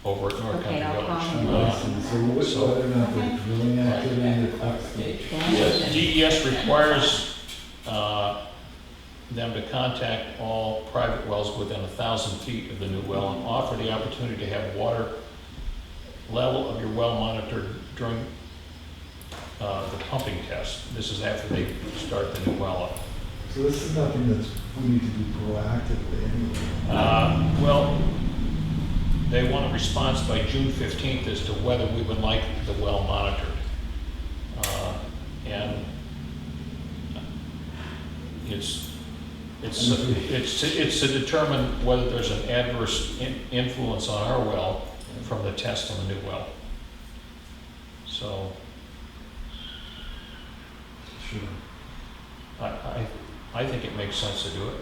over at North Okay, Country I'll call Village. Oh, I see. So whether or not the drilling activity affects the. Yes. DES requires them to contact all private wells within 1,000 feet of the new well and offer the opportunity to have water level of your well monitored during the pumping test. This is after they start the new well up. So this is nothing that's, we need to do proactively anyway. Well, they want a response by June 15th as to whether we would like the well monitored. And it's to determine whether there's an adverse influence on our well from the test on the new well. So Sure. I think it makes sense to do it.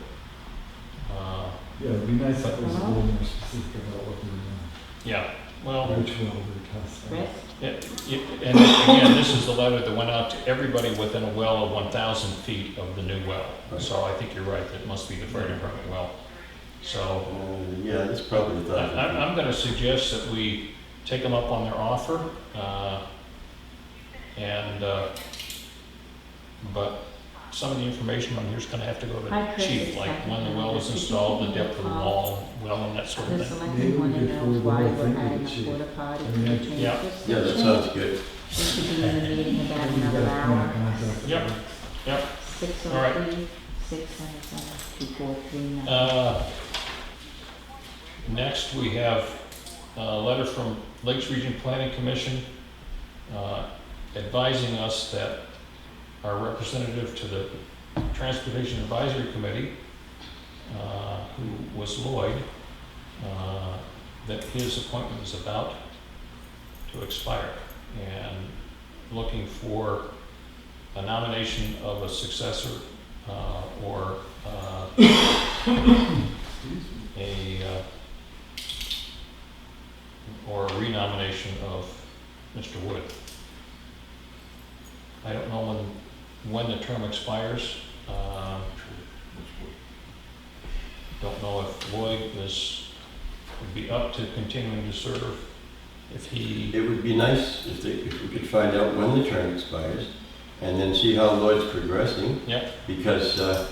Yeah, it'd be nice if it was a little more specific about what Yeah, well. they're, which well they're testing. Chris? And again, this is the letter that went out to everybody within a well of 1,000 feet of the new well. So I think you're right, that must be the fire department well. So Yeah, that's probably the thought. I'm going to suggest that we take them up on their offer. But some of the information on here is gonna have to go Hi, to Chris, chief, it's like Becky. when the well was installed, the depth of the wall, well, and that sort of The thing. selectmen want to Maybe know before the why whole we're thing adding would a change. porta potty I to mean, the I- transfer Yeah, station. that sounds good. We should be in the meeting about another hour. Yep. Yep. 603, 677, 2439. Next, we have a letter from Lakes Region Planning Commission advising us that our representative to the Transportation Advisory Committee, who was Lloyd, that his appointment is about to expire, and looking for a nomination of a successor or a renomination of Mr. Wood. I don't know when the term expires. Don't know if Lloyd would be up to continuing to serve. If he, It would be nice if we could find out when the term expires and then see how Lloyd's progressing. Yep. Because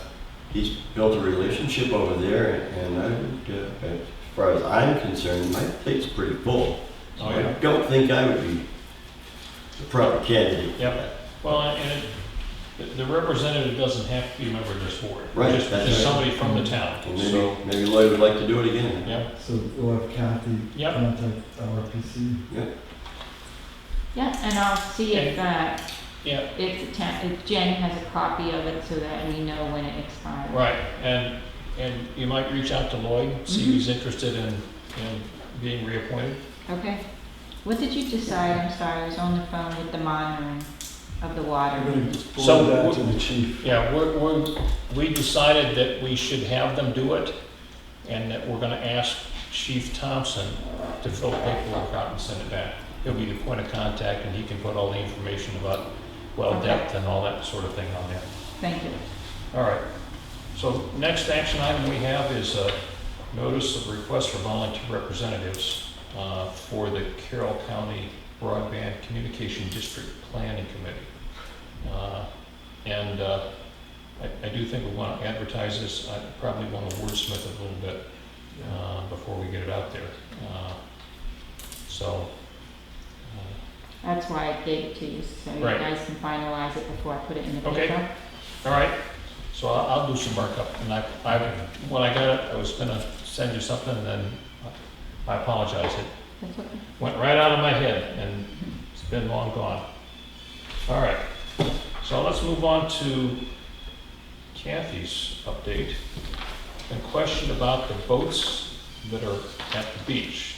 he's built a relationship over there, and I would, as far as I'm concerned, my plate's pretty full. So Oh, yeah. I don't think I would be the proper candidate. Yep. Well, and the representative doesn't have to be a member of this board. Right, Just that's just right. somebody from the town. And So, maybe Lloyd would like to do it again. yep, So we'll have Kathy Yep. contact RPC. Yeah, and I'll see if, yeah, if Jen has a copy of it so that we know when it expires. right. And you might reach out to Lloyd, see if he's interested in being reappointed. Okay. What did you decide? I'm sorry, I was on the phone with the monitoring of the water. I'm going to So forward that we- to the chief. Yeah, we decided that we should have them do it, and that we're gonna ask Chief Thompson to fill paperwork out and send it back. He'll be the point of contact, and he can put all the information about well Okay. depth and all that sort of thing on there. Thank you. All right. So next action item we have is a notice of request for volunteer representatives for the Carroll County Broadband Communication District Planning Committee. And I do think we want to advertise this. I probably want to wordsmith it a little bit before we get it out there. So, That's why I gave it to you, so you Right. guys can finalize it before I put it in the Okay. paper. all right. So I'll do some markup. And when I got it, I was gonna send you something, and then I apologize. It That's okay. went right out of my head, and it's been long gone. All right. So let's move on to Kathy's update. A question about the boats that are at the beach.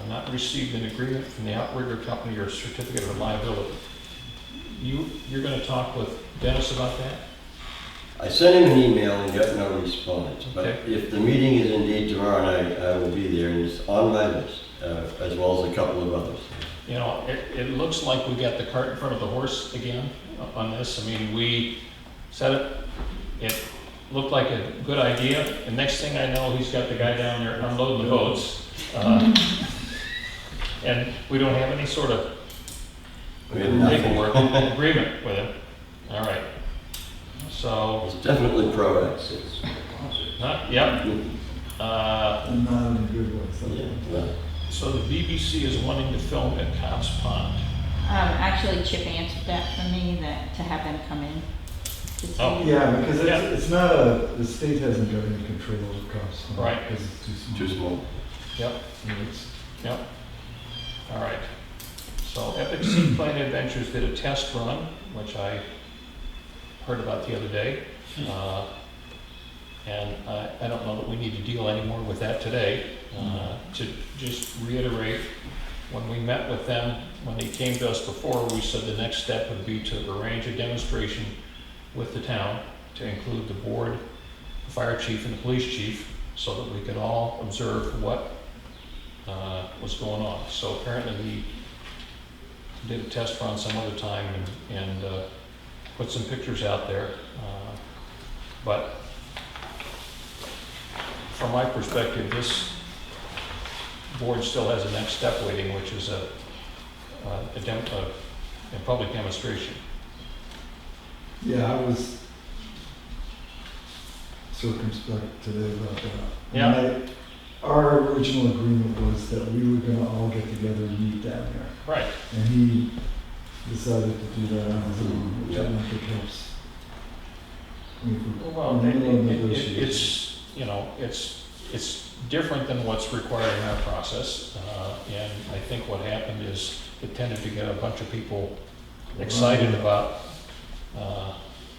Not received an agreement from the outrigger company or certificate of liability. You're gonna talk with Dennis about that? I sent him an email and got no response, but Okay. if the meeting is indeed tomorrow night, I will be there, and it's on my list, as well as a couple of others. You know, it looks like we got the cart in front of the horse again on this. I mean, we said it looked like a good idea, and next thing I know, he's got the guy down there unloading the boats. And we don't have any sort of We have nothing. paperwork agreement with him. All right. So, It's definitely pro access. yep. Not in a good way, so. Yeah, well, So the BBC is wanting to film at Cops Pond. Actually, Chip answered that for me, that to have them come in to see. Oh. Yeah, because Yeah. it's not the state hasn't got any control over cops. Right. Because it's too small. too small. Yep. So it's- Yep. All right. So Epic Seaplane Adventures did a test run, which I heard about the other day. And I don't know that we need to deal anymore with that today. To just reiterate, when we met with them, when they came to us before, we said the next step would be to arrange a demonstration with the town to include the board, the fire chief, and the police chief, so that we could all observe what was going on. So apparently we did a test run some other time and put some pictures out there. But from my perspective, this board still has a next step waiting, which is a public demonstration. Yeah, I was circumspect today about that. Yeah. And our original agreement was that we were gonna all get together and meet down there. Right. And he decided to do that on his own, which I don't think helps. Well, it's, you know, it's different than what's required in our process. And I think what happened is it tended to get a bunch of people excited about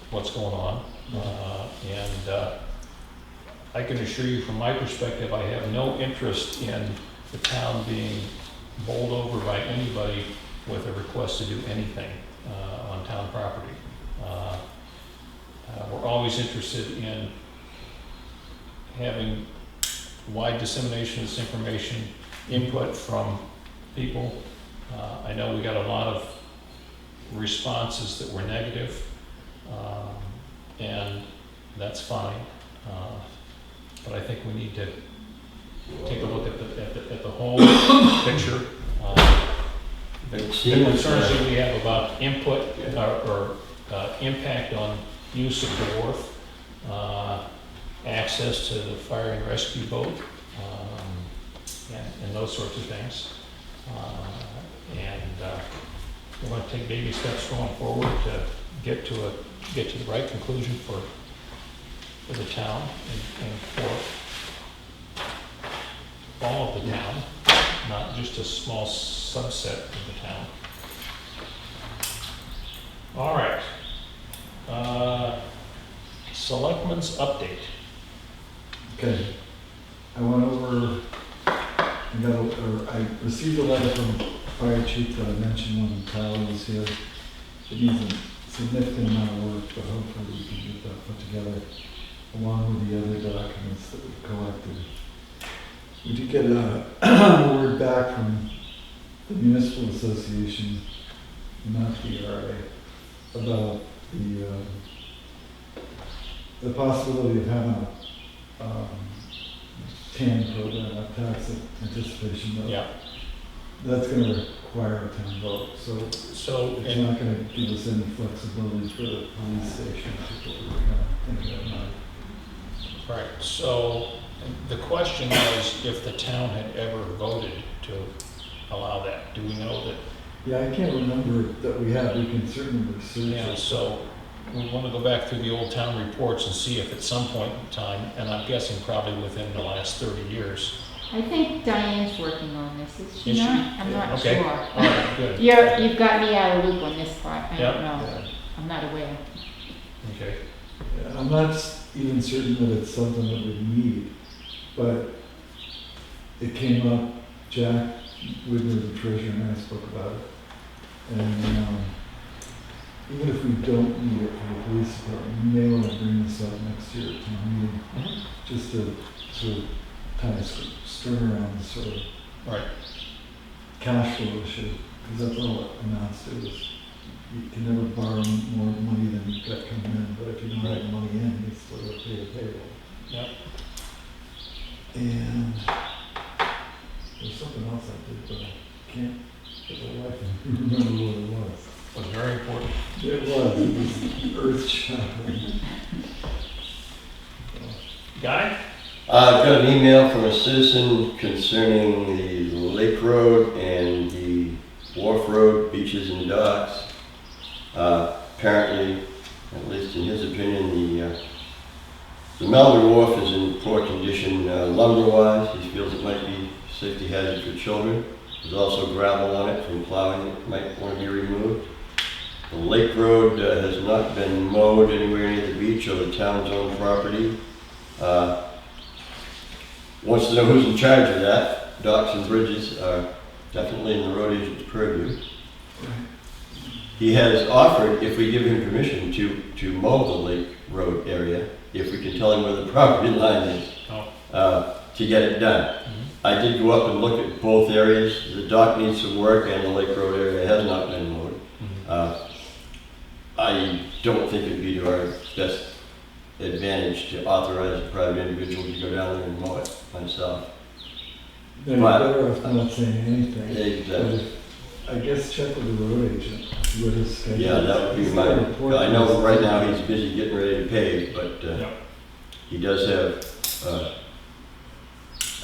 what's going on. And I can assure you from my perspective, I have no interest in the town being bowled over by anybody with a request to do anything on town property. We're always interested in having wide dissemination of this information, input from people. I know we got a lot of responses that were negative, and that's fine. But I think we need to take a look at the whole picture. The concerns that we have about input or impact on use of the wharf, access to the fire and rescue boat, and those sorts of things. We want to take baby steps going forward to get to the right conclusion for the town and for all of the town, not just a small subset of the town. All right. Selectmen's update. Okay. I went over, I received a letter from Fire Chief that I mentioned when Kyle was here. It needs a significant amount of work, but hopefully we can get that put together along with the other documents that we've collected. We did get a word back from the Municipal Association, not the RA, about the possibility of having a TAN program, a tax anticipation note. Yeah. That's going to require a town vote, so it's not going to give us any flexibility for the police station to put that money. Right, so the question was if the town had ever voted to allow that. Do we know that? Yeah, I can't remember that we have. We can certainly research Yeah, it. so we want to go back through the old town reports and see if at some point in time, and I'm guessing probably within the last 30 years. I think Diane's working on this, is she Is she? not? I'm not Okay. sure. All right, good. You've got me out of loop on this part, I Yeah. don't know, Yeah. I'm not aware. Okay. Yeah, I'm not even certain that it's something that we need, but it came up. Jack Widner, the treasurer, and I spoke about it. And even if we don't need it for the police department, we may want to bring this up next year at town meeting, just to sort of kind of string around the sort of Right. cash flow issue, because that's all it amounts to is you can never borrow more money than you've got coming in, but if you don't have the money in, you still got to pay the payroll. Yep. And there's something else I did, but I can't for the life of me remember what it was. Was very important. It was earth-shattering. Guy? I've got an email from a citizen concerning the Lake Road and the Wharf Road, beaches and docks. Apparently, at least in his opinion, the Melbourne Wharf is in poor condition lumber-wise. He feels it might be a safety hazard for children. There's also gravel on it from plowing that might want to be removed. The Lake Road has not been mowed anywhere near the beach or the town's own property. Wants to know who's in charge of that. Docks and bridges are definitely in the road agent's purview. He has offered, if we give him permission, to mow the Lake Road area, if we can tell him where the property line is, to get it done. I did go up and look at both areas. The dock needs some work and the Lake Road area has not been mowed. I don't think it'd be to our best advantage to authorize a private individual to go down there and mow it myself. They're better off not saying anything. Exactly. But I guess check with the road agent. what his schedule is. Yeah, that would be my, I know right now he's busy getting ready to pave, but Yep. he does have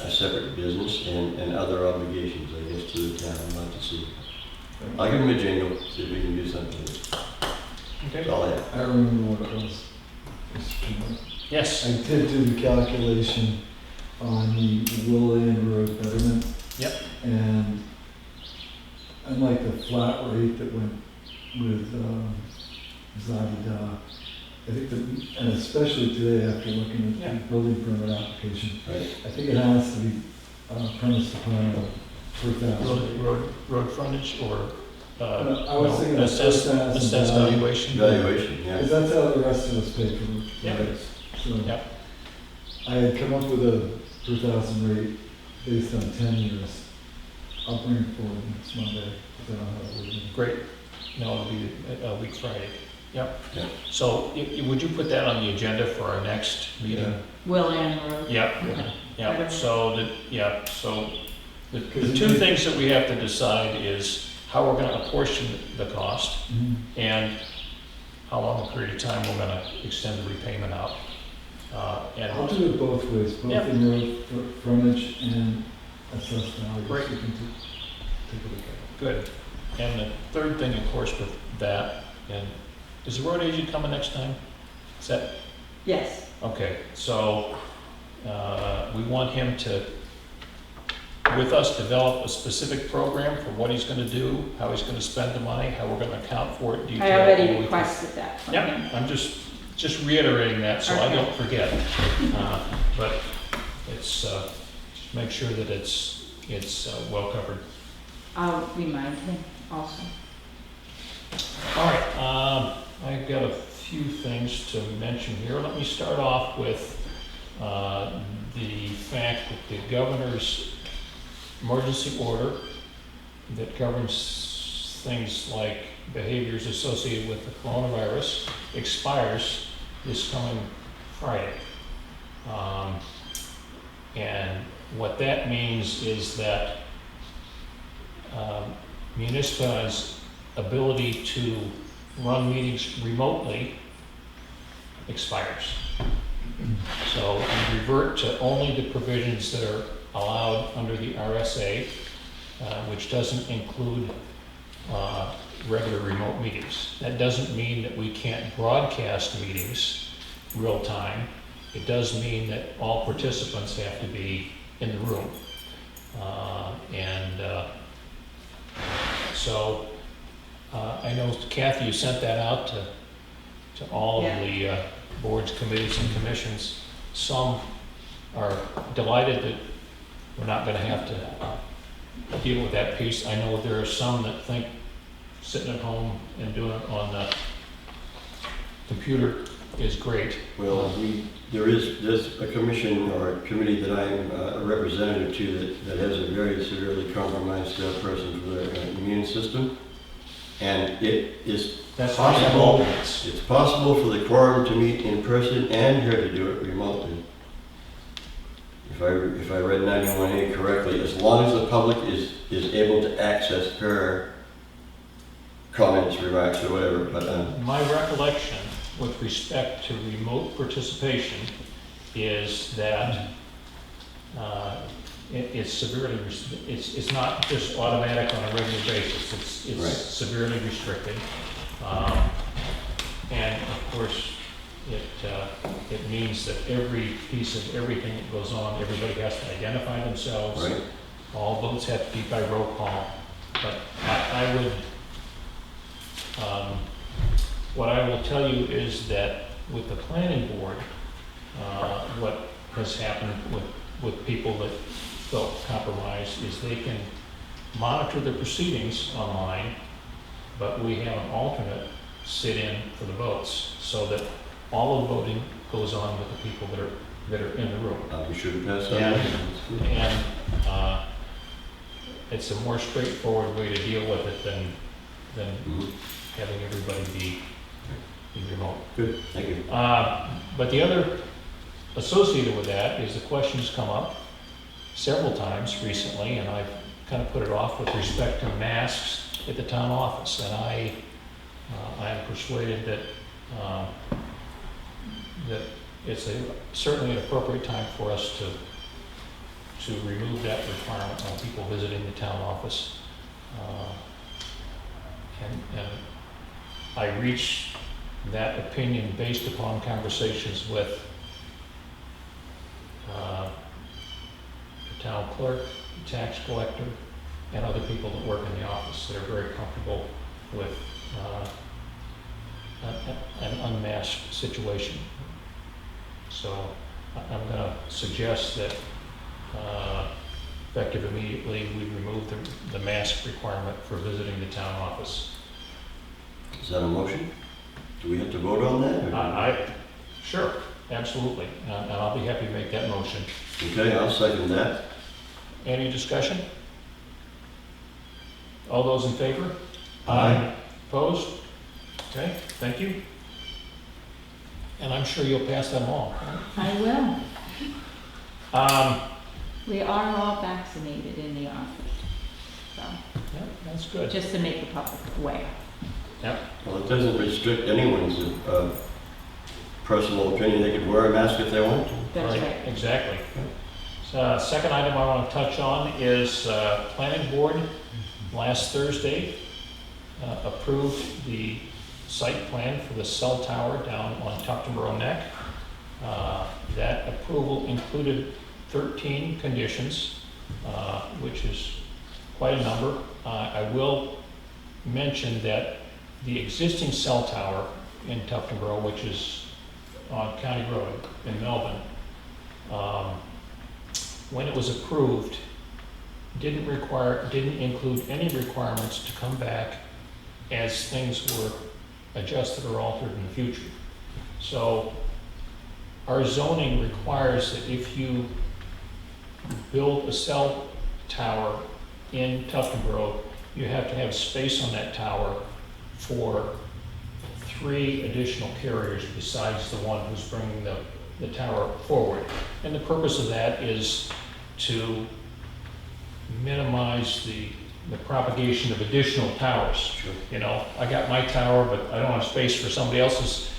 a separate business and other obligations, I guess, to the town. I'd like to see. I'll give him a jingle, see if we can do something. That's all I have. I remember what it was. Yes. I did do the calculation on the Willand Road betterment. Yep. And unlike the flat rate that went with Zadida, I think that, and especially today after looking at the building permit application, Right. I think it has to be premised upon a per thousand. Road frontage or, I was thinking of assessed 4,000 valuation? Evaluation, yeah. Because that's how the rest of us pay for Yep. roads. So Yep. I had come up with a per thousand rate based on 10 years. I'll bring it forward next Monday. I don't know how it will be. Great. No, it'll be a week Friday. Yep. Yeah. So would you put that on the agenda for our next meeting? Will and Road. Yep. Okay. Yeah, so the two things that we have to decide is how we're gonna apportion the cost and how long a period of time we're gonna extend the repayment out. I'll do it both ways, both Yep. in road frontage and assessed value. Great. So you can take a look at it. Good. And the third thing, of course, with that, and is the road agent coming next time? Is that, Yes. okay, so, we want him to, with us, develop a specific program for what he's gonna do, how he's gonna spend the money, how we're gonna account for it. I already requested that from him. Yep, I'm just reiterating that so I Okay. don't forget. But it's, just make sure that it's well covered. I'll remind him also. All right, I've got a few things to mention here. Let me start off with the fact that the governor's emergency order that governs things like behaviors associated with the coronavirus expires this coming Friday. And what that means is that municipalities' ability to run meetings remotely expires. So we revert to only the provisions that are allowed under the RSA, which doesn't include regular remote meetings. That doesn't mean that we can't broadcast meetings real time. It does mean that all participants have to be in the room. So I know, Kathy, you sent that out to all of the boards, committees, and commissions. Some are delighted that we're not going to have to deal with that piece. I know there are some that think sitting at home and doing it on the computer is great. Well, there's a commission or a committee that I'm a representative to that has a very severely compromised person for their immune system. And it is possible, it's possible for the quorum to meet in person and her to do it remotely. If I read 91A correctly, as long as the public is able to access her comments, remarks, or whatever, but My recollection with respect to remote participation is that it's severely, it's not just automatic on a regular basis, it's Right. severely restricted. And of course, it means that every piece of everything that goes on, everybody has to identify themselves. right. All votes have to be by roll call. But I would, what I will tell you is that with the planning board, what has happened with people that felt compromised is they can monitor the proceedings online, but we have an alternate sit in for the votes so that all of the voting goes on with the people that are in the room. We shouldn't pass on Yeah. that. And it's a more straightforward way to deal with it than Mhm. having everybody be remote. Good, thank you. But the other associated with that is the questions come up several times recently, and I've kind of put it off with respect to masks at the town office. And I am persuaded that, that it's certainly an appropriate time for us to remove that requirement on people visiting the town office. And I reached that opinion based upon conversations with the town clerk, the tax collector, and other people that work in the office that are very comfortable with an unmasked situation. So I'm going to suggest that effective immediately, we remove the mask requirement for visiting the town office. Is that a motion? Do we have to vote on that? or- Sure, absolutely, and I'll be happy to make that motion. Okay, I'll second that. Any discussion? All those in favor? Aye. Opposed? Okay, thank you. And I'm sure you'll pass that along. I will. Um, We are all vaccinated in the office, so, yeah, that's good. just to make the public aware. Yep. Well, it doesn't restrict anyone's personal opinion. They could wear a mask if they want to. That's right. Exactly. So, second item I want to touch on is planning board last Thursday approved the site plan for the cell tower down on Tuftonboro Neck. That approval included 13 conditions, which is quite a number. I will mention that the existing cell tower in Tuftonboro, which is on County Road in Melbourne, when it was approved, didn't include any requirements to come back as things were adjusted or altered in the future. So our zoning requires that if you build a cell tower in Tuftonboro, you have to have space on that tower for 3 additional carriers besides the one who's bringing the tower forward. And the purpose of that is to minimize the propagation of additional towers. Sure. You know, I got my tower, but I don't have space for somebody else's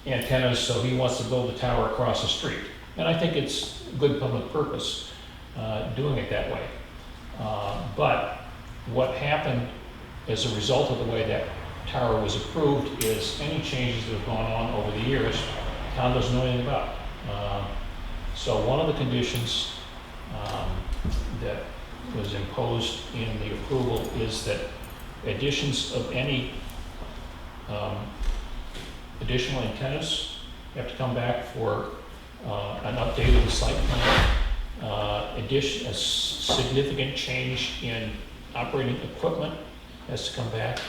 antennas, so he wants to build a tower across the street. And I think it's a good public purpose doing it that way. But what happened as a result of the way that tower was approved is any changes that have gone on over the years, town doesn't know anything about. So one of the conditions that was imposed in the approval is that additions of any additional antennas have to come back for an update of the site plan. A significant change in operating equipment has to come back.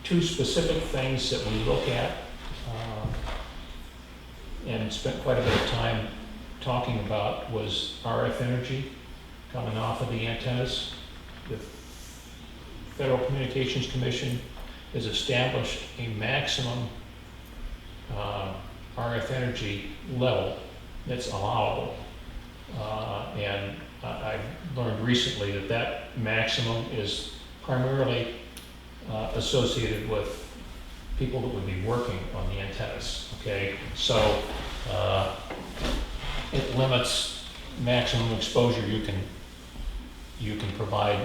2 specific things that we look at and spent quite a bit of time talking about was RF energy coming off of the antennas. The Federal Communications Commission has established a maximum RF energy level that's allowable. And I've learned recently that that maximum is primarily associated with people that would be working on the antennas, okay? So it limits maximum exposure you can provide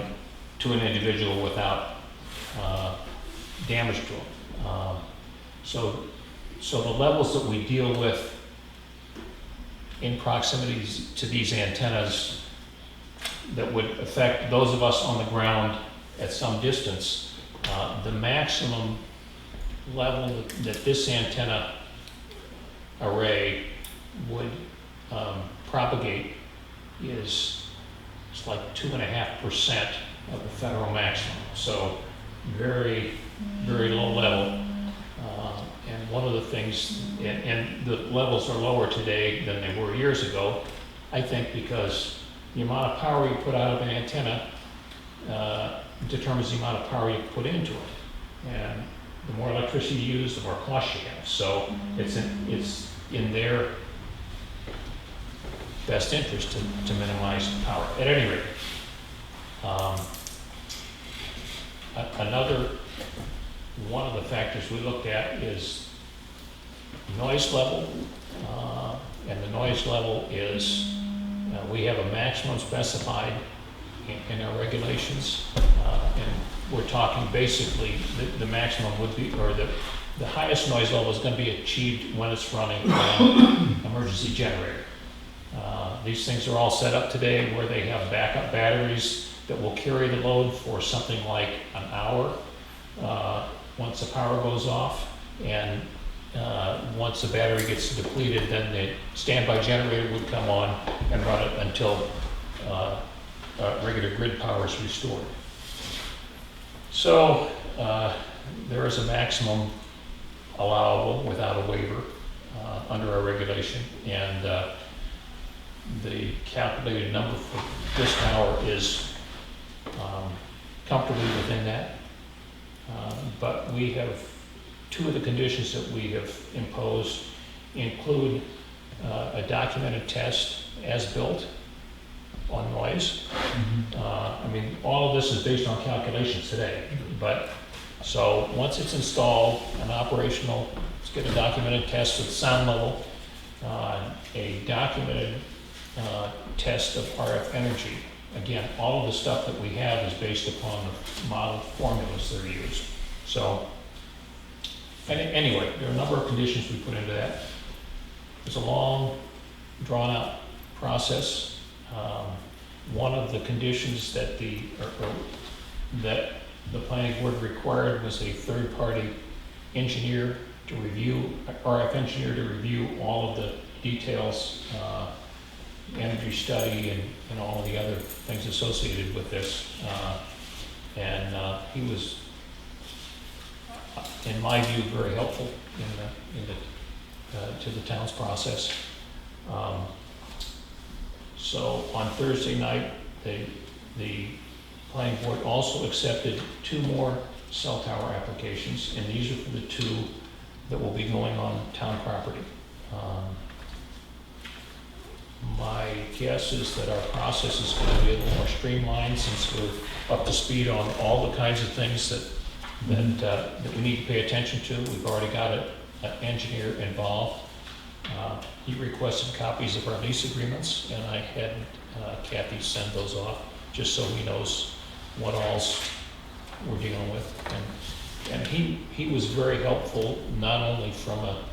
to an individual without damage to them. So the levels that we deal with in proximity to these antennas that would affect those of us on the ground at some distance, the maximum level that this antenna array would propagate is it's like 2.5% of the federal maximum. So very, very low level. And one of the things, and the levels are lower today than they were years ago, I think because the amount of power you put out of an antenna determines the amount of power you put into it. And the more electricity you use, the more cost you have. So it's in their best interest to minimize power. At any rate, another one of the factors we looked at is noise level. And the noise level is, we have a maximum specified in our regulations. And we're talking basically, the maximum would be, or the highest noise level is going to be achieved when it's running an emergency generator. These things are all set up today where they have backup batteries that will carry the load for something like an hour once the power goes off. And once the battery gets depleted, then the standby generator would come on and run it until regular grid power is restored. So there is a maximum allowable without a waiver under our regulation, and the calculated number for this tower is comfortably within that. But we have, two of the conditions that we have imposed include a documented test as built on noise. I mean, all of this is based on calculations today, but so once it's installed and operational, let's get a documented test with sound level, a documented test of RF energy. Again, all of the stuff that we have is based upon the model formulas that are used. So anyway, there are a number of conditions we put into that. It's a long, drawn-out process. One of the conditions that that the planning board required was a third-party engineer to review, RF engineer to review all of the details, energy study, and all of the other things associated with this. And he was, in my view, very helpful to the town's process. So on Thursday night, the planning board also accepted 2 more cell tower applications, and these are for the 2 that will be going on town property. My guess is that our process is going to be a little more streamlined since we're up to speed on all the kinds of things that we need to pay attention to. We've already got an engineer involved. He requested copies of our lease agreements, and I had Kathy send those off just so he knows what alls we're dealing with. And he was very helpful, not only from a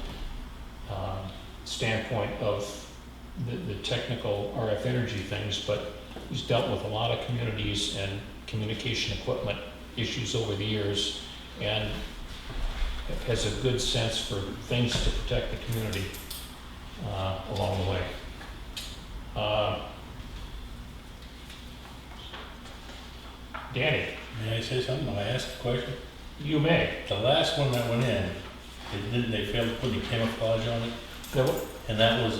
standpoint of the technical RF energy things, but he's dealt with a lot of communities and communication equipment issues over the years, and has a good sense for things to protect the community along the way. Danny? May I say something? May I ask a question? You may. The last one that went in, they failed to put any camouflage on it? No. And that was,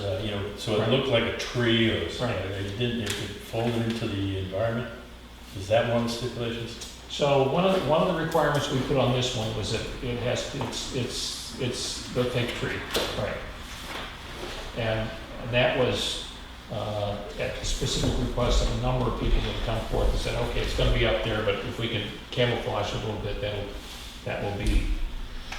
so it Right. looked like a tree or something. Right. It folded into the environment. Is that one of the stipulations? So one of the requirements we put on this one was that it has, it's the fake tree. Right. And that was at the specific request of a number of people that come forth and said, okay, it's gonna be up there, but if we can camouflage it a little bit, that will be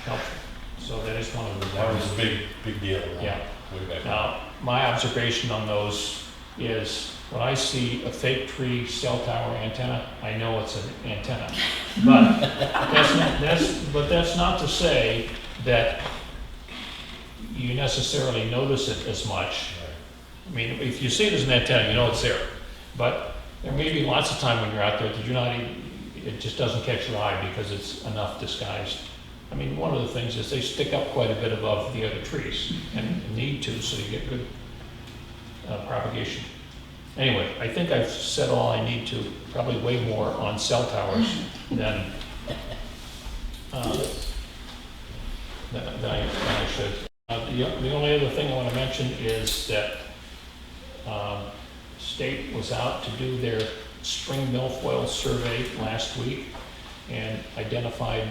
helpful. So that is one of the. That was a big deal. Yeah. Way back. Now, my observation on those is when I see a fake tree cell tower antenna, I know it's an antenna. But that's not to say that you necessarily notice it as much. I mean, if you see it as an antenna, you know it's there. But there may be lots of time when you're out there that you're not even, it just doesn't catch your eye because it's enough disguised. I mean, one of the things is they stick up quite a bit above the other trees and need to, so you get good propagation. Anyway, I think I've said all I need to, probably way more on cell towers than I should. The only other thing I want to mention is that state was out to do their spring milfoil survey last week and identified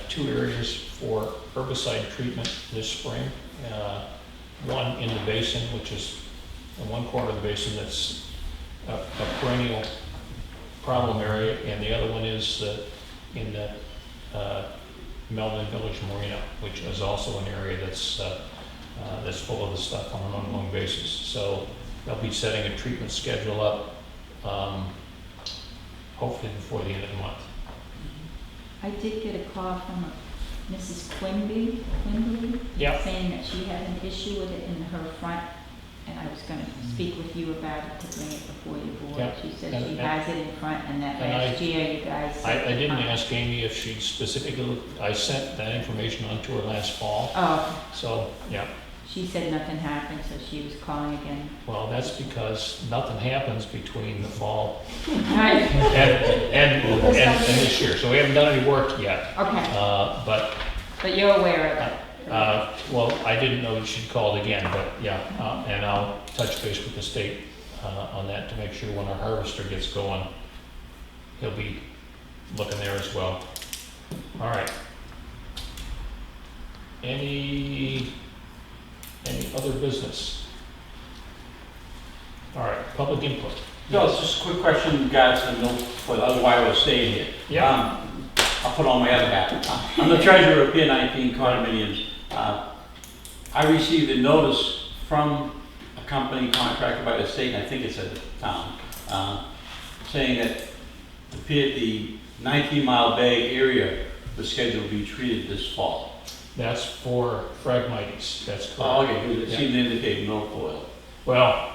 2 areas for herbicide treatment this spring. One in the basin, which is in one corner of the basin that's a perennial problem area, and the other one is in the Melvin Village Marina, which is also an area that's full of the stuff on an ongoing basis. So they'll be setting a treatment schedule up, hopefully before the end of the month. I did get a call from a Mrs. Quimby, Yeah. saying that she had an issue with it in her front, and I was gonna speak with you about it to bring it before your board. Yeah. She said And- she has it in front, and that and last year you guys. I didn't said- ask Amy if she specifically, I sent that information on to her last fall. Oh, So, yeah, she said nothing happened, so she was calling again. well, that's because nothing happens between the fall Right. and this year. So we haven't done any work yet. Okay, But, but you're aware of it? well, I didn't know she'd called again, but yeah, and I'll touch base with the state on that to make sure when our harvester gets going, he'll be looking there as well. All right. Any other business? All right, public input. No, it's just a quick question, guys, and no, for other wireless staying here. Yeah. I'll put on my other hat. I'm the treasurer of Pier 19 condominiums. I received a notice from a company contracted by the state, and I think it's a town, saying that the 19-mile bay area was scheduled to be treated this fall. That's for Phragmites, that's correct. Oh, okay, good. It Yeah. seemed to indicate milfoil. Well,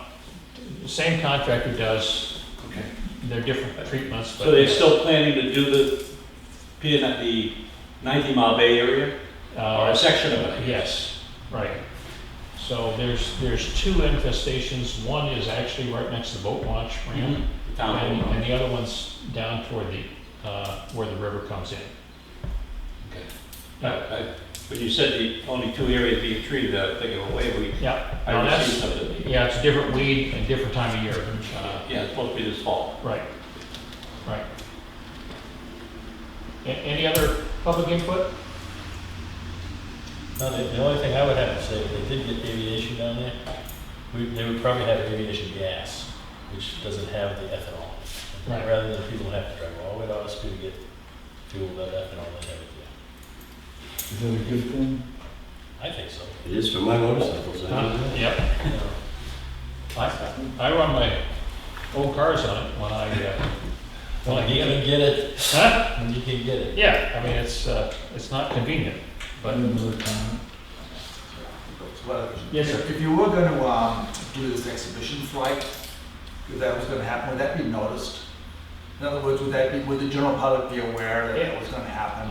the same contractor does, Okay. they're different treatments, but. So they're still planning to do the 19-mile bay area, or a section of it? Yes, right. So there's two infestations. One is actually right next to the boat launch ramp, The town boat launch. and the other one's down toward the, where the river comes in. Okay. But you said the only two areas being treated, I think of a way Yeah, I now received that's, something. yeah, it's a different weed and different time of year. Yeah, it's supposed to be this fall. Right, right. Any other public input? No, the only thing I would have to say, if they did get aviation down there, they would probably have aviation gas, which doesn't have the ethanol. Right. Rather than people have to drive all the way to Osprey to get fuel without ethanol, they have it Is that a good thing? there. I think so. It is for my motorcycles. Yep. You know, I run my old cars on it when I When you can get it, Huh? when you can get it. Yeah, I mean, it's not convenient, but. Another comment? Well, Yes, sir. If you were going to do this exhibition flight, if that was going to happen, would that be noticed? In other words, would the general public be aware that that was going to happen?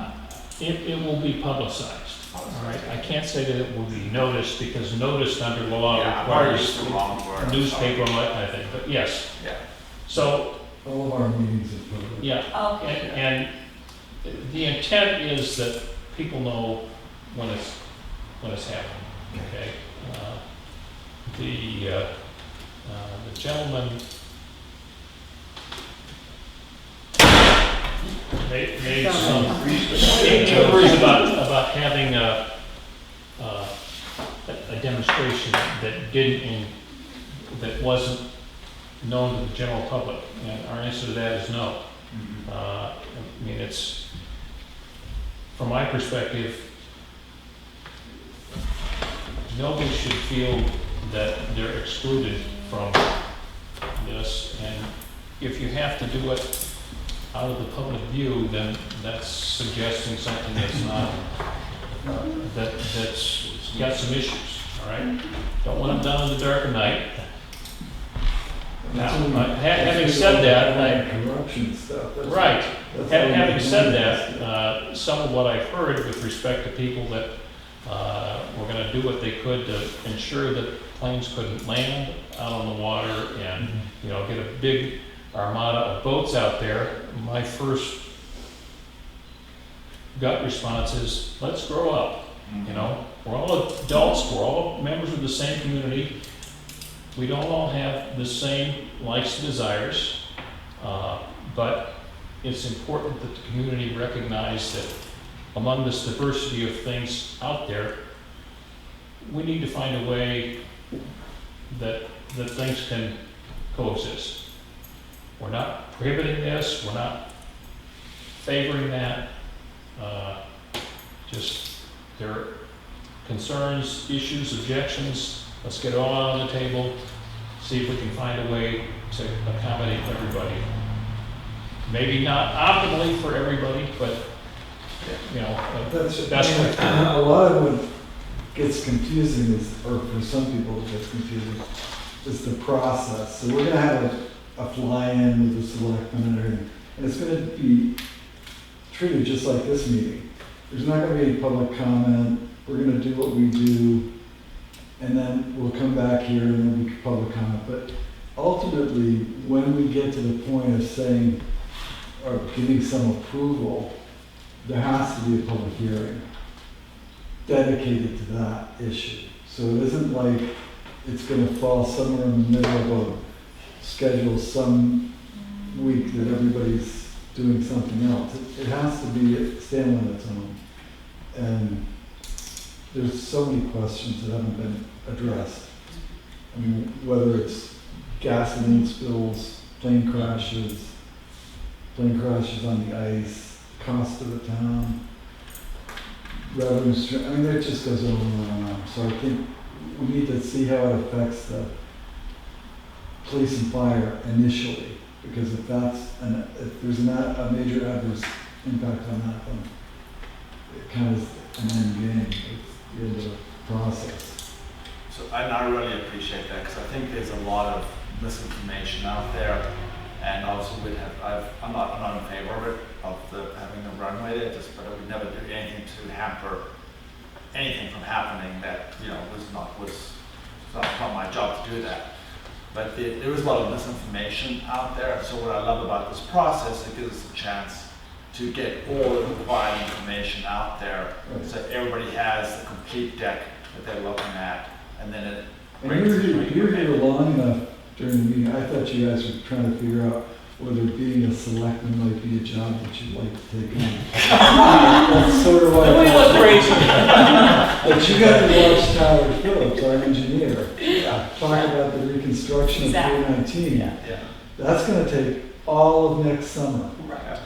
It will be publicized, all right? I can't say that it will be noticed, because noticed under law Yeah, I've already requires used the wrong word. newspaper and that kind of thing, but yes. Yeah. So, All of our meetings are public. yeah, Okay. and the intent is that people know when it's happening, okay? The gentleman made some inquiries about having a demonstration that wasn't known to the general public, and our answer to that is no. I mean, it's, from my perspective, nobody should feel that they're excluded from this, and if you have to do it out of the public view, then that's suggesting something that's not, that's got some issues, all right? Don't want it done in the dark of night. Now, having said that, Corruption stuff. that's- right, that's all having we said can do. that, some of what I've heard with respect to people that were gonna do what they could to ensure that planes couldn't land out on the water and, you know, get a big armada of boats out there, my first gut response is, let's grow up, you know? We're all adults, we're all members of the same community. We don't all have the same likes and desires, but it's important that the community recognize that among this diversity of things out there, we need to find a way that things can coexist. We're not prohibiting this, we're not favoring that. Just, there are concerns, issues, objections, let's get it all on the table, see if we can find a way to accommodate everybody. Maybe not optimally for everybody, but, you know, That's, what. a lot of what gets confusing is, or for some people it gets confusing, is the process. So we're gonna have a fly-in with the selectmen and everything, and it's gonna be treated just like this meeting. There's not gonna be any public comment, we're gonna do what we do, and then we'll come back here and then we can public comment. But ultimately, when we get to the point of saying, or giving some approval, there has to be a public hearing dedicated to that issue. So it isn't like it's gonna fall somewhere in the middle of a schedule some week that everybody's doing something else. It has to be stand on its own. And there's so many questions that haven't been addressed. I mean, whether it's gasoline spills, plane crashes on the ice, cost of the town, revenue stream, I mean, it just goes on and on. So I think we need to see how it affects the police and fire initially, because if there's a major adverse impact on that, then it kind of is an end game. It's the end of the process. So I really appreciate that, because I think there's a lot of misinformation out there, and also I'm not in favor of it, having a runway there, but I would never do anything to hamper anything from happening that, was not my job to do that. But there is a lot of misinformation out there, so what I love about this process, it gives us a chance to get all the required information out there, so everybody has the complete deck that they're looking at, and then it And you were here long enough during the meeting, I thought you guys were trying to figure out whether being a selectman might be a job that you'd like to take on. That's sort of why. But you got to watch Tyler Phillips, our engineer, talk about the reconstruction of 319. That's going to take all of next summer. Right.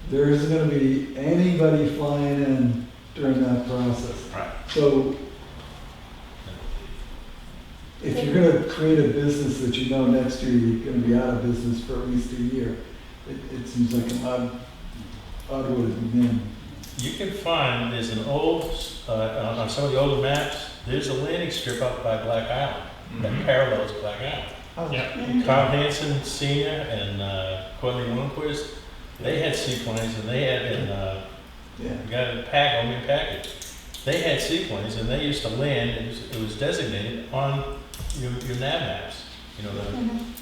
There isn't going to be anybody flying in during that process. Right. So if you're going to create a business that you know next year you're going to be out of business for at least a year, it seems like an odd way to begin. You can find, there's an old, on some of the older maps, there's a landing strip up by Black Island that parallels Black Island. Oh, Yeah. Carl Hansen Sr. and Courtney Lundquist, they had seaplanes, and they had, we got a package. They had seaplanes, and they used to land, it was designated on your nav maps, the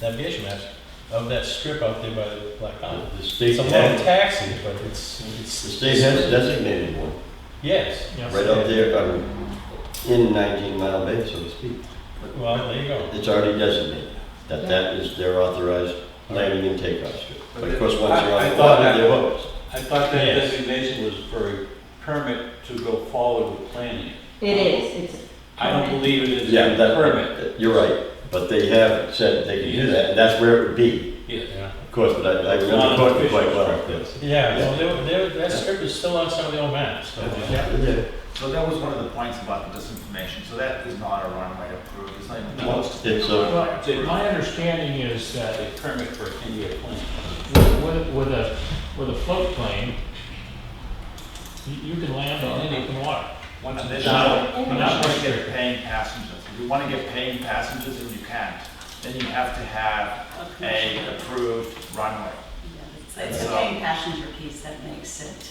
navigation maps of that strip out there by the Black Island. The state It's a little taxi, but it's. The state has designated one, Yes. right up there, in 19 Mile Bay, so to speak. Well, there you go. It's already designated, that is their authorized landing and takeoff strip. But of course, once you're on the water, they're hooked. I thought that Yes. designation was for a permit to go forward with planning. It is, it's. I don't believe it is Yeah, a permit. you're right, but they have said they can do that, and that's where it would be. Yeah. Of course, but I remember Courtney quite well. Yes. Yeah, well, that strip is still on some of the old maps, so. Yeah. So that was one of the points about the disinformation, so that is not a runway approved, it's not even close to It's, being a runway Well, approved. my understanding is that A permit for a 10-year plan. with a float plane, you can land on open water. Once Not- additional, you're not going to restricted. get paying passengers. If you want to get paying passengers, and you can't, then you have to have a approved runway. It's the paying passenger piece that makes it,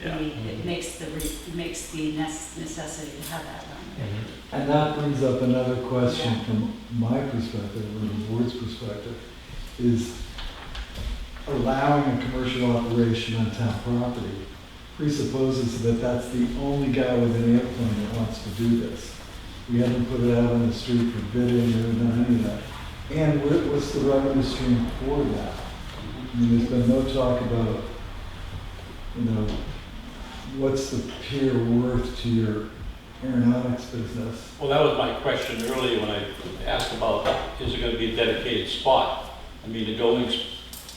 Yeah. it makes the necessity to have that runway. And that brings up another question from my perspective, or the board's perspective, is allowing a commercial operation on town property presupposes that that's the only guy with an airplane that wants to do this. We haven't put it out on the street for bidding, we haven't done any of that. And what's the revenue stream for that? I mean, there's been no talk about, what's the peer worth to your aeronautics business? Well, that was my question earlier when I asked about, is it going to be a dedicated spot? I mean, the building's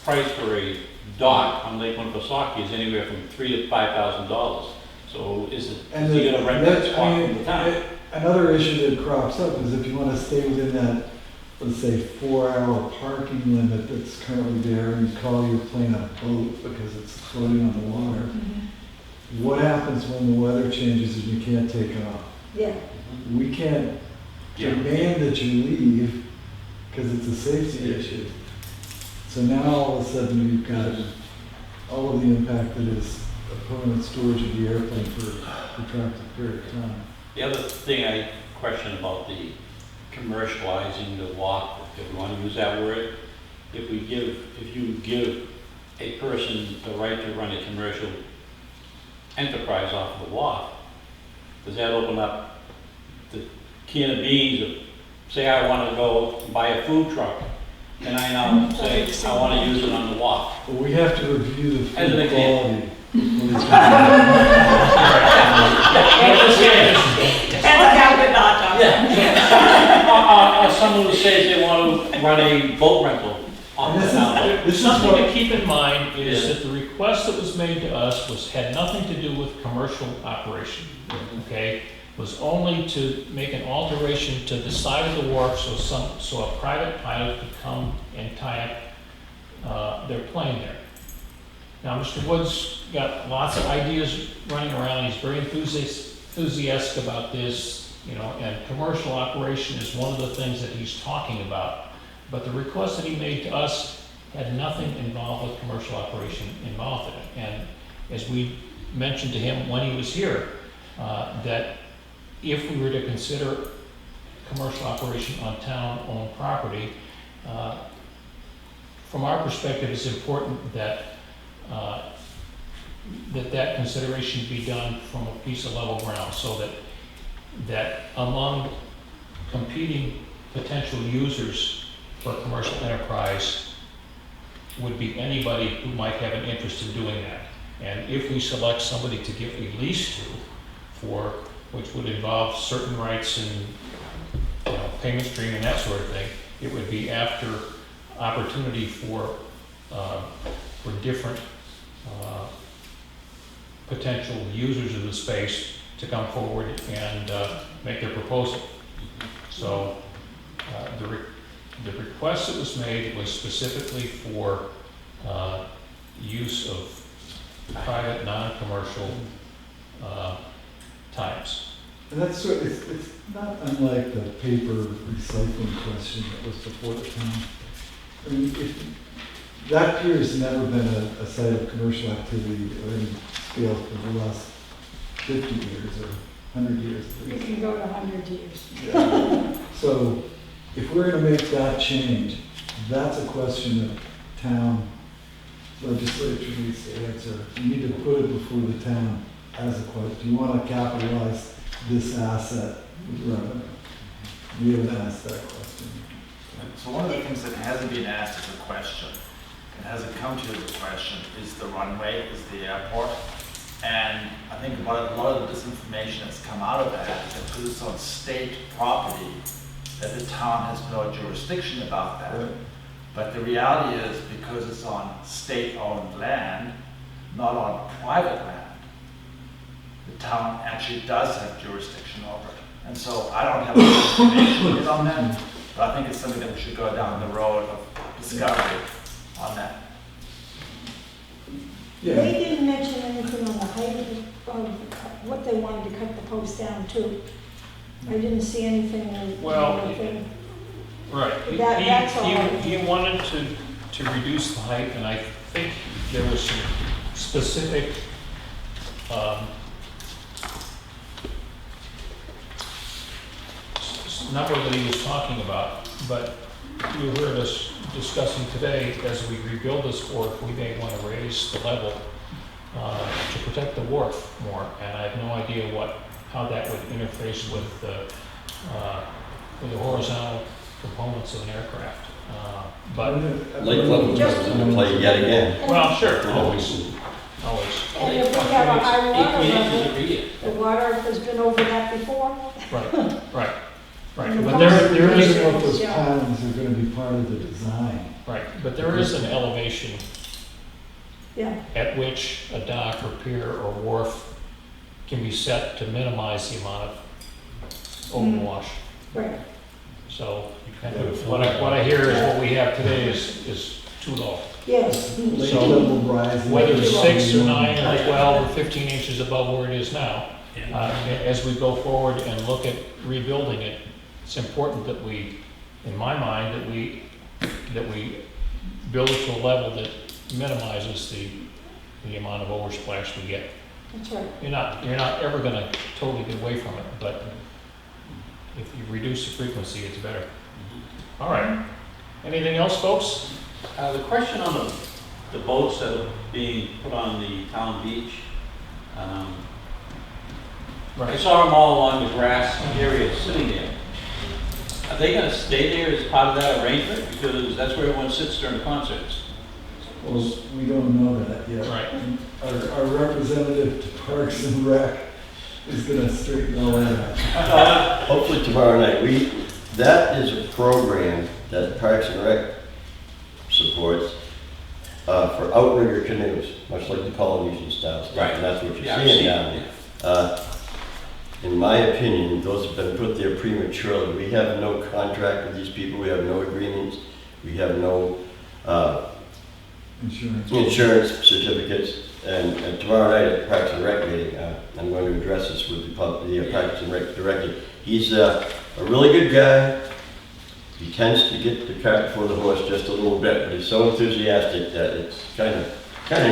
price for a dock on Lake Winnipesaukee is anywhere from $3,000 to $5,000. So So is it, And is he gonna rent that spot I mean, from the town? another issue that crops up is if you want to stay within that, let's say, 4-hour parking limit that's currently there, and you call your plane a boat because it's floating on the water, what happens when the weather changes and you can't take off? Yeah. We can't Yeah. demand that you leave because it's a safety issue. So now all of a sudden you've got all of the impact that is a permanent storage of the airplane for a protracted period of time. The other thing I question about the commercializing the walk, if we want to use that word, if you give a person the right to run a commercial enterprise off of the walk, does that open up the can of beans of, say I want to go buy a food truck, and I now say I want to use it on the walk? But we have to review the As an food example. quality. before it's Someone who says they want to run a boat rental on the town. Something to keep in mind is that the request that was made to us had nothing to do with commercial operation, okay? Was only to make an alteration to the side of the wharf so a private pilot could come and tie up their plane there. Now, Mr. Wood's got lots of ideas running around. He's very enthusiastic about this, and commercial operation is one of the things that he's talking about. But the request that he made to us had nothing involved with commercial operation involved in it. And as we mentioned to him when he was here, that if we were to consider commercial operation on town-owned property, from our perspective, it's important that that consideration be done from a piece of level ground, so that among competing potential users for commercial enterprise would be anybody who might have an interest in doing that. And if we select somebody to give a lease to, which would involve certain rights and payment stream and that sort of thing, it would be after opportunity for different potential users of the space to come forward and make their proposal. So the request that was made was specifically for use of private, non-commercial types. And that's it's not unlike the paper recycling question that was before the town. I mean, that pier has never been a site of commercial activity of any scale for the last 50 years or 100 years. You can go to 100 years. Yeah. So if we're going to make that change, that's a question that town legislature needs to answer. You need to put it before the town as a question. Do you want to capitalize this asset with revenue? We haven't asked that question. So one of the things that hasn't been asked as a question, and hasn't come to as a question, is the runway, is the airport. And I think a lot of the disinformation that's come out of that is that because it's on state property, that the town has no jurisdiction about that. Right. But the reality is, because it's on state-owned land, not on private land, the town actually does have jurisdiction over it. And so I don't have any information on that, but I think it's something that we should go down the road of discovery on that. Yeah. They didn't mention anything on the height of what they wanted to cut the post down to. I didn't see anything. Well, right. That's all. He wanted to reduce the height, and I think there was some specific number that he was talking about, but you heard us discussing today, as we rebuild this wharf, we may want to raise the level to protect the wharf more, and I have no idea how that would interface with the horizontal components of an aircraft. But Lake level comes into play yet again. well, sure, always. And if we have a high water level, the water has been over that before. Right. And the But there There is is what those Yeah. pilings are going to be part of the design. right, but there is an elevation Yeah. at which a dock or pier or wharf can be set to minimize the amount of overwash. Right. So what I hear is what we have today is too low. Yes. Lake So, level rising. Whether it's 6 or 9 or 12 or 15 inches above where it is now, as we go forward and look at rebuilding it, it's important that we, in my mind, that we build it to a level that minimizes the amount of oversplash we get. That's right. You're not ever gonna totally get away from it, but if you reduce the frequency, it's better. All right. Anything else, folks? The question on the boats that are being put on the town beach, I saw them all along the grass area sitting there. Are they gonna stay there as part of that arrangement? Because that's where everyone sits during concerts. Well, we don't know that yet. Right. Our representative to Parks and Rec is gonna straighten all that out. Hopefully tomorrow night. That is a program that Parks and Rec supports for outrigger canoes, much like the Polynesian style stuff. Right. And that's what you're Yeah, I've seeing seen down it, there. In my opinion, those have been put there prematurely. We have no contract with these people. We have no agreements. We have no insurance certificates. And tomorrow night at the Parks and Rec meeting, I'm going to address this with the Parks and Rec director. He's a really good guy. He tends to get the cart before the horse just a little bit, but he's so enthusiastic that it's kind of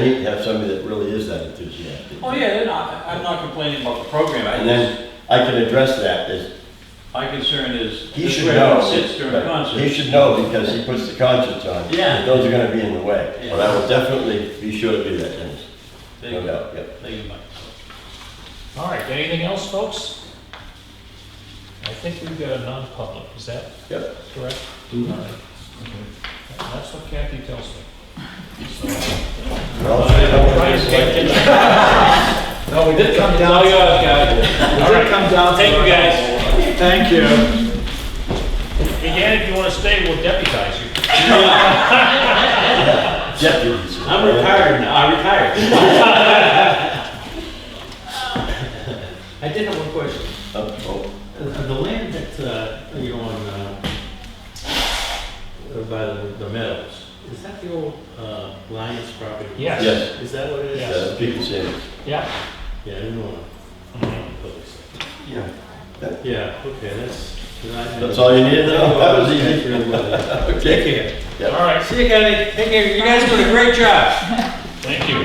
neat to have somebody that really is that enthusiastic. Oh yeah, I'm not complaining about the program. And then I can address that. My concern is He this should where know. everyone sits during the concert. He should know because he puts the concerts on. Yeah. Those are going to be in the way. Yeah. But I will definitely be sure to do that, Dennis. Thank No you. doubt, yep. Thank you, Mike. All right, anything else, folks? I think we've got a non-public, is that Yep. correct? All right. That's what Kathy tells me. So, Well, No, we did come down. All yours, guys. We did come down. Thank you, guys. Thank you. Again, if you want to stay, we'll deputize you. Deputies. I'm retired now. I retired. I did have one question. The land that you're on by the meadows, is that the old Lions property? Yes. Yes. Is that what it is? Yes. People say it. Yeah. Yeah, I didn't know. Yeah. Yeah, okay, That's all you needed to know? That was easy. Okay. Take care. Yep. All right. See you guys. Take care. You guys doing a great job. Thank you.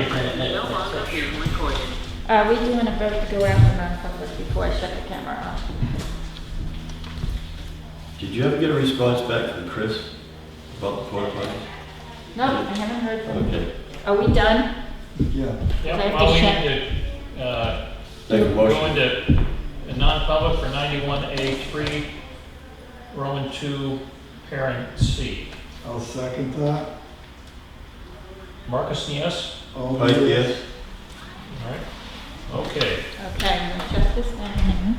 Are we doing a vote to go out for non-public before I shut the camera off? Did you ever get a response back from Chris about the porta potties? No, I haven't heard from him. Okay. Are we done? Yeah. Yeah, I have well, to we check. need to Make a go motion. into a non-public for 91A3, Roman 2, parent C. I'll second that. Marcus, yes? All Right, yes. All right. Okay. Okay, I'm gonna shut this down.